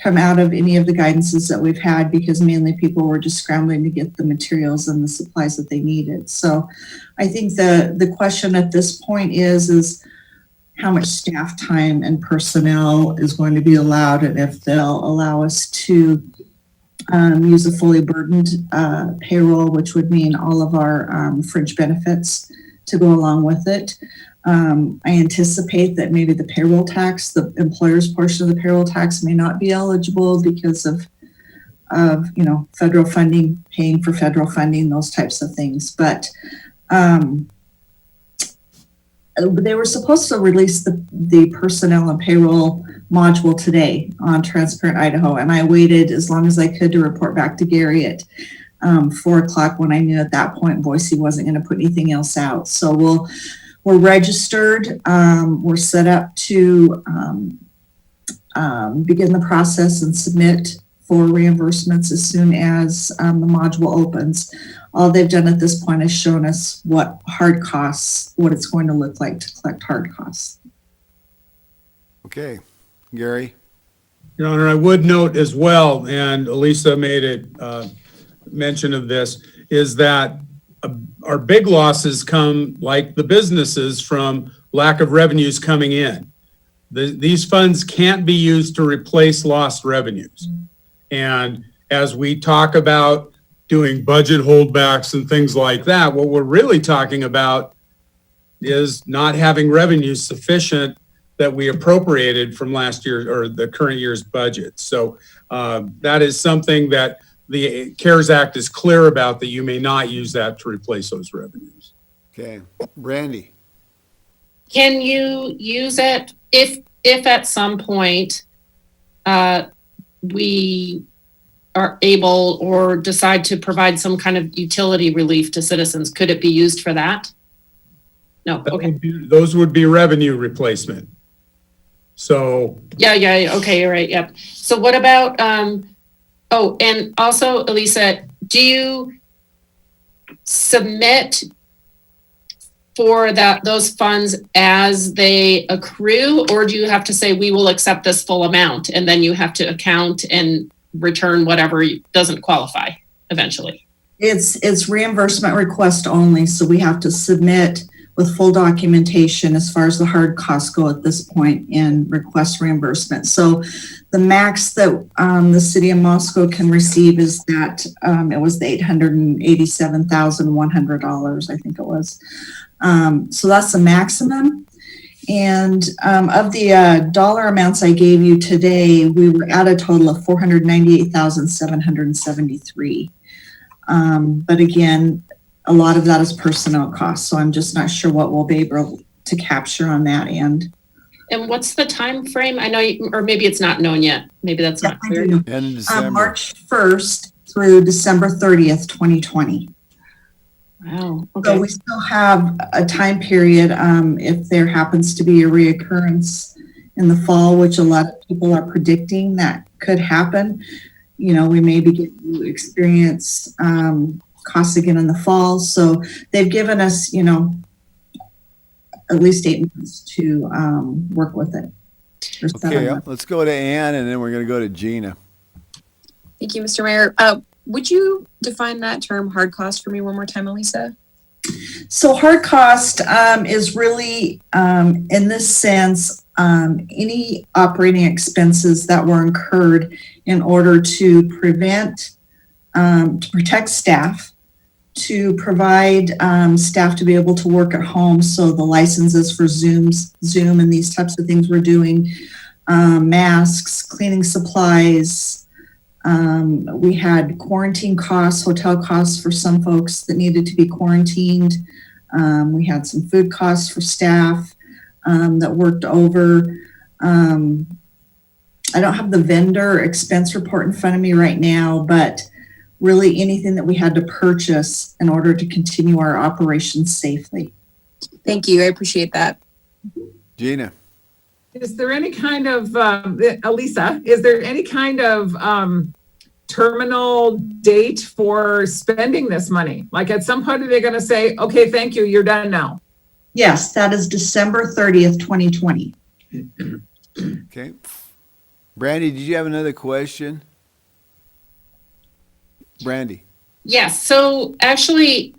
come out of any of the guidances that we've had, because mainly people were just scrambling to get the materials and the supplies that they needed. So I think the question at this point is how much staff time and personnel is going to be allowed, and if they'll allow us to use a fully burdened payroll, which would mean all of our fringe benefits to go along with it. I anticipate that maybe the payroll tax, the employer's portion of the payroll tax, may not be eligible because of federal funding, paying for federal funding, those types of things. But they were supposed to release the personnel and payroll module today on Transparent Idaho, and I waited as long as I could to report back to Gary at 4:00 when I knew at that point Boise wasn't going to put anything else out. So we're registered. We're set up to begin the process and submit for reimbursements as soon as the module opens. All they've done at this point is shown us what it's going to look like to collect hard costs. Okay, Gary? Your Honor, I would note as well, and Elisa made it mention of this, is that our big losses come, like the businesses, from lack of revenues coming in. These funds can't be used to replace lost revenues. And as we talk about doing budget holdbacks and things like that, what we're really talking about is not having revenues sufficient that we appropriated from last year or the current year's budget. So that is something that the CARES Act is clear about, that you may not use that to replace those revenues. Okay, Brandy? Can you use it if at some point we are able or decide to provide some kind of utility relief to citizens? Could it be used for that? No, okay. Those would be revenue replacement. So. Yeah, okay, you're right, yep. So what about, and also, Elisa, submit for those funds as they accrue, or do you have to say we will accept this full amount and then you have to account and return whatever doesn't qualify eventually? It's reimbursement request only, so we have to submit with full documentation as far as the hard costs go at this point and request reimbursement. So the max that the city of Moscow can receive is that it was the $887,100, I think it was. So that's the maximum. And of the dollar amounts I gave you today, we were at a total of $498,773. But again, a lot of that is personnel costs, so I'm just not sure what we'll be able to capture on that end. And what's the time frame? I know, or maybe it's not known yet. Maybe that's not clear. End of December. March 1st through December 30th, 2020. Wow. So Okay. we still have a time period if there happens to be a reoccurrence in the fall, which a lot of people are predicting that could happen. You know, we may begin to experience costs again in the fall. So they've given us, you know, at least 8 months to work with it. Or 7 Okay, months. let's go to Ann, and then we're going to go to Gina. Thank you, Mr. Mayor. Would you define that term hard cost for me one more time, Elisa? So hard cost is really, in this sense, any operating expenses that were incurred in order to protect staff, to provide staff to be able to work at home. So the licenses for Zoom and these types of things we're doing, masks, cleaning supplies. We had quarantine costs, hotel costs for some folks that needed to be quarantined. We had some food costs for staff that worked over. I don't have the vendor expense report in front of me right now, but really anything that we had to purchase in order to continue our operations safely. Thank you. I appreciate that. Gina. Is there any kind of, Elisa, is there any kind of terminal date for spending this money? Like at some point, are they going to say, okay, thank you, you're done now? Yes, that is December 30th, 2020. Okay. Brandy, did you have another question? Brandy. Yes. So actually,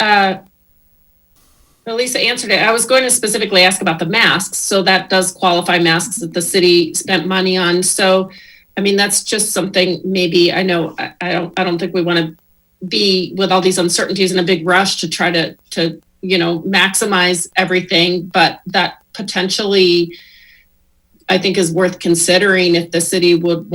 Elisa answered it. I was going to specifically ask about the masks. So that does qualify masks that the city spent money on. So, I mean, that's just something maybe I know I don't think we want to be with all these uncertainties in a big rush to try to maximize everything, but that potentially I think is worth considering if the city would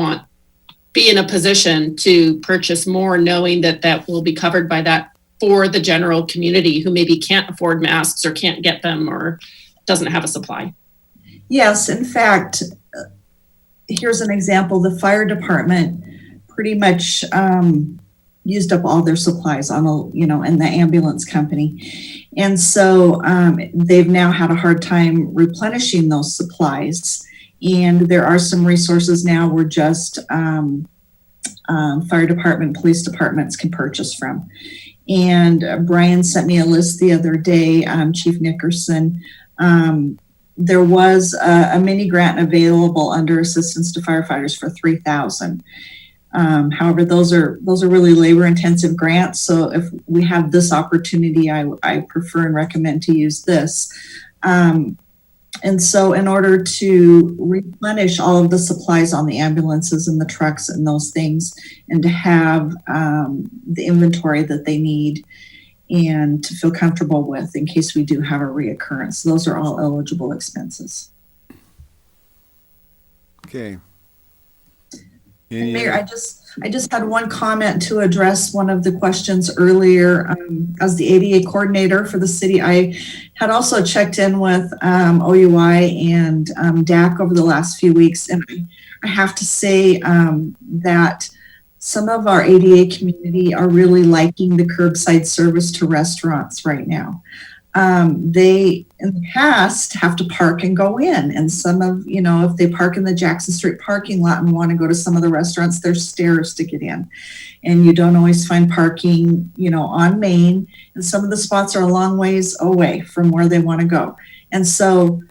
be in a position to purchase more, knowing that will be covered by that for the general community who maybe can't afford masks or can't get them or doesn't have a supply. Yes, in fact, here's an example. The fire department pretty much used up all their supplies and the ambulance company. And so they've now had a hard time replenishing those supplies. And there are some resources now where just fire department, police departments can purchase from. And Brian sent me a list the other day, Chief Nickerson. There was a mini grant available under assistance to firefighters for $3,000. However, those are really labor intensive grants. So if we have this opportunity, I prefer and recommend to use this. And so in order to replenish all of the supplies on the ambulances and the trucks and those things, and to have the inventory that they need and to feel comfortable with in case we do have a reoccurrence, those are all eligible expenses. Okay. Mayor, I just had one comment to address one of the questions earlier. As the ADA coordinator for the city, I had also checked in with OUI and DAC over the last few weeks, and I have to say that some of our ADA community are really liking the curbside service to restaurants right now. they in the past have to park and go in. And some of, if they park in the Jackson Street parking lot and want to go to some of the restaurants, there's stairs to get in. And you don't always find parking, on Main. And some of the spots are a long ways away from where they want to go. And so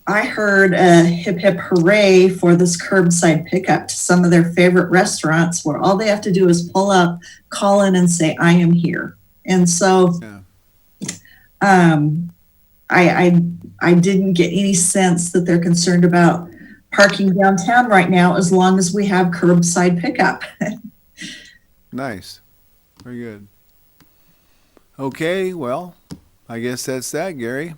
I heard a hip hip hooray for this curbside pickup to some of their favorite restaurants where all they have to do is pull up, call in and say, I am here. And so I didn't get any sense that they're concerned about parking downtown right now as long as we have curbside pickup. Nice. Very good. Okay, well, I guess that's that, Gary.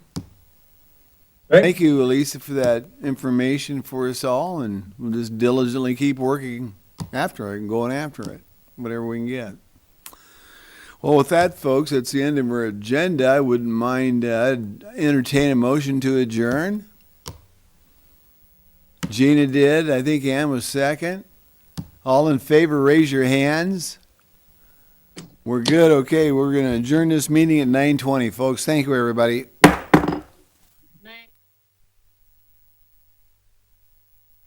Right. Thank you, Elisa, for that information for us all, and we'll just diligently keep working after it and going after it, whatever we can get. Well, with that, folks, that's the end of our agenda. I wouldn't mind entertain a motion to adjourn. Gina did. I think Ann was second. All in favor, raise your hands. We're good. Okay, we're going to adjourn this meeting at 9:20, folks. Thank you, everybody.